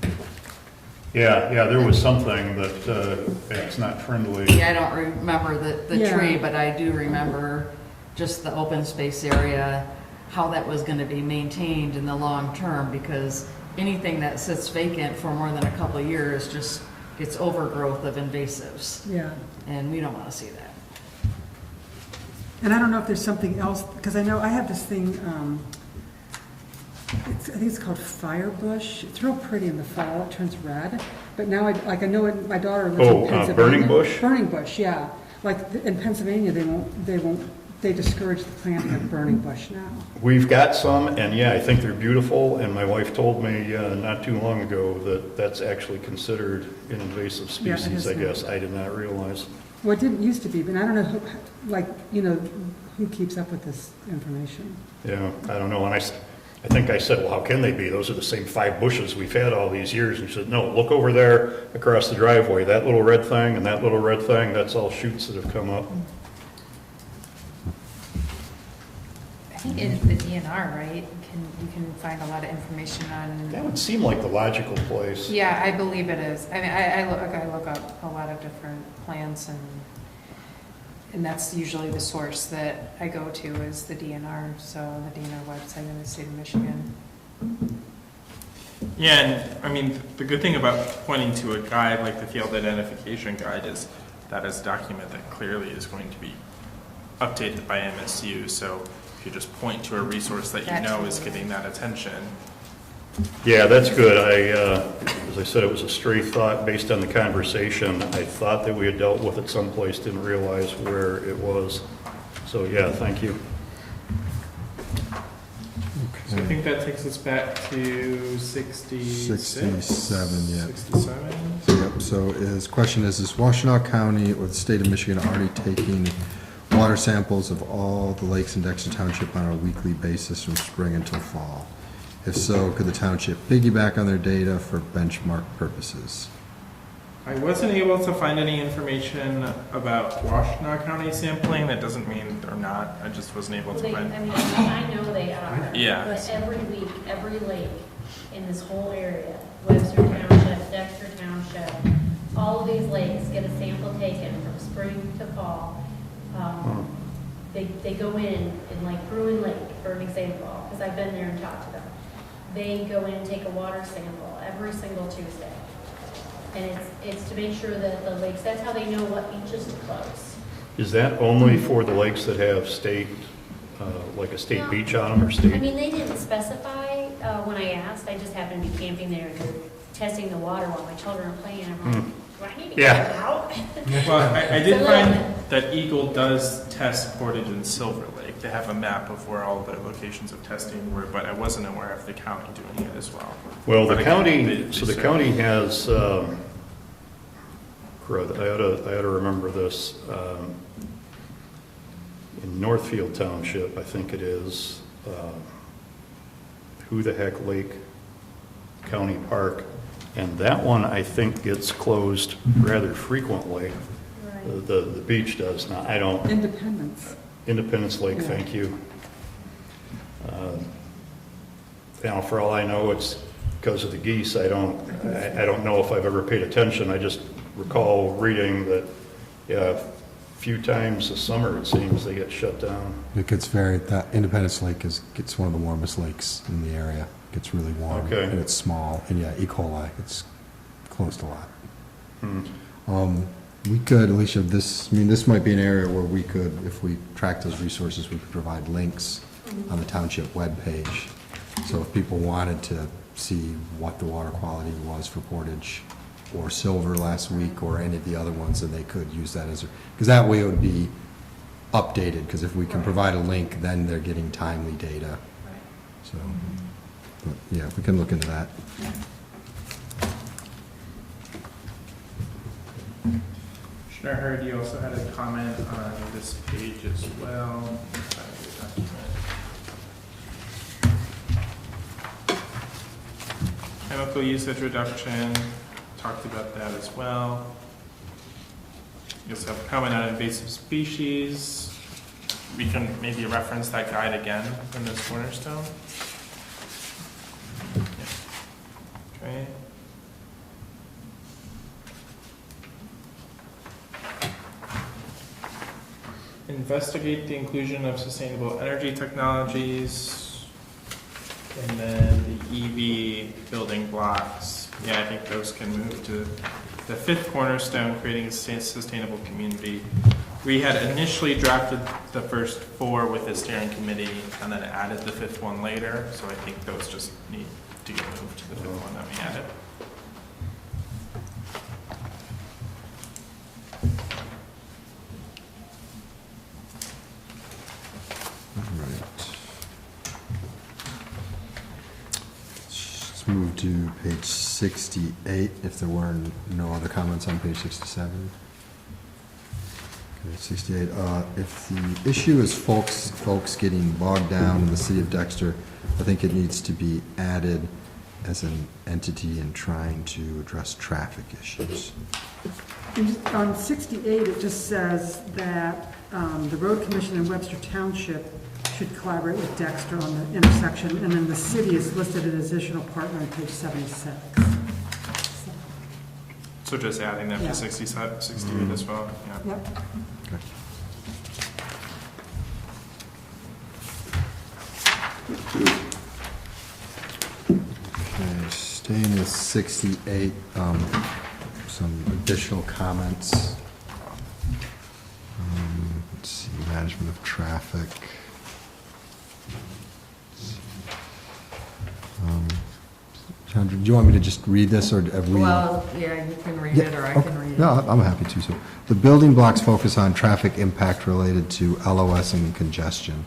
Yeah, there was something that it's not friendly. Yeah, I don't remember the Yeah. tree, but I do remember just the open space area, how that was gonna be maintained in the long term, because anything that sits vacant for more than a couple of years just gets overgrowth of invasives, Yeah. and we don't wanna see that. And I don't know if there's something else, because I know I have this thing, I think it's called firebush. It's real pretty in the fall, it turns red. But now, I know my daughter lives Oh, in Pennsylvania. burning bush? Burning bush, yeah. Like in Pennsylvania, they discourage the planting of burning bush now. We've got some, and yeah, I think they're beautiful, and my wife told me not too long ago that that's actually considered an invasive Yeah, it species, is I now. guess. I did not realize. Well, it didn't used to be, but I don't know who, who keeps up with this information. Yeah, I don't know, and I think I said, well, how can they be? Those are the same 5 bushes we've had all these years. And she said, no, look over there across the driveway. That little red thing and that little red thing, that's all shoots that have come up. I think in the DNR, right, you can find a lot of information That on, would seem like the logical place. yeah, I believe it is. I mean, I look up a lot of different plants and that's usually the source that I go to is the DNR, so the DNR website in the state of Michigan. Yeah, and I mean, the good thing about pointing to a guide like the Field Identification Guide is that is a document that clearly is going to be updated by MSU, so if you just point to a resource that you know is getting that attention. Yeah, that's good. As I said, it was a stray thought based on the conversation. I thought that we had dealt with it someplace, didn't realize where it was. So, yeah, thank you. So I think that takes us back to 66? 67, yeah. 67? Yep, so question is Washtenaw County or the state of Michigan already taking water samples of all the lakes in Dexter Township on a weekly basis from spring until fall? If so, could the township piggyback on their data for benchmark purposes? I wasn't able to find any information about Washtenaw County sampling. That doesn't mean they're not. I just wasn't able to I find. mean, I know they are. Yeah. But every week, every lake in this whole area, Webster Township, Dexter Township, all of these lakes get a sample taken from spring to fall. They go in like Bruin Lake, for an example, because I've been there and talked to them. They go in and take a water sample every single Tuesday. And it's to make sure that the lakes, that's how they know what beaches to close. Is that only for the lakes that have state, like a state No. beach on them or I state? mean, they didn't specify when I asked. I just happened to be camping there and testing the water while my children are playing. I'm like, do I need to Yeah. get out? Well, I did So, find that Eagle does test Portage and Silver Lake. They have a map of where all the locations of testing were, but I wasn't aware of the county doing it as well. Well, the But again, county, they so the serve. county has, crud, I ought to remember this. In Northfield Township, I think it is, Who the Heck Lake County Park. And that one, I think, gets closed rather frequently. Right. The beach does. Now, I don't, Independence. Independence Lake, Yeah. thank you. Now, for all I know, it's because of the geese. I don't know if I've ever paid attention. I just recall reading that, yeah, a few times this summer, it seems, they get shut down. It gets that Independence Lake gets one of the warmest lakes in the area. It gets really warm. Okay. And it's small, and yeah, E. coli, it's close to a lot. We could, Alicia, this might be an area where we could, if we track those resources, we could provide links on the township webpage. So if people wanted to see what the water quality was for Portage or Silver last week or any of the other ones, then they could use that because that way it would be updated, because if we can provide a link, then they're getting timely data. So, but yeah, we can look into that. Commissioner Hurd, you also had a comment on this page as well. Chemical usage reduction, talked about that as well. You also have a comment on invasive species. We can maybe reference that guide again in this cornerstone. Yeah. Okay. Investigate the inclusion of sustainable energy technologies, and then the EV building blocks. Yeah, I think those can move to the fifth cornerstone, creating a sustainable community. We had initially drafted the first four with the steering committee and then added the fifth one later, so I think those just need to get moved to the fifth one that we added. Let's move to page 68, if there were no other comments on page 67. Okay, 68, if the issue is folks getting bogged down in the city of Dexter, I think it needs to be added as an entity in trying to address traffic issues. On 68, it just says that the road commission in Webster Township should collaborate with Dexter on the intersection, and then the city is listed as additional partner on page 76. So just adding them Yeah. to 68 as well, yeah. Yep. Okay. Okay, staying at 68, some additional comments. Let's see, management of traffic. Chandra, do you want me to just read this, or have we? Well, yeah, you can read it, or I okay. can read it. No, I'm happy to. So, the building blocks focus on traffic impact related to LOS and congestion.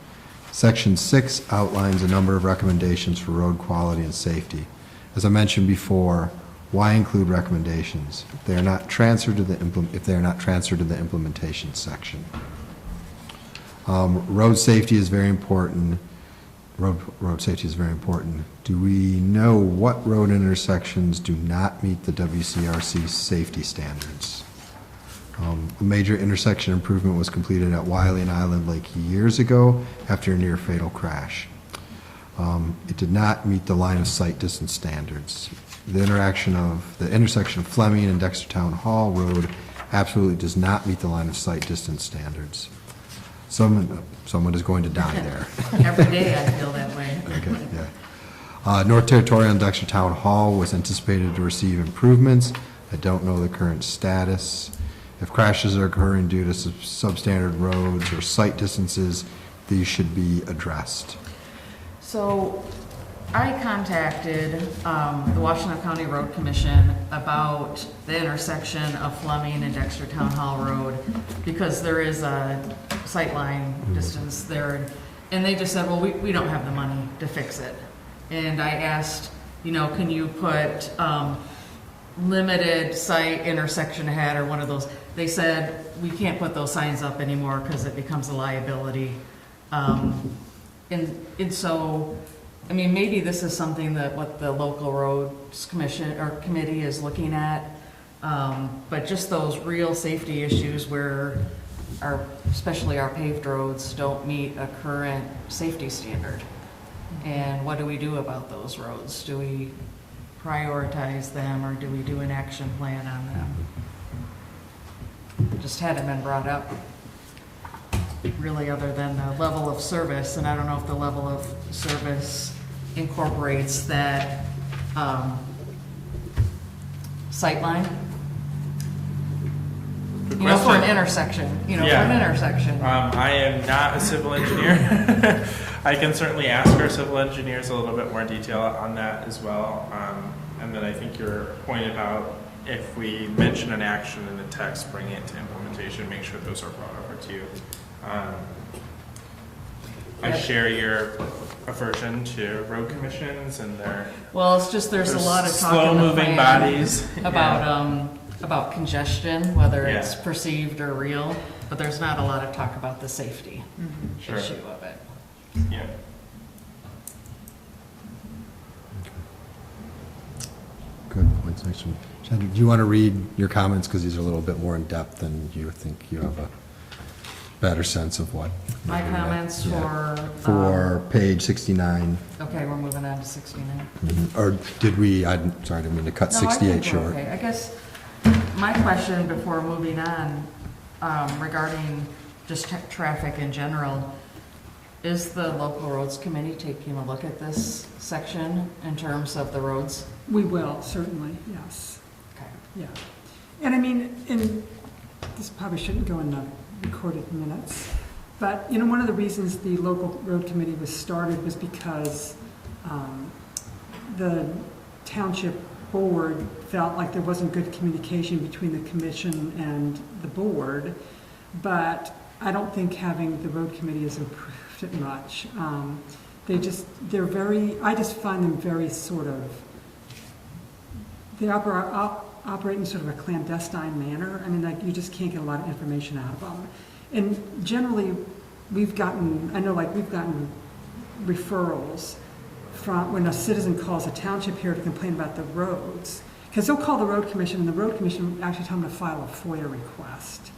Section 6 outlines a number of recommendations for road quality and safety. As I mentioned before, why include recommendations if they are not transferred to the implementation section? Road safety is very important. Road safety is very important. Do we know what road intersections do not meet the WCRC safety standards? A major intersection improvement was completed at Wiley and Island Lake years ago after a near fatal crash. It did not meet the line of sight distance standards. The intersection of Fleming and Dexter Town Hall Road absolutely does not meet the line of sight distance standards. Someone is going to die there. Every day I feel that way. Okay, yeah. North Territorial and Dexter Town Hall was anticipated to receive improvements. I don't know the current status. If crashes are occurring due to substandard roads or sight distances, these should be addressed. So I contacted the Washington County Road Commission about the intersection of Fleming and Dexter Town Hall Road because there is a sightline distance there. And they just said, well, we don't have the money to fix it. And I asked, can you put limited sight intersection ahead or one of those? They said, we can't put those signs up anymore because it becomes a liability. And so, I mean, maybe this is something that what the local roads commission or committee is looking at. But just those real safety issues where especially our paved roads don't meet a current safety standard. And what do we do about those roads? Do we prioritize them or do we do an action plan on them? Just hadn't been brought up really other than the level of service. And I don't know if the level of service incorporates that sightline. Good For an question. intersection, for Yeah. an intersection. I am not a civil engineer. I can certainly ask our civil engineers a little bit more detail on that as well. And then I think your point about if we mention an action in the text, bring it to implementation, make sure those are brought over to you. I share your aversion to road commissions and their Well, it's just there's a lot of talk in the slow-moving plan bodies. about about congestion, whether it's Yeah. perceived or real, but there's not a lot of talk about the safety Sure. issue of it. Yeah. Good points, actually. Jen, do you want to read your comments, because these are a little bit more in depth, and you think you have a better sense of what? My comments Yeah. for. For page 69, Okay, we're moving on to 69. or did we, I'm sorry, I didn't mean to cut No, I think 68 we're short. okay. I guess my question before moving on, regarding just traffic in general, is the local roads committee taking a look at this section in terms of the roads? We will, certainly, yes, Okay. yeah. And I mean, and this probably shouldn't go in the recorded minutes, but, you know, one of the reasons the local road committee was started was because the township board felt like there wasn't good communication between the commission and the board, but I don't think having the road committee has improved it much. They're very, I just find them very sort of, they operate in sort of a clandestine manner. I mean, like, you just can't get a lot of information out of them. And generally, we've gotten referrals from, when a citizen calls a township here to complain about the roads, because they'll call the road commission, and the road commission actually tell them to file a FOIA request.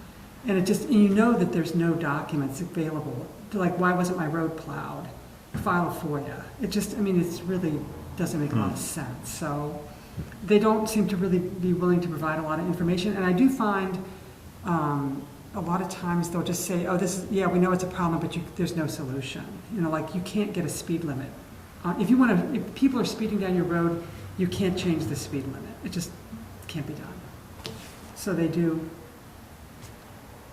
And it just, and you know that there's no documents available. They're like, why wasn't my road plowed? File a FOIA. It just, I mean, it's really doesn't make a lot of sense. So they don't seem to really be willing to provide a lot of information. And I do find a lot of times they'll just say, oh, this is, yeah, we know it's a problem, but there's no solution. You know, like, you can't get a speed limit. If people are speeding down your road, you can't change the speed limit. It just can't be done. So they do.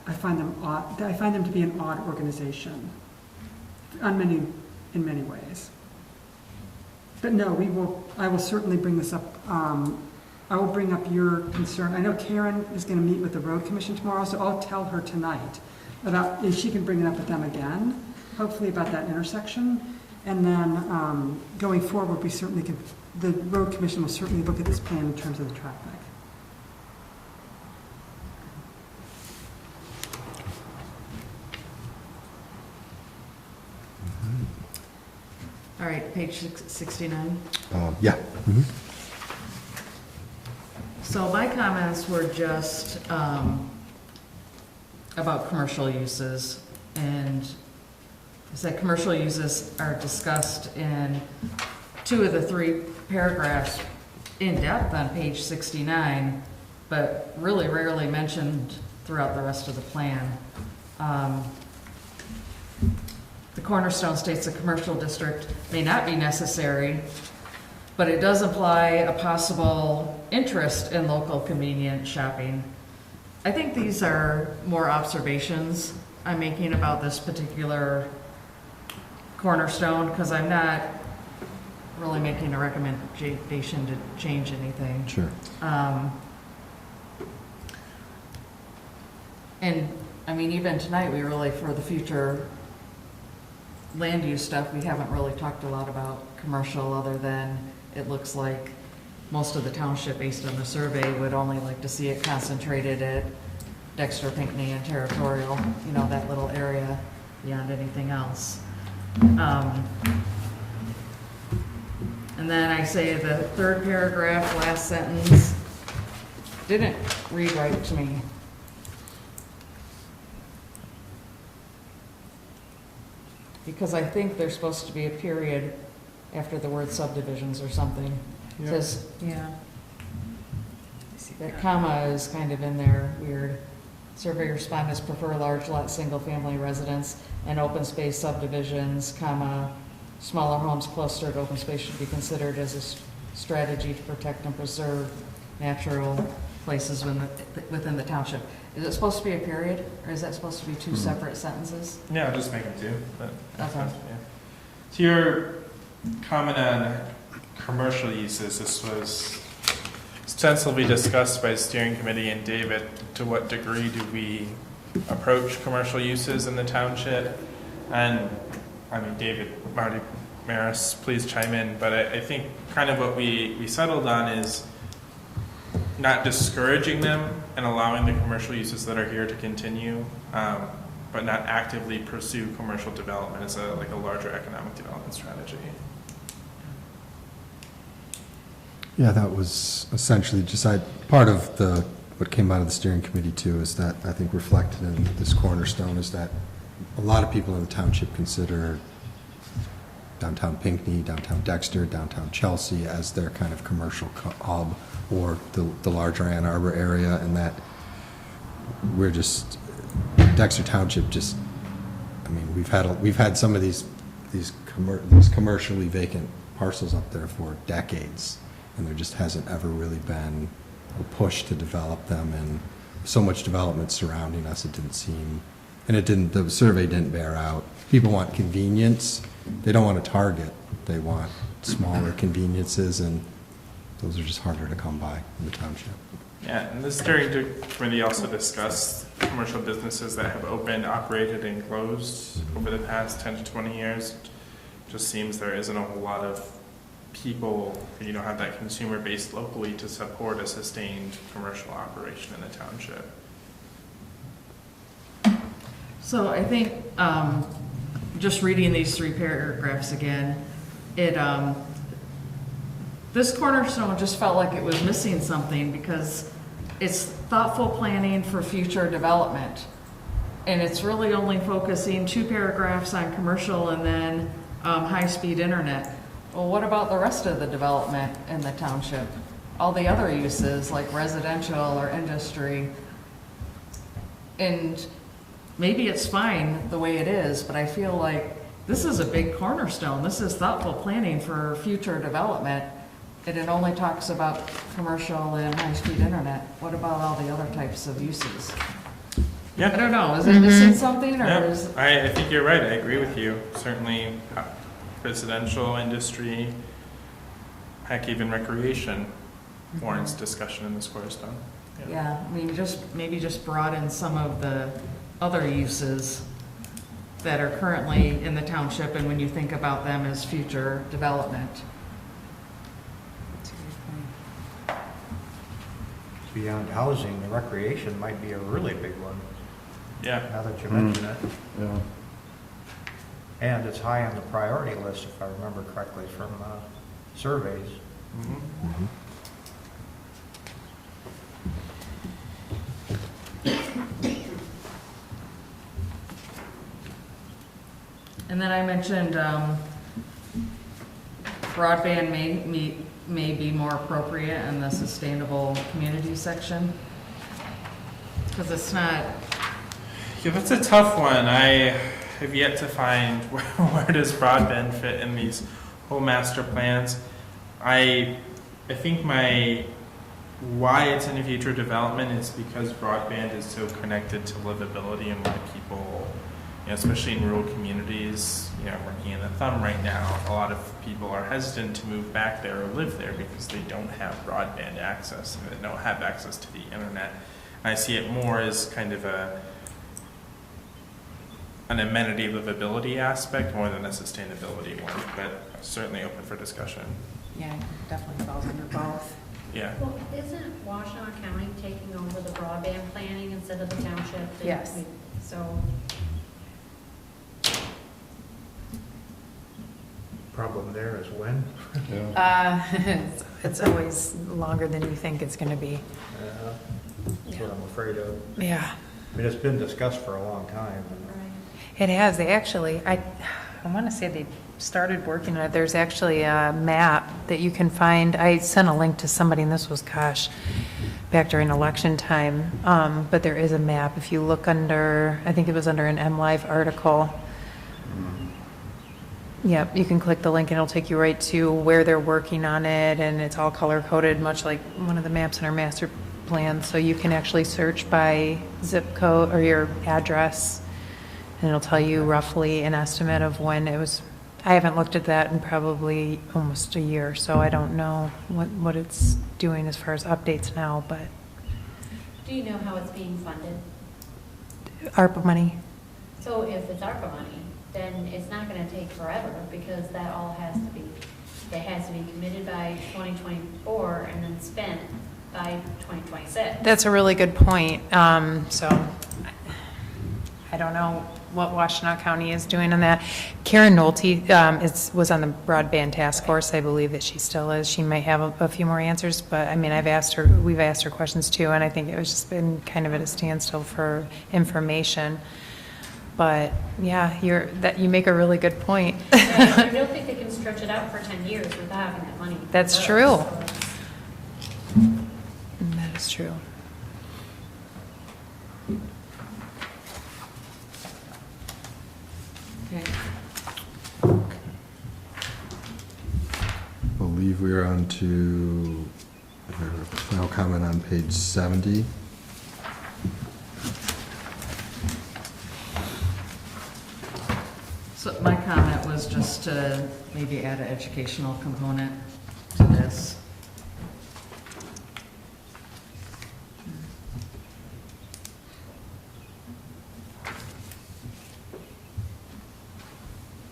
I find them odd. I find them to be an odd organization in many ways. But no, I will certainly bring this up. I will bring up your concern. I know Karen is going to meet with the road commission tomorrow, so I'll tell her tonight about, and she can bring it up with them again, hopefully about that intersection. And then going forward, the road commission will certainly look at this plan in terms of the traffic. All right, page 69. Yeah. Mhm. So my comments were just about commercial uses, and I said commercial uses are discussed in 2 of the 3 paragraphs in depth on page 69, but really rarely mentioned throughout the rest of the plan. The cornerstone states a commercial district may not be necessary, but it does imply a possible interest in local convenient shopping. I think these are more observations I'm making about this particular cornerstone, because I'm not really making a recommendation to change anything. Sure. And, I mean, even tonight, we really, for the future land use stuff, we haven't really talked a lot about commercial, other than it looks like most of the township, based on the survey, would only like to see it concentrated at Dexter, Pinckney, and Territorial, you know, that little area beyond anything else. And then I say the 3rd paragraph, last sentence, didn't read right to me. Because I think there's supposed to be a period after the word subdivisions or something. It says, yeah. That comma is kind of in there, weird. Survey respondents prefer large lot, single-family residence, and open space subdivisions, comma, smaller homes clustered. Open space should be considered as a strategy to protect and preserve natural places within the township. Is it supposed to be a period, or is that supposed to be 2 separate sentences? Yeah, I'll just make them 2. But Okay. yeah. To your comment on commercial uses, this was extensively discussed by steering committee and David. To what degree do we approach commercial uses in the township? And I mean, David, Marty, Maris, please chime in. But I think kind of what we settled on is not discouraging them and allowing the commercial uses that are here to continue, but not actively pursue commercial development as like a larger economic development strategy. Yeah, that was essentially just, part of what came out of the steering committee too, is that I think reflected in this cornerstone is that a lot of people in the township consider downtown Pinckney, downtown Dexter, downtown Chelsea as their kind of commercial hub, or the larger Ann Arbor area, and that we're just, Dexter Township just, I mean, we've had some of these commercially vacant parcels up there for decades, and there just hasn't ever really been a push to develop them, and so much development surrounding us, it didn't seem, and the survey didn't bear out. People want convenience, they don't want a Target, they want smaller conveniences, and those are just harder to come by in the township. Yeah, and the steering committee also discussed commercial businesses that have opened, operated, and closed over the past 10 to 20 years. Just seems there isn't a whole lot of people who have that consumer base locally to support a sustained commercial operation in the township. So I think, just reading these 3 paragraphs again, this cornerstone just felt like it was missing something, because it's thoughtful planning for future development. And it's really only focusing 2 paragraphs on commercial and then high-speed internet. Well, what about the rest of the development in the township? All the other uses like residential or industry? And maybe it's fine the way it is, but I feel like this is a big cornerstone. This is thoughtful planning for future development. And it only talks about commercial and high-speed internet. What about all the other types of uses? Yeah. I don't know, is it missing something, or Yeah, is? I think you're right. I agree with you. Certainly residential, industry, heck, even recreation warrants discussion in this cornerstone. Yeah, I mean, maybe just broaden some of the other uses that are currently in the township, and when you think about them as future development. Beyond housing, the recreation might be a really big one, Yeah. now that you mention it. Yeah. And it's high on the priority list, if I remember correctly, from surveys. Mhm. And then I mentioned broadband may be more appropriate in the sustainable community section, because it's not. Yeah, that's a tough one. I have yet to find where does broadband fit in these whole master plans. I think why it's in future development is because broadband is so connected to livability, and why people, especially in rural communities, I'm working in the Thumb right now, a lot of people are hesitant to move back there or live there because they don't have broadband access, and they don't have access to the internet. And I see it more as kind of an amenity livability aspect more than a sustainability one, but certainly open for discussion. Yeah, it definitely falls under both. Yeah. Well, isn't Washtenaw County taking over the broadband planning instead of the township? Yes. So, Problem there is when? It's always longer than you think it's going to be. That's what I'm afraid of. Yeah. I mean, it's been discussed for a long time. right. It has. They actually, I want to say they started working on it. There's actually a map that you can find. I sent a link to somebody, and this was, back during election time. But there is a map. If you look under, I think it was under an MLive article. Yep, you can click the link and it'll take you right to where they're working on it, and it's all color-coded, much like one of the maps in our master plan. So you can actually search by zip code or your address, and it'll tell you roughly an estimate of when it was. I haven't looked at that in probably almost a year, so I don't know what it's doing as far as updates now, but Do you know how it's being funded? ARPA money. So if it's ARPA money, then it's not going to take forever, because that all has to be committed by 2024 and then spent by 2026. That's a really good point. So I don't know what Washtenaw County is doing on that. Karen Nolte was on the broadband task force. I believe that she still is. She might have a few more answers, but I mean, we've asked her questions too, and I think it was just been kind of at a standstill for information. But yeah, you make a really good point. I don't think they can stretch it out for 10 years without having that money. That's true. That is true. Okay. I believe we are on to final comment on page 70. So my comment was just to maybe add an educational component to this.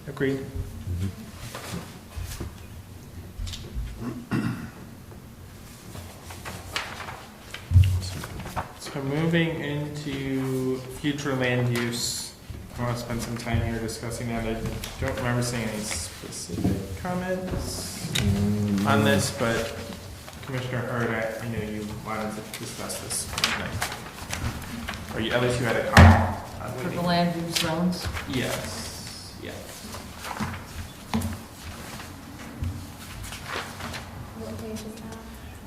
Agreed. So moving into future land use, I want to spend some time here discussing that. I don't remember seeing any specific comments on this, but Commissioner Hurd, I know you wanted to discuss this tonight. Or at least you had a comment on For the it. land use zones? Yes, yeah. What page is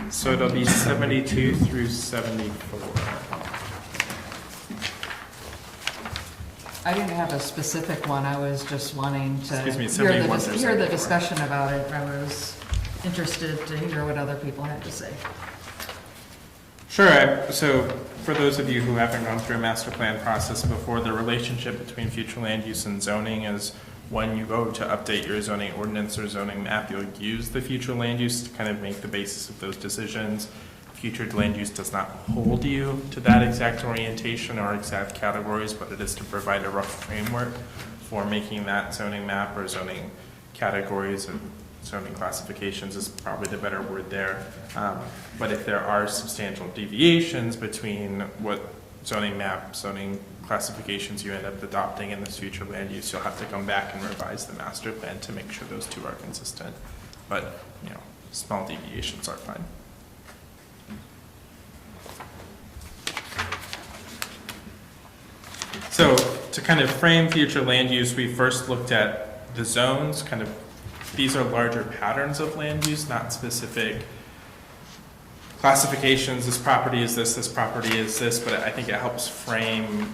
that? So it'll be 72 through 74. I didn't have a specific one, I was just wanting to Excuse me, hear 71 the, through hear the 74. discussion about it. I was interested to hear what other people had to say. Sure. So for those of you who haven't gone through a master plan process before, the relationship between future land use and zoning is when you go to update your zoning ordinance or zoning map, you'll use the future land use to kind of make the basis of those decisions. Future land use does not hold you to that exact orientation or exact categories, but it is to provide a rough framework for making that zoning map or zoning categories and zoning classifications is probably the better word there. But if there are substantial deviations between what zoning map, zoning classifications you end up adopting in this future land use, you'll have to come back and revise the master plan to make sure those two are consistent. But, small deviations are fine. So to kind of frame future land use, we first looked at the zones, these are larger patterns of land use, not specific classifications. This property is this property is this, but I think it helps frame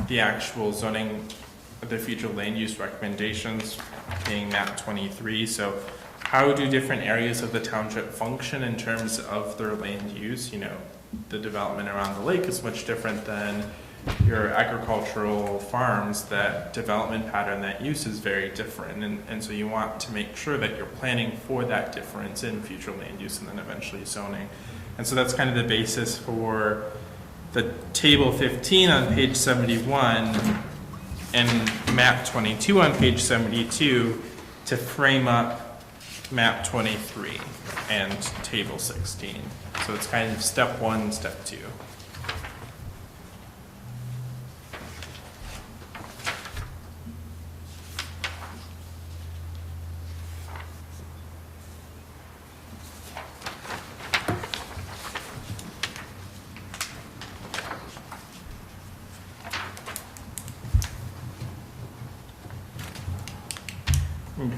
the actual zoning, the future land use recommendations being map 23. So how do different areas of the township function in terms of their land use? The development around the lake is much different than your agricultural farms. That development pattern, that use is very different. And so you want to make sure that you're planning for that difference in future land use and then eventually zoning. And so that's kind of the basis for the table 15 on page 71 and map 22 on page 72 to frame up map 23 and table 16. So it's kind of step 1, step 2.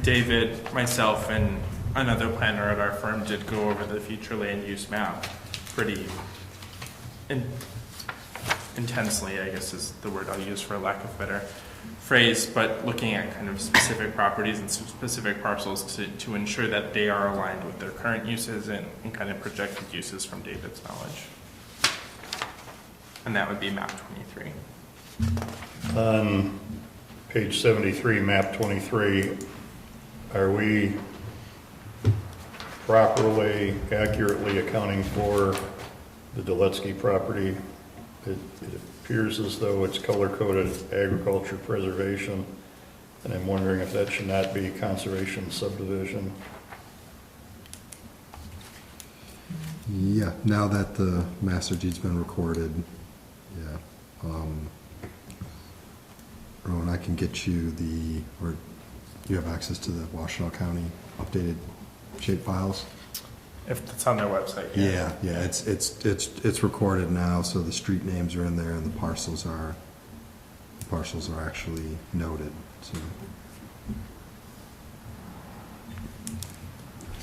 David, myself, and another planner at our firm did go over the future land use map pretty intensely, I guess is the word I'll use for lack of a better phrase, but looking at kind of specific properties and specific parcels to ensure that they are aligned with their current uses and kind of projected uses from David's knowledge. And that would be map 23. On page 73, map 23, are we properly, accurately accounting for the Duletsky property? It appears as though it's color-coded agriculture preservation, and I'm wondering if that should not be conservation subdivision. Yeah, now that the master deed's been recorded, yeah. Rowan, I can get you or you have access to the Washtenaw County updated shape files? If it's on their website. Yeah, it's recorded now, so the street names are in there and the parcels are actually noted, so.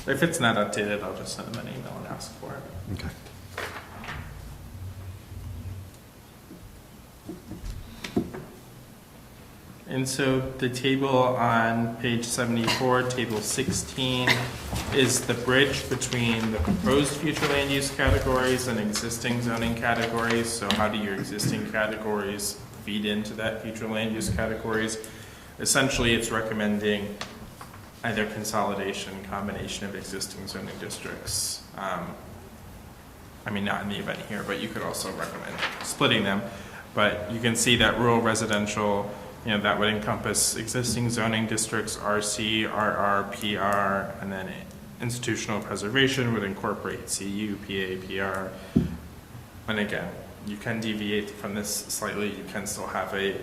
If it's not updated, I'll just send them an email and ask for it. Okay. And so the table on page 74, table 16, is the bridge between the proposed future land use categories and existing zoning categories. So how do your existing categories feed into that future land use categories? Essentially, it's recommending either consolidation, combination of existing zoning districts. I mean, not in the event here, but you could also recommend splitting them. But you can see that rural residential, that would encompass existing zoning districts, RC, RR, PR, and then institutional preservation would incorporate CU, PA, PR. And again, you can deviate from this slightly. You can still have an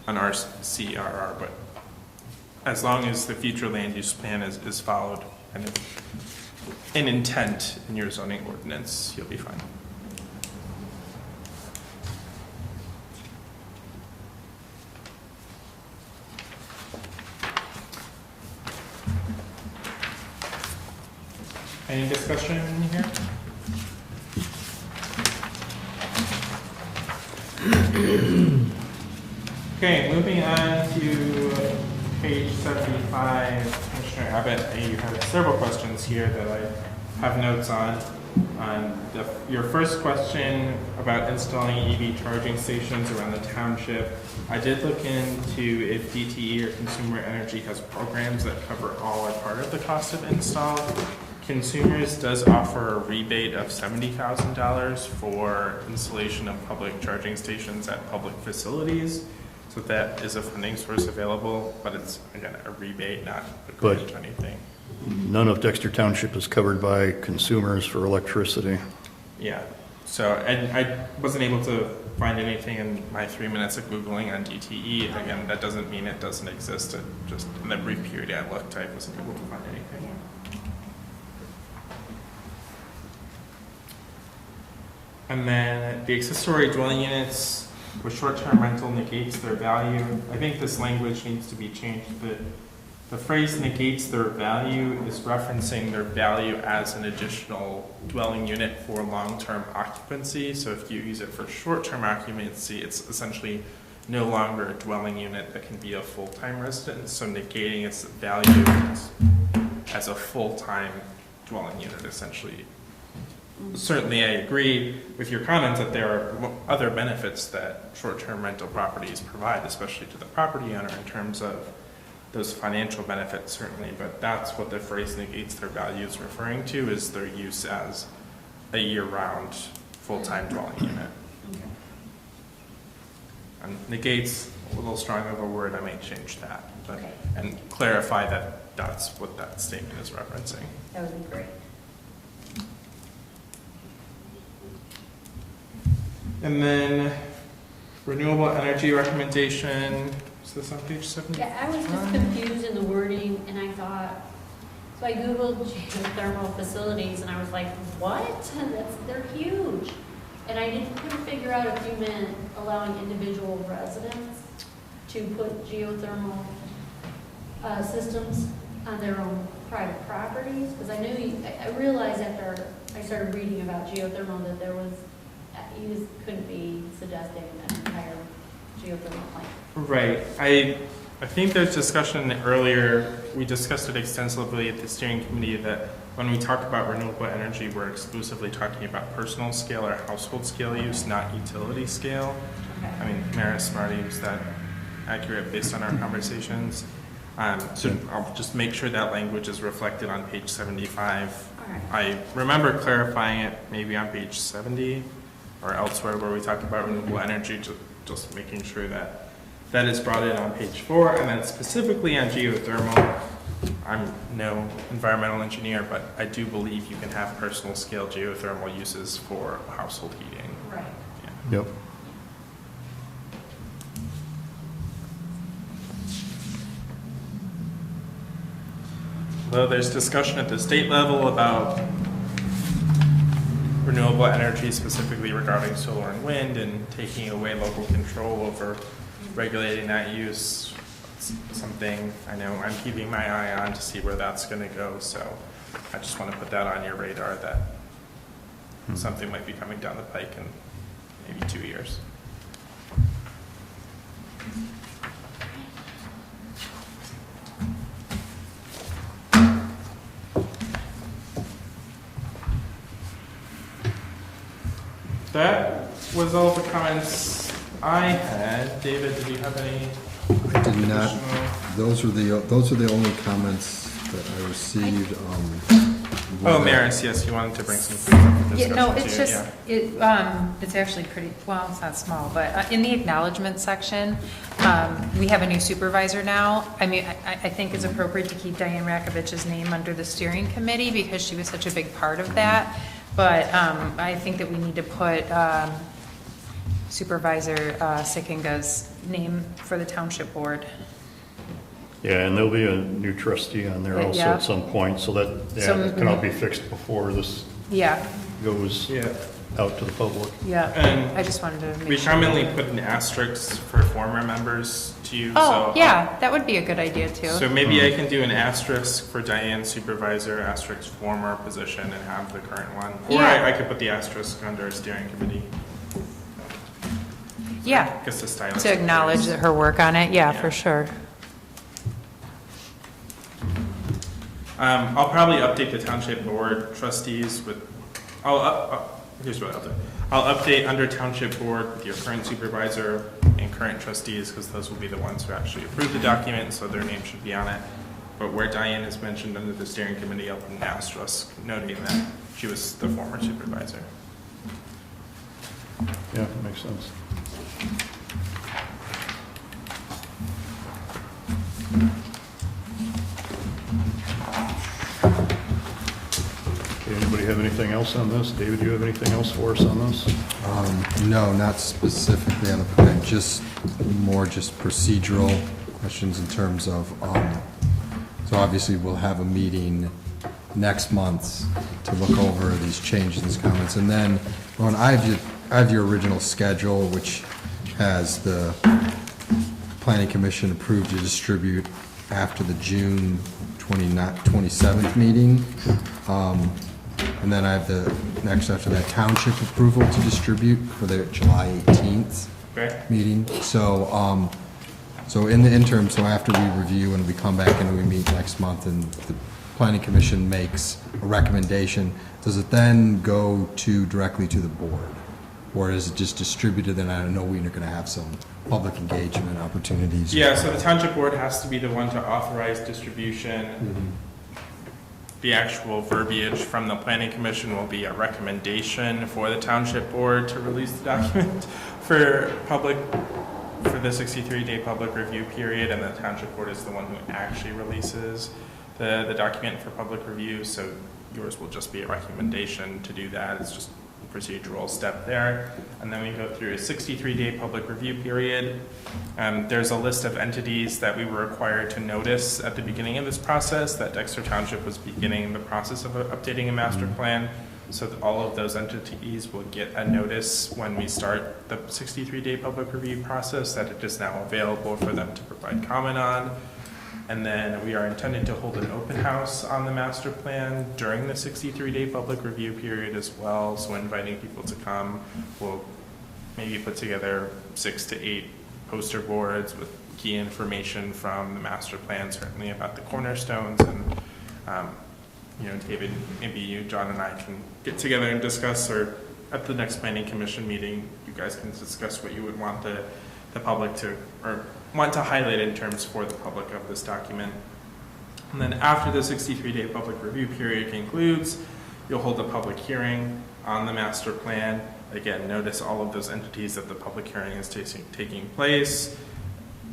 RC, RR, but as long as the future land use plan is followed and an intent in your zoning ordinance, you'll be fine. Any discussion here? Okay, moving on to page 75, Commissioner Abbott, you have several questions here that I have notes on. Your first question about installing EV charging stations around the township, I did look into if DTE or Consumer Energy has programs that cover all or part of the cost of install. Consumers does offer a rebate of $70,000 for installation of public charging stations at public facilities. So that is a funding source available, but it's, again, a rebate, not a grant or anything. None of Dexter Township is covered by consumers for electricity. Yeah. So, and I wasn't able to find anything in my 3 minutes of Googling on DTE. Again, that doesn't mean it doesn't exist. It just, in the brief period I looked, I wasn't able to find anything. And then the accessory dwelling units with short-term rental negates their value. I think this language needs to be changed. The phrase negates their value is referencing their value as an additional dwelling unit for long-term occupancy. So if you use it for short-term occupancy, it's essentially no longer a dwelling unit that can be a full-time residence. So negating its value as a full-time dwelling unit, essentially. Certainly, I agree with your comments that there are other benefits that short-term rental properties provide, especially to the property owner in terms of those financial benefits, certainly. But that's what the phrase negates their value is referring to, is their use as a year-round full-time dwelling unit. And negates a little strong of a word. I might change that, but and clarify that that's what that statement is referencing. That would be great. And then renewable energy recommendation, is this on page 70? Yeah, I was just confused in the wording, and I thought, so I Googled geothermal facilities, and I was like, what? They're huge. And I couldn't figure out if you meant allowing individual residents to put geothermal systems on their own private properties, because I realized after I started reading about geothermal that there was, you just couldn't be suggesting an entire geothermal plant. Right. I think there's discussion earlier, we discussed it extensively at the steering committee, that when we talk about renewable energy, we're exclusively talking about personal scale or household scale use, not utility scale. Okay. I mean, Maris Marty, was that accurate based on our conversations? So I'll just make sure that language is reflected on page 75. All right. I remember clarifying it maybe on page 70 or elsewhere where we talked about renewable energy, just making sure that that is brought in on page 4, and then specifically on geothermal. I'm no environmental engineer, but I do believe you can have personal scale geothermal uses for household heating. Right. Yep. Though there's discussion at the state level about renewable energy, specifically regarding solar and wind, and taking away local control over regulating that use. It's something I know I'm keeping my eye on to see where that's going to go. So I just want to put that on your radar that something might be coming down the pike in maybe 2 years. That was all the comments I had. David, did you have any? I did not, additional- those are the only comments that I received. Oh, Maris, yes, you wanted to bring some things up for Yeah, discussion no, it's too, just, yeah. it's actually pretty, well, it's not small, but in the acknowledgement section, we have a new supervisor now. I mean, I think it's appropriate to keep Diane Rakovich's name under the steering committee because she was such a big part of that. But I think that we need to put Supervisor Sikinga's name for the township board. Yeah, and there'll be a new trustee on there also Yeah. at some point, so that, yeah, So- that can all be fixed before this Yeah, goes Yeah. out to the public. yeah. And I just wanted to we make sure. commonly put an asterisk for former members to you. Oh, so yeah, that would be a good idea too. So maybe I can do an asterisk for Diane supervisor, asterisk former position, and have the current one. Or Yeah. I could put the asterisk under steering committee. Yeah, I guess the stylistic to acknowledge phrase. her work on it, yeah, Yeah. for sure. I'll probably update the township board trustees with, here's what I'll do. I'll update under township board with your current supervisor and current trustees, because those will be the ones who actually approve the document, so their name should be on it. But where Diane is mentioned under the steering committee, I'll put an asterisk noting that she was the former supervisor. Yeah, makes sense. Okay, anybody have anything else on this? David, do you have anything else for us on this? No, not specifically on the plan, just more just procedural questions in terms of, so obviously we'll have a meeting next month to look over these changes and comments. And then, Ron, I have your original schedule, which has the planning commission approved to distribute after the June 27th meeting. And then I have the, next after that, township approval to distribute for the July 18th Okay? meeting. So, so in the interim, so after we review and we come back and we meet next month and the planning commission makes a recommendation, does it then go directly to the board? Or is it just distributed, and I know we're gonna have some public engagement opportunities? Yeah, so the township board has to be the one to authorize distribution. The actual verbiage from the planning commission will be a recommendation for the township board to release the document for the 63-day public review period, and the township board is the one who actually releases the document for public review, so yours will just be a recommendation to do that. It's just a procedural step there. And then we go through a 63-day public review period. There's a list of entities that we were required to notice at the beginning of this process, that Dexter Township was beginning the process of updating a master plan. So that all of those entities will get a notice when we start the 63-day public review process that it is now available for them to provide comment on. And then we are intended to hold an open house on the master plan during the 63-day public review period as well. So inviting people to come, we'll maybe put together 6 to 8 poster boards with key information from the master plan, certainly about the cornerstones. And, David, maybe you, John, and I can get together and discuss, or at the next planning commission meeting, you guys can discuss what you would want the public to, or want to highlight in terms for the public of this document. And then after the 63-day public review period concludes, you'll hold a public hearing on the master plan. Again, notice all of those entities that the public hearing is taking place.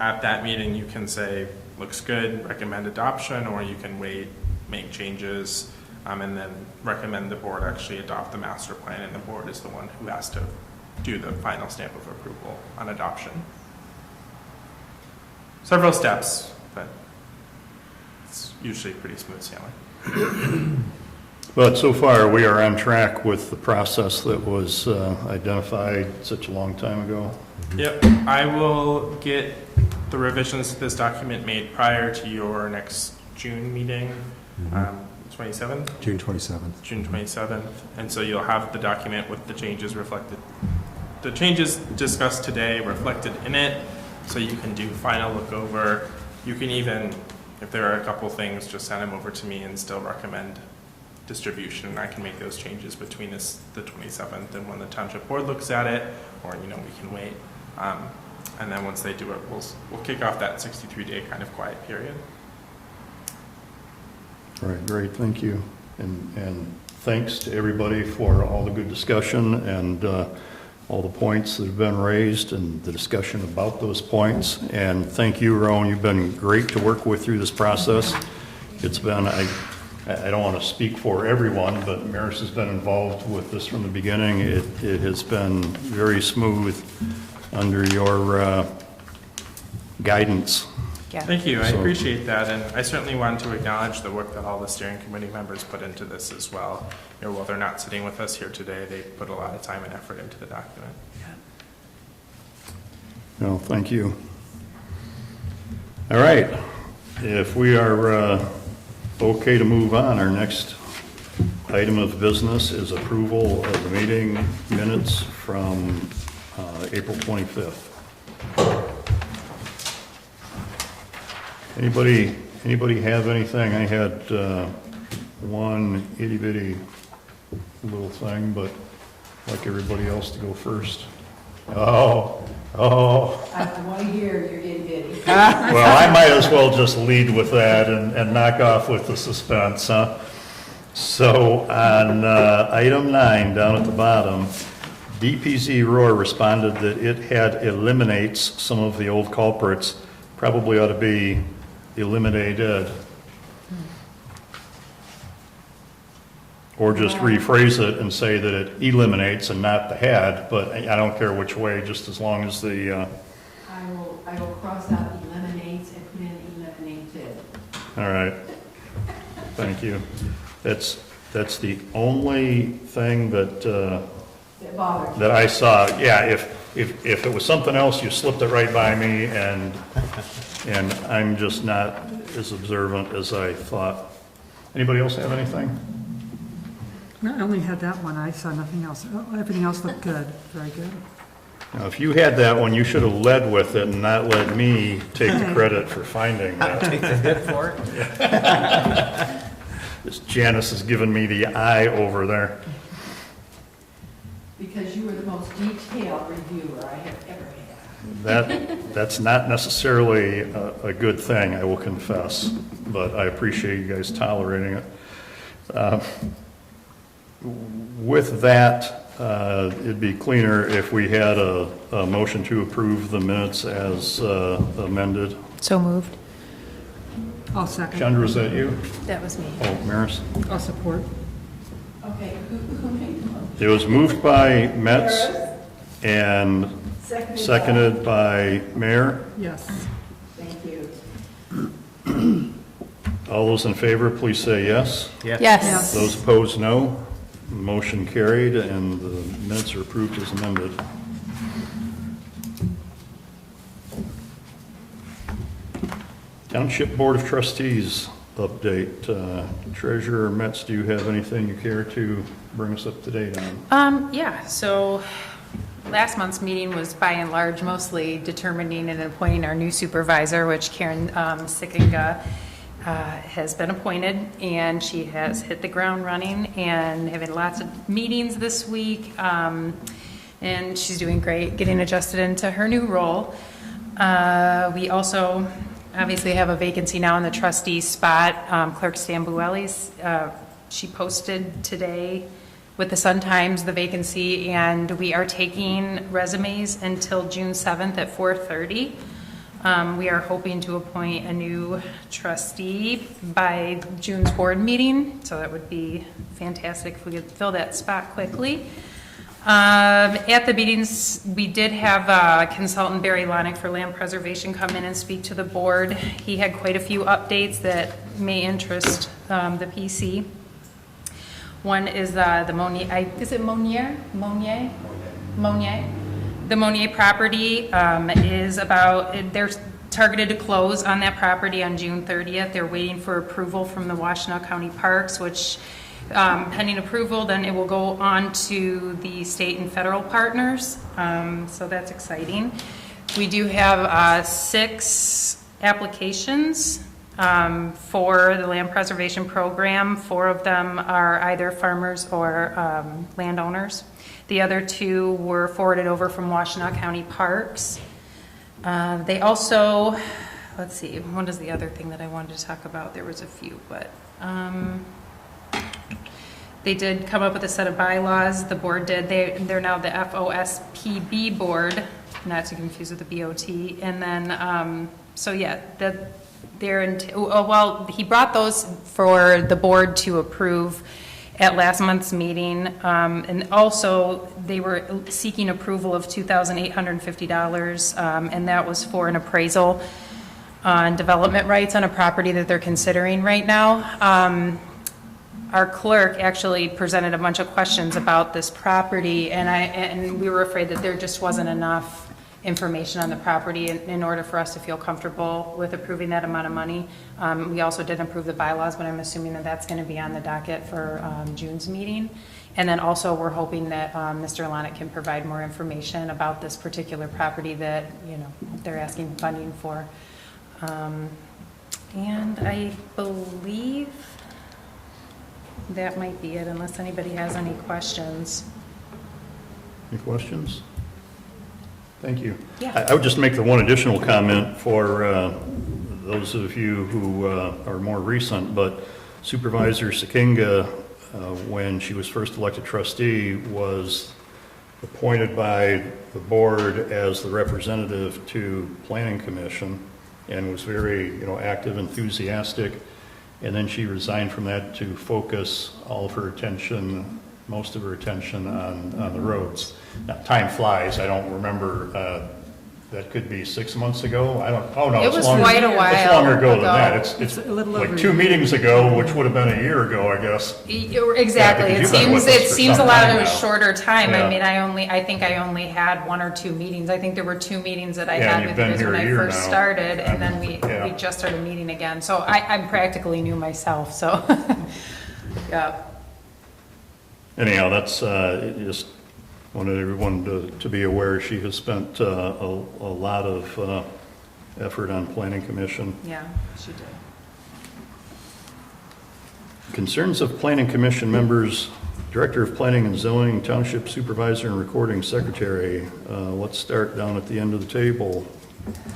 At that meeting, you can say, looks good, recommend adoption, or you can wait, make changes, and then recommend the board actually adopt the master plan, and the board is the one who has to do the final stamp of approval on adoption. Several steps, but it's usually pretty smooth sailing. But so far, we are on track with the process that was identified such a long time ago. Yep, I will get the revisions to this document made prior to your next June meeting, 27th? June 27th. June 27th, and so you'll have the document with the changes reflected, the changes discussed today reflected in it, so you can do final look over. You can even, if there are a couple things, just send them over to me and still recommend distribution, and I can make those changes between the 27th and when the township board looks at it, or, you know, we can wait. And then once they do it, we'll kick off that 63-day kind of quiet period. All right, great, thank you. And thanks to everybody for all the good discussion and all the points that have been raised and the discussion about those points. And thank you, Rowan, you've been great to work with through this process. It's been, I don't want to speak for everyone, but Maris has been involved with this from the beginning. It has been very smooth under your guidance. Yeah. Thank you, I So- appreciate that, and I certainly want to acknowledge the work that all the steering committee members put into this as well. You know, while they're not sitting with us here today, they put a lot of time and effort into the document. No, thank you. All right, if we are okay to move on, our next item of business is approval of the meeting minutes from April 25th. Anybody have anything? I had one itty bitty little thing, but I'd like everybody else to go first. Oh. I want to hear your itty bitty. Well, I might as well just lead with that and knock off with the suspense, huh? So on item 9, down at the bottom, DPZ Roar responded that it had eliminates some of the old culprits, probably ought to be eliminated. Or just rephrase it and say that it eliminates and not the had, but I don't care which way, just as long as the, I will cross out eliminates and put in eliminated. all right. Thank you. That's the only thing that, It bothers me. that I saw. Yeah, if it was something else, you slipped it right by me, and I'm just not as observant as I thought. Anybody else have anything? No, I only had that one. I saw nothing else. Oh, everything else looked good, very good. Now, if you had that one, you should have led with it and not let me take the credit for finding that. Take the hit for it. This Janice has given me the eye over there. Because you were the most detailed reviewer I have ever had. That's not necessarily a good thing, I will confess, but I appreciate you guys tolerating it. With that, it'd be cleaner if we had a motion to approve the minutes as amended. So moved. I'll second. Chandra, is that you? That was me. Oh, Maris? I'll support. Okay, who made the motion? It was moved by Metz and Seconded by- seconded by Mayor. Yes. Thank you. All those in favor, please say yes. Yes. Those opposed, no. Motion carried, and the minutes are approved as amended. Township Board of Trustees update. Treasurer Metz, do you have anything you care to bring us up to date on? Yeah, so last month's meeting was by and large mostly determining and appointing our new supervisor, which Karen Sickinga has been appointed, and she has hit the ground running and having lots of meetings this week, and she's doing great getting adjusted into her new role. We also obviously have a vacancy now in the trustee spot. Clerk Stambuelli's, she posted today with the Sun-Times the vacancy, and we are taking resumes until June 7th at 4:30. We are hoping to appoint a new trustee by June's board meeting, so that would be fantastic if we could fill that spot quickly. At the meetings, we did have consultant Barry Lonick for land preservation come in and speak to the board. He had quite a few updates that may interest the PC. One is the Monier, is it Monier? Monier? Monier. The Monier property is about, they're targeted to close on that property on June 30th. They're waiting for approval from the Washtenaw County Parks, which pending approval, then it will go on to the state and federal partners. So that's exciting. We do have 6 applications for the land preservation program. 4 of them are either farmers or landowners. The other 2 were forwarded over from Washtenaw County Parks. They also, let's see, what is the other thing that I wanted to talk about? There was a few, but they did come up with a set of bylaws. The board did. They're now the FOSPB board, not to confuse with the BOT. And then, so yeah, well, he brought those for the board to approve at last month's meeting. And also, they were seeking approval of $2,850, and that was for an appraisal on development rights on a property that they're considering right now. Our clerk actually presented a bunch of questions about this property, and we were afraid that there just wasn't enough information on the property in order for us to feel comfortable with approving that amount of money. We also did approve the bylaws, but I'm assuming that that's going to be on the docket for June's meeting. And then also we're hoping that Mr. Lonick can provide more information about this particular property that, you know, they're asking funding for. And I believe that might be it, unless anybody has any questions. Any questions? Thank you. Yeah. I would just make the one additional comment for those of you who are more recent, but Supervisor Sakinga, when she was first elected trustee, was appointed by the board as the representative to Planning Commission and was very, active, enthusiastic. And then she resigned from that to focus all of her attention, most of her attention on the roads. Now, time flies. I don't remember, that could be 6 months ago. It was quite a while It's longer ago than ago. that. It's A little like over 2 a year. meetings ago, which would have been a year ago, I guess. Exactly. Yeah, It because you've been with seems, us it for seems a some lot time of a now. shorter time. Yeah. I mean, I think I only had 1 or 2 meetings. I think there were 2 meetings that I Yeah, had you've with been you guys here when a I year first now. started, and then we Yeah. just started meeting again. So I'm practically new myself, so, yeah. Anyhow, that's, just wanted everyone to be aware she has spent a lot of effort on Planning Commission. Yeah, she did. Concerns of Planning Commission members, Director of Planning and Zoning, Township Supervisor and Recording Secretary. Let's start down at the end of the table.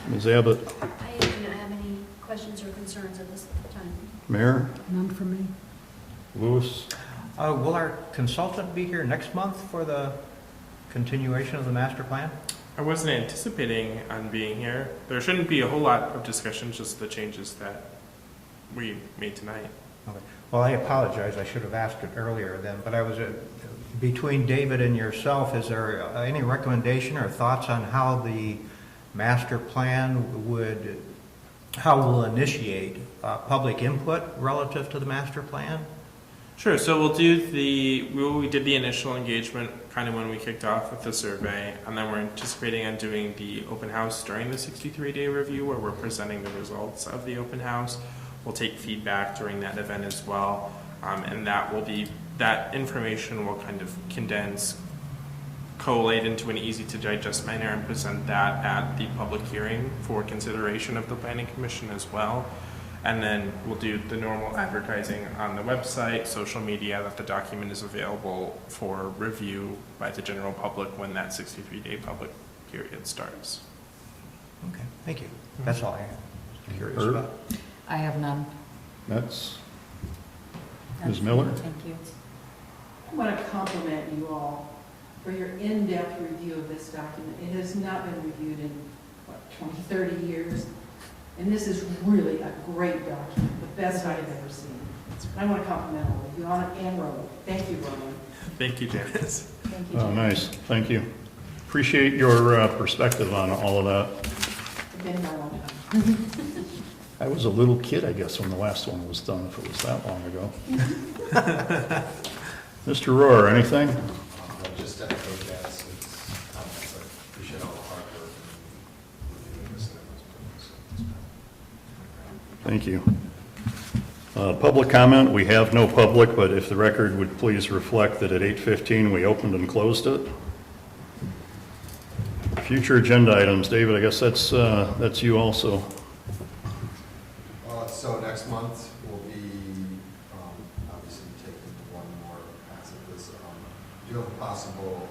Ms. Abbott, I do not have any questions or concerns at this time. Mayor, None for me. Lewis, Will our consultant be here next month for the continuation of the master plan? I wasn't anticipating on being here. There shouldn't be a whole lot of discussion, just the changes that we made tonight. Okay. Well, I apologize, I should have asked it earlier then, but I was, between David and yourself, is there any recommendation or thoughts on how the master plan how we'll initiate public input relative to the master plan? Sure, so we'll do we did the initial engagement kind of when we kicked off with the survey, and then we're anticipating on doing the open house during the 63-day review where we're presenting the results of the open house. We'll take feedback during that event as well, and that information will kind of condense, collate into an easy to digest manner and present that at the public hearing for consideration of the Planning Commission as well. And then we'll do the normal advertising on the website, social media, that the document is available for review by the general public when that 63-day public period starts. Okay, thank you. That's all I have. Curious Herb? about. I have none. Metz, Ms. Miller. Thank you. I want to compliment you all for your in-depth review of this document. It has not been reviewed in 20, 30 years. And this is really a great document, the best I've ever seen. And I want to compliment all of you on it and Roland. Thank you, Roland. Thank you, Janice. Thank you, Oh, Jen. nice, thank you. Appreciate your perspective on all of that. It's been a long time. I was a little kid, I guess, when the last one was done, if it was that long ago. Mr. Rohr, anything? Just to echo Jaz's comments, I appreciate all the hard work and reviewing this and everyone's Thank you. Public comment, we have no public, but if the record would please reflect that at 8:15 we opened and closed it. Future agenda items, David, I guess that's you also. So next month will be, obviously taking one more pass at this. Do have a possible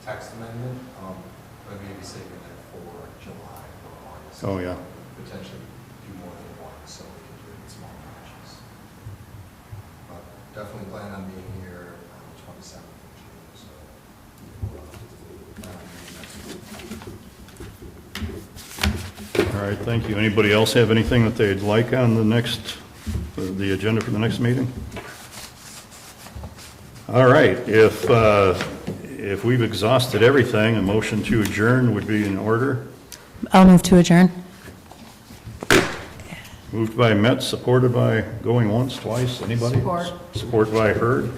text amendment, but maybe saving it for July or August. Oh, yeah. Potentially do more than one, so we can do it in small batches. But definitely plan on being here on the 27th of June, so we'll plan on being next week. All right, thank you. Anybody else have anything that they'd like on the agenda for the next meeting? All right, if we've exhausted everything, a motion to adjourn would be in order. I'll move to adjourn. Moved by Metz, supported by going once, twice, anybody? Support. Support by Hurd.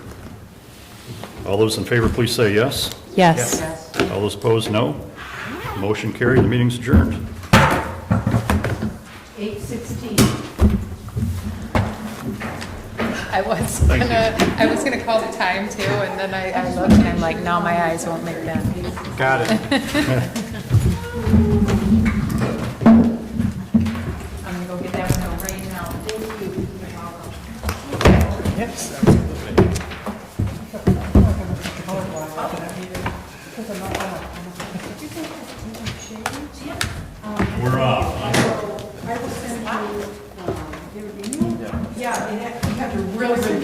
All those in favor, please say yes. Yes. All those opposed, no. Motion carried, the meeting's adjourned. 8:16. I was gonna call the time too, and then I looked and I'm like, no, my eyes won't make that. Got it. I'm gonna go get that one right now. Thank you. Yes, absolutely. We're off. I will send you, yeah, you have to really